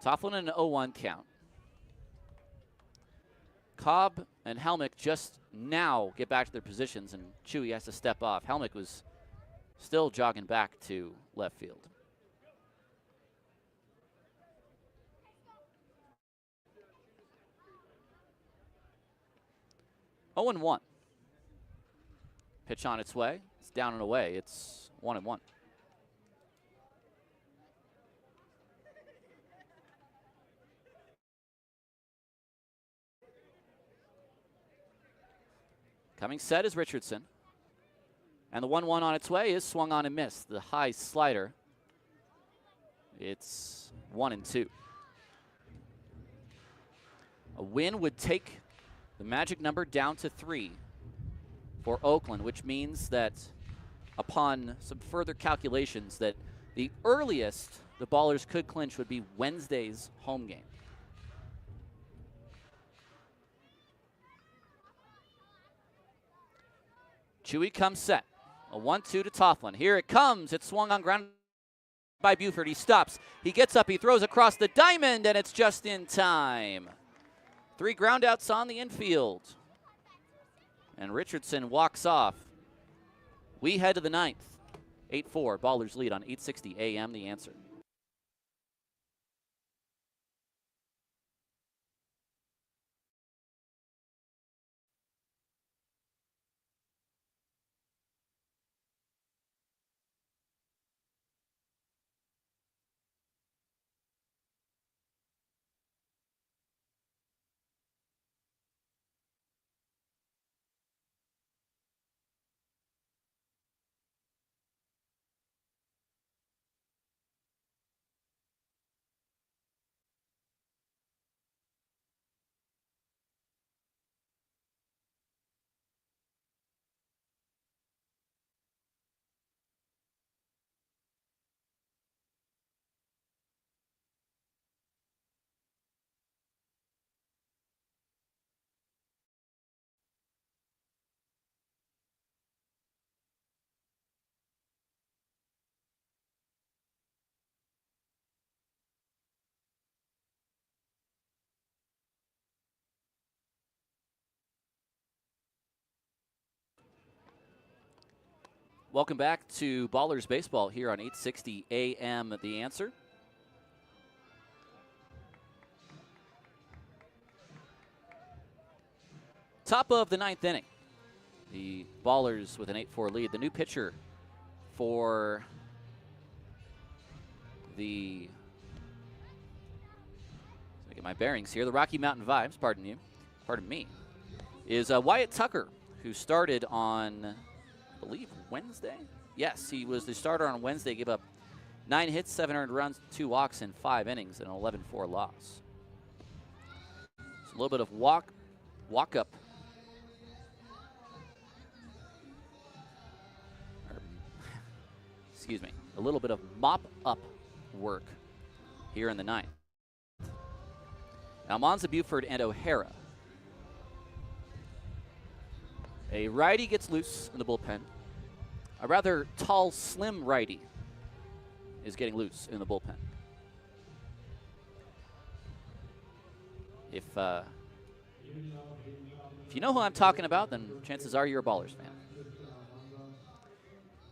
Tofflin in an 0-1 count. Cobb and Helmick just now get back to their positions, and Chewy has to step off. Helmick was still jogging back to left field. Oh and 1. Pitch on its way. It's down and away. It's 1-1. Coming set is Richardson. And the 1-1 on its way is swung on and missed. The high slider. It's 1-2. A win would take The magic number down to 3 for Oakland, which means that upon some further calculations that the earliest the Ballers could clinch would be Wednesday's home game. Chewy comes set. A 1-2 to Tofflin. Here it comes. It's swung on ground by Buford. He stops. He gets up. He throws across the diamond, and it's just in time. 3 groundouts on the infield. And Richardson walks off. We head to the 9th. 8-4. Ballers lead on 860 AM. The Answer. Welcome back to Ballers Baseball here on 860 AM. The Answer. Top of the 9th inning. The Ballers with an 8-4 lead. The new pitcher for the, let me get my bearings here, the Rocky Mountain Vibes, pardon me, is Wyatt Tucker, who started on, I believe, Wednesday? Yes, he was the starter on Wednesday, gave up 9 hits, 7 earned runs, 2 walks in 5 innings, and an 11-4 loss. So a little bit of walk up. Excuse me, a little bit of mop up work here in the 9th. Almanza, Buford, and O'Hara. A righty gets loose in the bullpen. A rather tall, slim righty is getting loose in the bullpen. If you know who I'm talking about, then chances are you're a Ballers fan.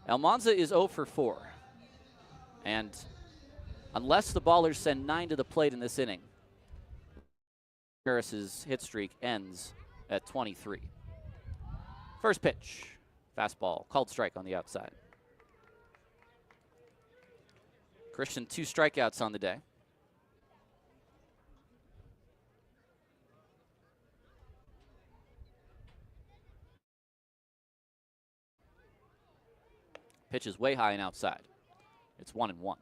Almanza is 0 for 4. And unless the Ballers send 9 to the plate in this inning, Harris's hit streak ends at 23. First pitch, fastball, called strike on the outside. Christian, 2 strikeouts on the day. Pitch is way high and outside. It's 1-1.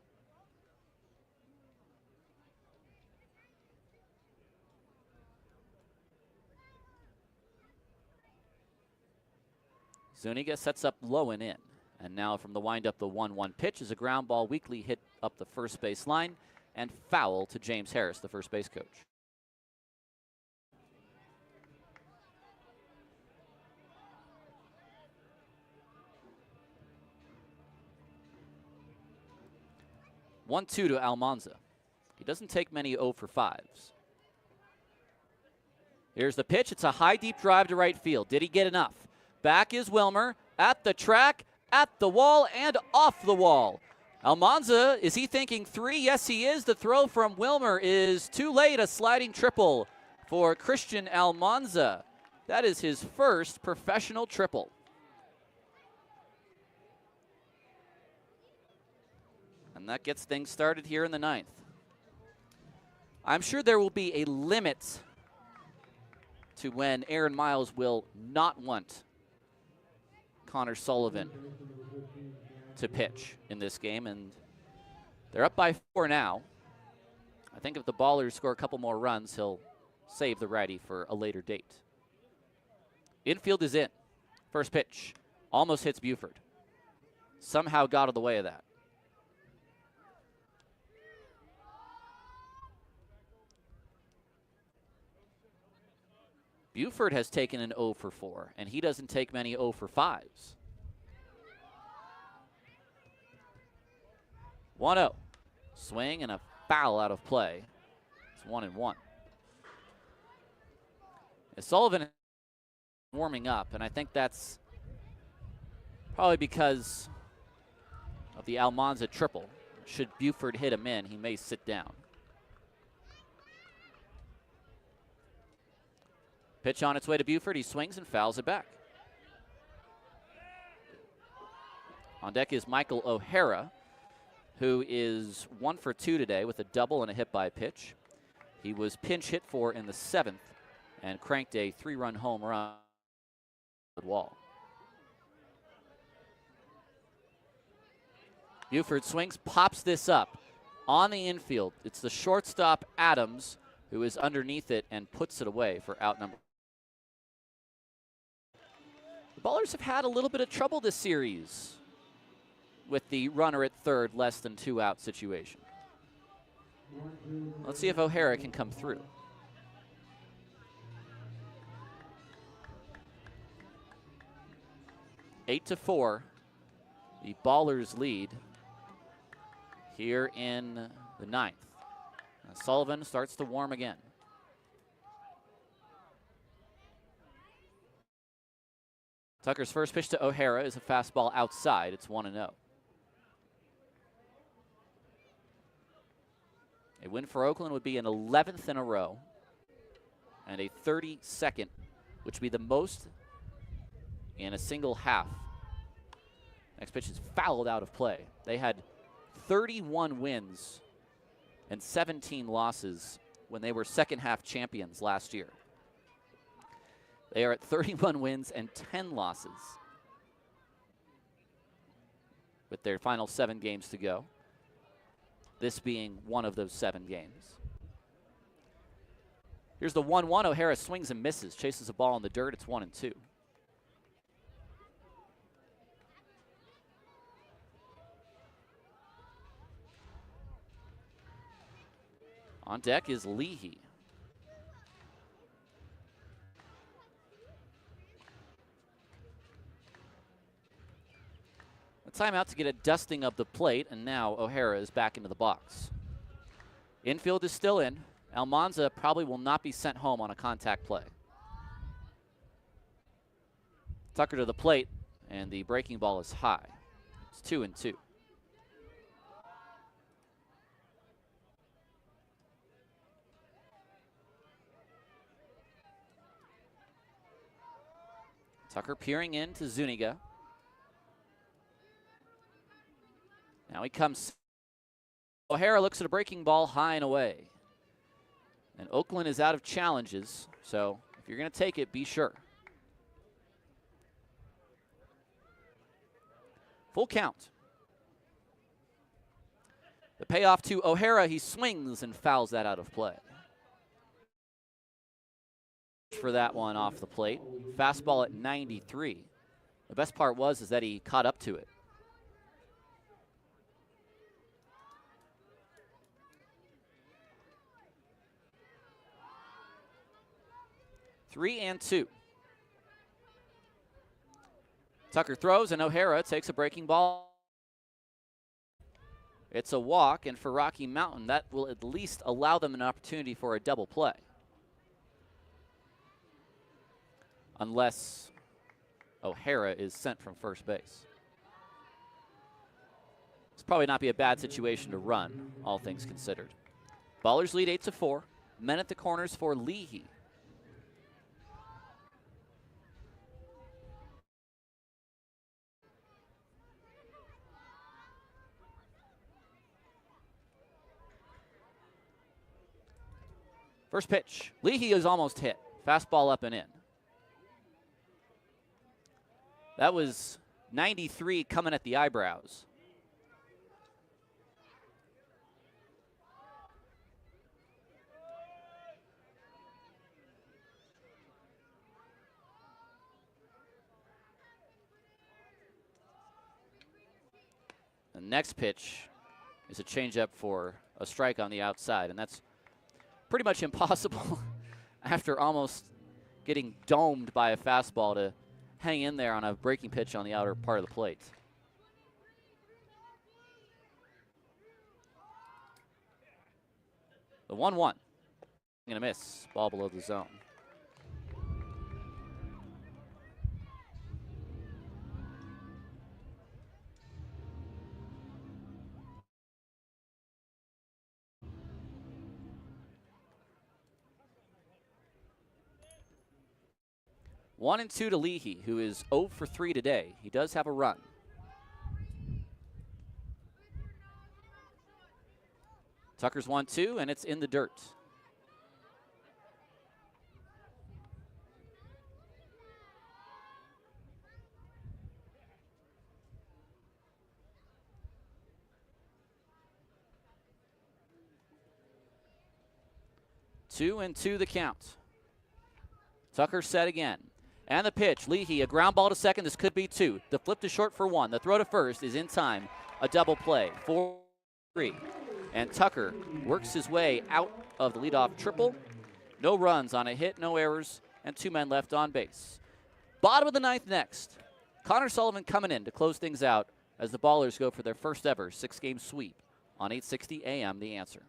Zuniga sets up low and in. And now from the windup, the 1-1 pitch is a ground ball weakly hit up the first base line and foul to James Harris, the first base coach. One-two to Almanza. He doesn't take many 0 for 5s. Here's the pitch. It's a high, deep drive to right field. Did he get enough? Back is Wilmer at the track, at the wall, and off the wall. Almanza, is he thinking 3? Yes, he is. The throw from Wilmer is too late. A sliding triple for Christian Almanza. That is his first professional triple. And that gets things started here in the 9th. I'm sure there will be a limit to when Aaron Miles will not want Connor Sullivan to pitch in this game, and they're up by 4 now. I think if the Ballers score a couple more runs, he'll save the righty for a later date. Infield is in. First pitch almost hits Buford. Somehow got out of the way of that. Buford has taken an 0 for 4, and he doesn't take many 0 for 5s. 1-0. Swing and a foul out of play. It's 1-1. Sullivan is warming up, and I think that's probably because of the Almanza triple. Should Buford hit him in, he may sit down. Pitch on its way to Buford. He swings and fouls it back. On deck is Michael O'Hara, who is 1 for 2 today with a double and a hit by pitch. He was pinch hit for in the 7th and cranked a 3-run home run wall. Buford swings, pops this up on the infield. It's the shortstop Adams who is underneath it and puts it away for out number. The Ballers have had a little bit of trouble this series with the runner at third, less than 2 out situation. Let's see if O'Hara can come through. Eight to 4, the Ballers lead here in the 9th. Sullivan starts to warm again. Tucker's first pitch to O'Hara is a fastball outside. It's 1-0. A win for Oakland would be an 11th in a row and a 32nd, which would be the most in a single half. Next pitch is fouled out of play. They had 31 wins and 17 losses when they were second half champions last year. They are at 31 wins and 10 losses with their final 7 games to go. This being one of those 7 games. Here's the 1-1. O'Hara swings and misses, chases a ball in the dirt. It's 1-2. On deck is Leahy. A timeout to get a dusting of the plate, and now O'Hara is back into the box. Infield is still in. Almanza probably will not be sent home on a contact play. Tucker to the plate, and the breaking ball is high. It's 2-2. Tucker peering into Zuniga. Now he comes. O'Hara looks at a breaking ball high and away. And Oakland is out of challenges, so if you're going to take it, be sure. Full count. The payoff to O'Hara, he swings and fouls that out of play. For that one off the plate. Fastball at 93. The best part is that he caught up to it. Three and 2. Tucker throws, and O'Hara takes a breaking ball. It's a walk, and for Rocky Mountain, that will at least allow them an opportunity for a double play. Unless O'Hara is sent from first base. It's probably not be a bad situation to run, all things considered. Ballers lead 8-4. Men at the corners for Leahy. First pitch. Leahy is almost hit. Fastball up and in. That was 93 coming at the eyebrows. next pitch is a changeup for a strike on the outside, and that's pretty much impossible after almost getting domed by a fastball to hang in there on a breaking pitch on the outer part of the plate. The 1-1. Gonna miss. Ball below the zone. One and two to Leahy, who is 0 for 3 today. He does have a run. Tucker's 1-2, and it's in the dirt. Two and two the count. Tucker set again. And the pitch, Leahy, a ground ball to second. This could be two. The flip to short for one. The throw to first is in time. A double play. 4-3. And Tucker works his way out of the leadoff triple. No runs on a hit, no errors, and 2 men left on base. Bottom of the ninth next. Connor Sullivan coming in to close things out as the Ballers go for their first ever 6-game sweep on 860 AM The Answer.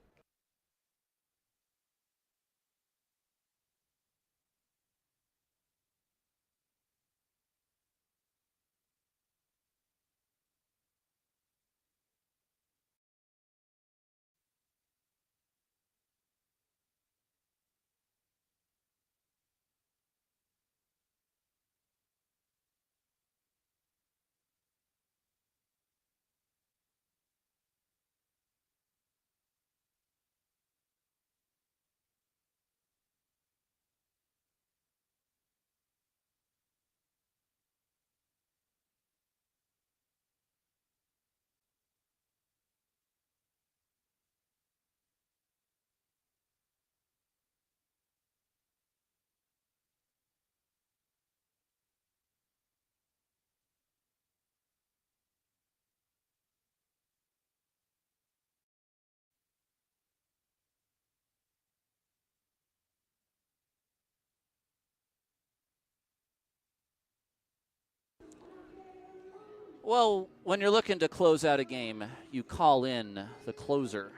Well, when you're looking to close out a game, you call in the closer.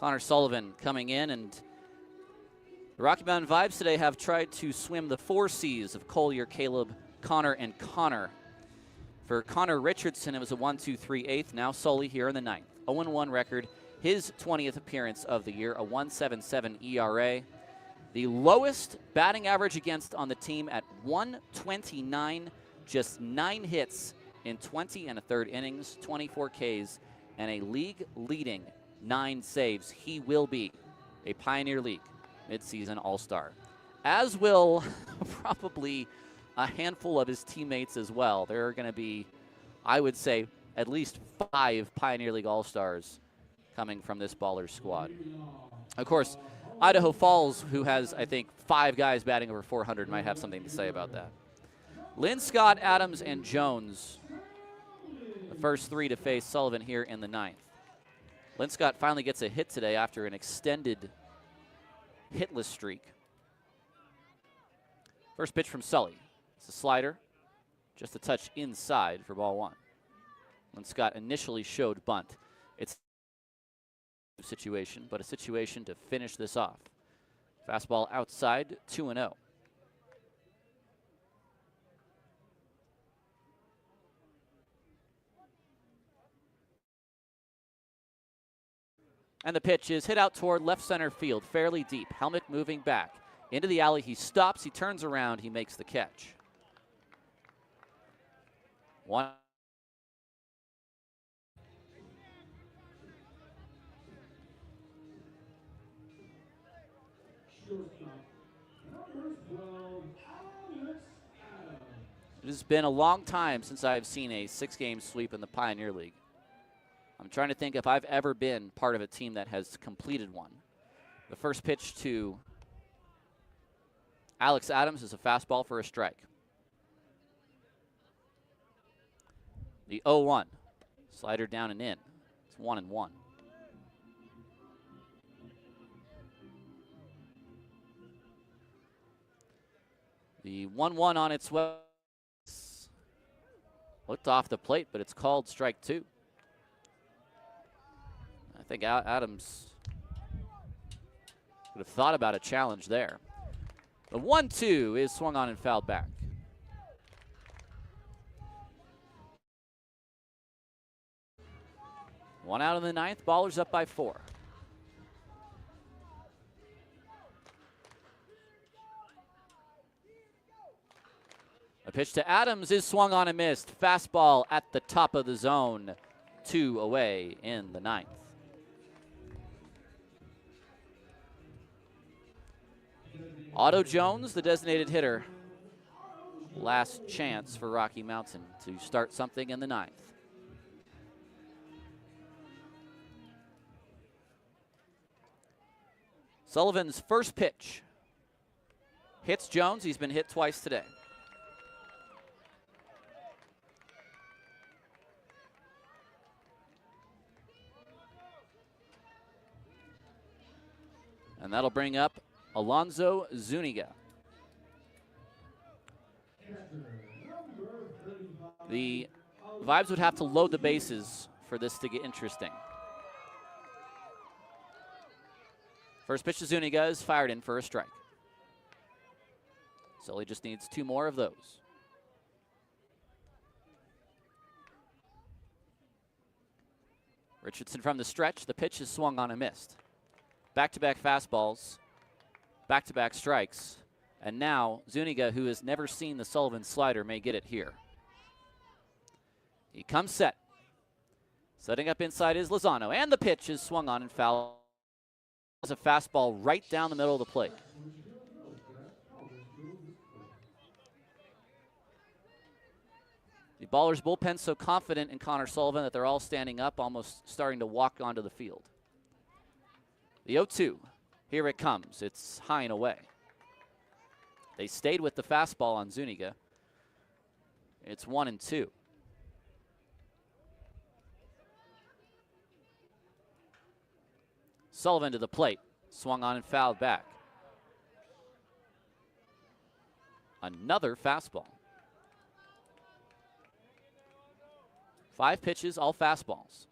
Connor Sullivan coming in, and the Rocky Mountain Vibes today have tried to swim the 4 C's of Collier, Caleb, Connor, and Connor. For Connor Richardson, it was a 1-2-3-8. Now Sully here in the ninth. 0-1 record. His 20th appearance of the year, a 1.77 ERA. The lowest batting average against on the team at 129, just 9 hits in 20 1/3 innings, 24 Ks, and a league-leading 9 saves. He will be a Pioneer League midseason All-Star, as will probably a handful of his teammates as well. There are going to be, I would say, at least 5 Pioneer League All-Stars coming from this Ballers squad. Of course, Idaho Falls, who has, I think, 5 guys batting over 400, might have something to say about that. Lynn, Scott, Adams, and Jones, the first 3 to face Sullivan here in the ninth. Lynn Scott finally gets a hit today after an extended hitless streak. First pitch from Sully. It's a slider, just a touch inside for ball 1. Lynn Scott initially showed bunt. It's a situation, but a situation to finish this off. Fastball outside, 2-0. And the pitch is hit out toward left center field, fairly deep. Helmick moving back into the alley. He stops, he turns around, he makes the catch. 1. It has been a long time since I've seen a 6-game sweep in the Pioneer League. I'm trying to think if I've ever been part of a team that has completed one. The first pitch to Alex Adams is a fastball for a strike. The 0-1. Slider down and in. It's 1-1. The 1-1 on its way. Looked off the plate, but it's called strike 2. I think Adams would have thought about a challenge there. The 1-2 is swung on and fouled back. One out in the ninth. Ballers up by 4. A pitch to Adams is swung on and missed. Fastball at the top of the zone. 2 away in the ninth. Otto Jones, the designated hitter. Last chance for Rocky Mountain to start something in the ninth. Sullivan's first pitch hits Jones. He's been hit twice today. And that'll bring up Alonzo Zuniga. The Vibes would have to load the bases for this to get interesting. First pitch to Zuniga is fired in for a strike. So he just needs 2 more of those. Richardson from the stretch. The pitch is swung on and missed. Back-to-back fastballs, back-to-back strikes, and now Zuniga, who has never seen the Sullivan slider, may get it here. He comes set. Setting up inside is Lozano, and the pitch is swung on and fouled. It's a fastball right down the middle of the plate. The Ballers bullpen so confident in Connor Sullivan that they're all standing up, almost starting to walk onto the field. The 0-2, here it comes. It's high and away. They stayed with the fastball on Zuniga. It's 1-2. Sullivan to the plate, swung on and fouled back. Another fastball. 5 pitches, all fastballs.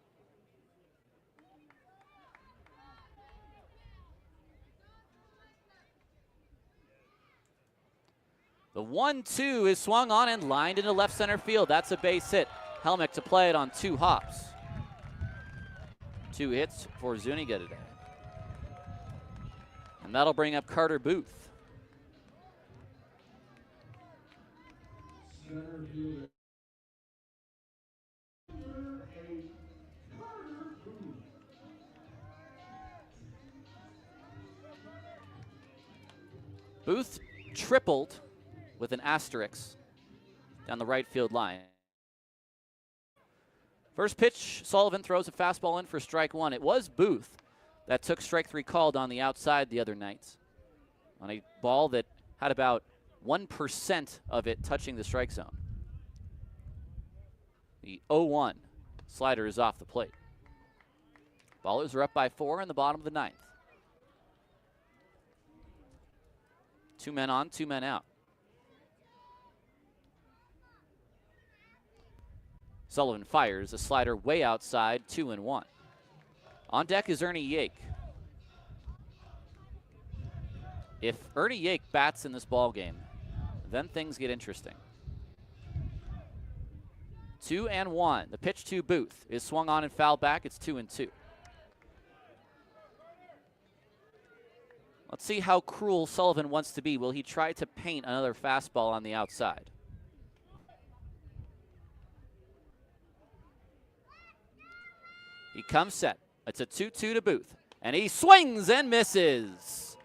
The 1-2 is swung on and lined into left center field. That's a base hit. Helmick to play it on 2 hops. 2 hits for Zuniga today. And that'll bring up Carter Booth. Booth tripled with an asterisk down the right field line. First pitch, Sullivan throws a fastball in for strike 1. It was Booth that took strike 3 called on the outside the other night on a ball that had about 1% of it touching the strike zone. The 0-1 slider is off the plate. Ballers are up by 4 in the bottom of the ninth. 2 men on, 2 men out. Sullivan fires a slider way outside, 2-1. On deck is Ernie Yake. If Ernie Yake bats in this ball game, then things get interesting. 2-1. The pitch to Booth is swung on and fouled back. It's 2-2. Let's see how cruel Sullivan wants to be. Will he try to paint another fastball on the outside? He comes set. It's a 2-2 to Booth. And he swings and misses.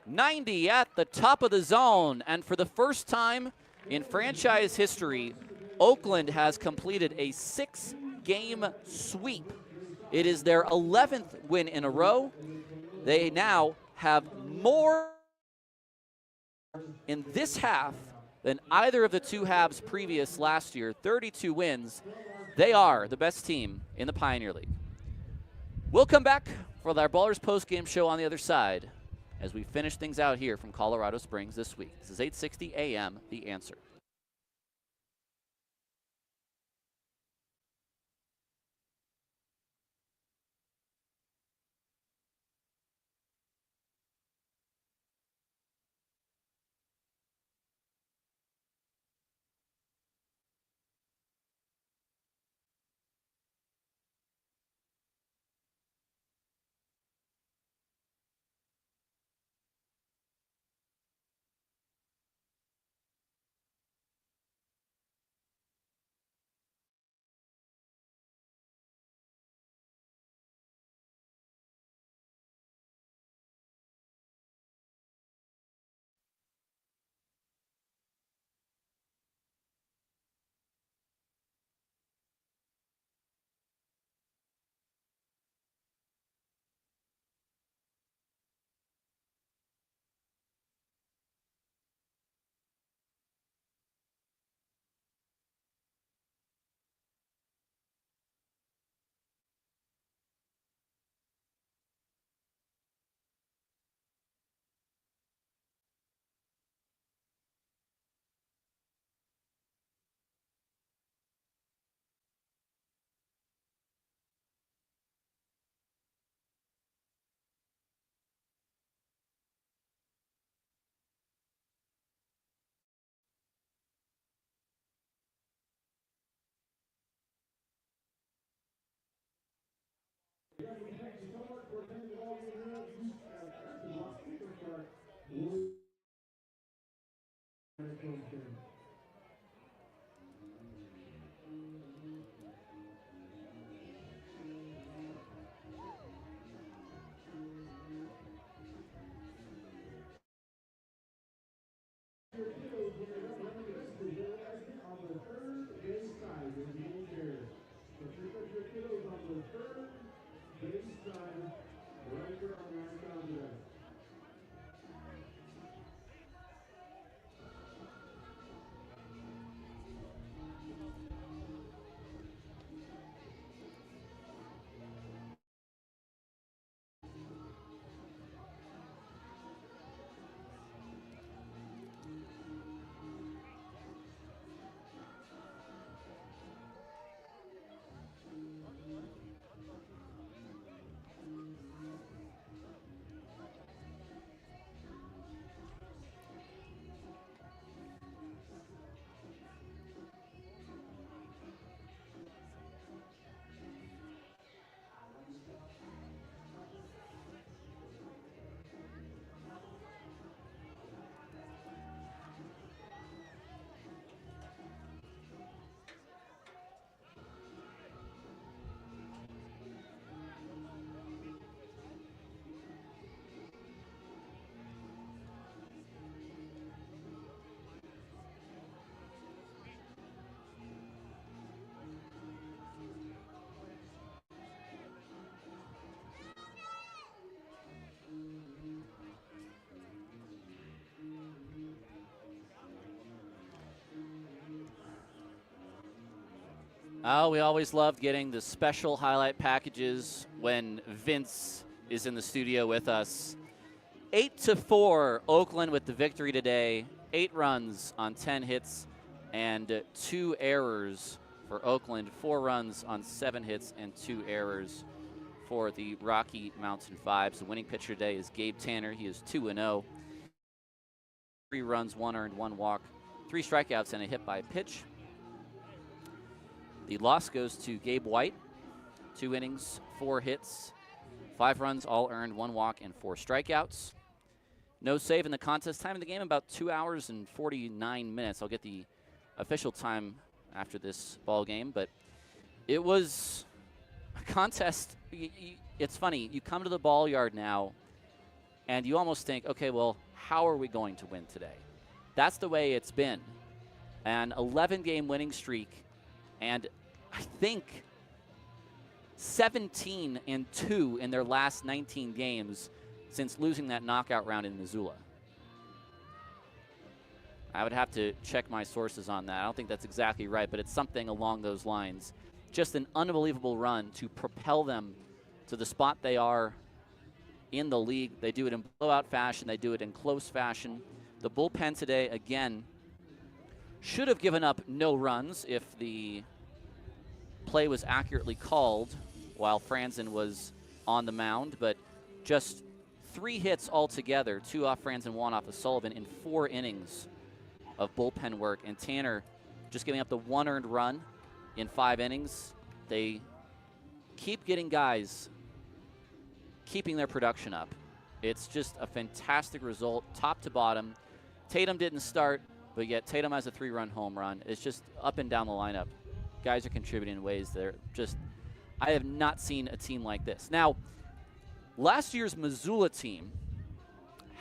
90 at the top of the zone. And for the first time in franchise history, Oakland has completed a 6-game sweep. It is their 11th win in a row. They now have more in this half than either of the two halves previous last year. 32 wins. They are the best team in the Pioneer League. We'll come back for our Ballers post-game show on the other side as we finish things out here from Colorado Springs this week. This is 860 AM, The Answer. Oh, we always loved getting the special highlight packages when Vince is in the studio with us. 8-4, Oakland with the victory today. 8 runs on 10 hits and 2 errors for Oakland. 4 runs on 7 hits and 2 errors for the Rocky Mountain Fives. The winning pitcher today is Gabe Tanner. He is 2-0. 3 runs, 1 earned, 1 walk, 3 strikeouts, and a hit by pitch. The loss goes to Gabe White. 2 innings, 4 hits, 5 runs, all earned, 1 walk, and 4 strikeouts. No save in the contest. Time of the game, about 2 hours and 49 minutes. I'll get the official time after this ball game, but it was a contest. It's funny. You come to the ball yard now, and you almost think, okay, well, how are we going to win today? That's the way it's been. An 11-game winning streak, and I think 17-2 in their last 19 games since losing that knockout round in Missoula. I would have to check my sources on that. I don't think that's exactly right, but it's something along those lines. Just an unbelievable run to propel them to the spot they are in the league. They do it in blowout fashion. They do it in close fashion. The bullpen today, again, should have given up no runs if the play was accurately called while Franzen was on the mound, but just 3 hits altogether, 2 off Franzen, 1 off of Sullivan in 4 innings of bullpen work. And Tanner just giving up the 1 earned run in 5 innings. They keep getting guys keeping their production up. It's just a fantastic result, top to bottom. Tatum didn't start, but yet Tatum has a 3-run home run. It's just up and down the lineup. Guys are contributing in ways that are just, I have not seen a team like this. Now, last year's Missoula team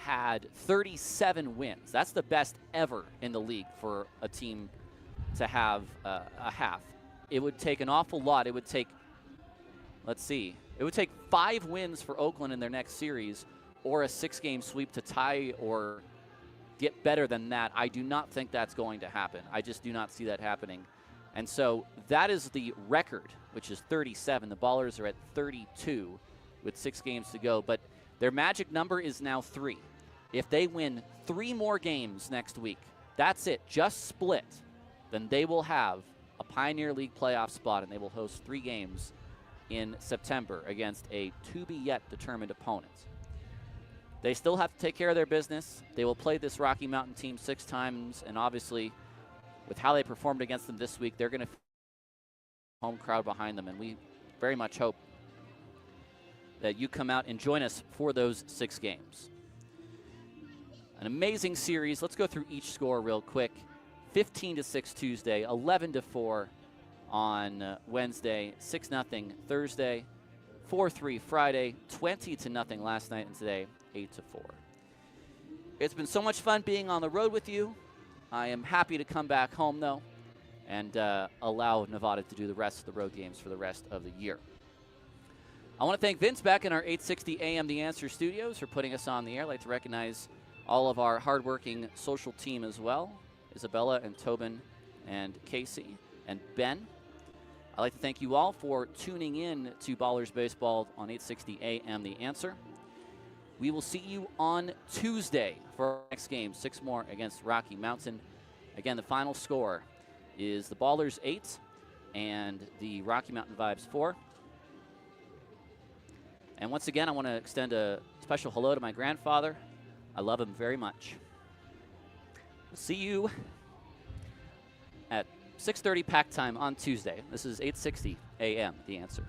had 37 wins. That's the best ever in the league for a team to have a half. It would take an awful lot. It would take, let's see, it would take 5 wins for Oakland in their next series or a 6-game sweep to tie or get better than that. I do not think that's going to happen. I just do not see that happening. And so that is the record, which is 37. The Ballers are at 32 with 6 games to go. But their magic number is now 3. If they win 3 more games next week, that's it, just split, then they will have a Pioneer League playoff spot, and they will host 3 games in September against a to-be-yet-determined opponent. They still have to take care of their business. They will play this Rocky Mountain team 6 times, and obviously, with how they performed against them this week, they're going to home crowd behind them, and we very much hope that you come out and join us for those 6 games. An amazing series. Let's go through each score real quick. 15-6 Tuesday, 11-4 on Wednesday, 6-0 Thursday, 4-3 Friday, 20-0 last night, and today 8-4. It's been so much fun being on the road with you. I am happy to come back home, though, and allow Nevada to do the rest of the road games for the rest of the year. I want to thank Vince back in our 860 AM The Answer studios for putting us on the air. I'd like to recognize all of our hardworking social team as well, Isabella and Tobin and Casey and Ben. I'd like to thank you all for tuning in to Ballers Baseball on 860 AM The Answer. We will see you on Tuesday for our next game, 6 more against Rocky Mountain. Again, the final score is the Ballers 8 and the Rocky Mountain Vibes 4. And once again, I want to extend a special hello to my grandfather. I love him very much. We'll see you at 6:30 pack time on Tuesday. This is 860 AM, The Answer.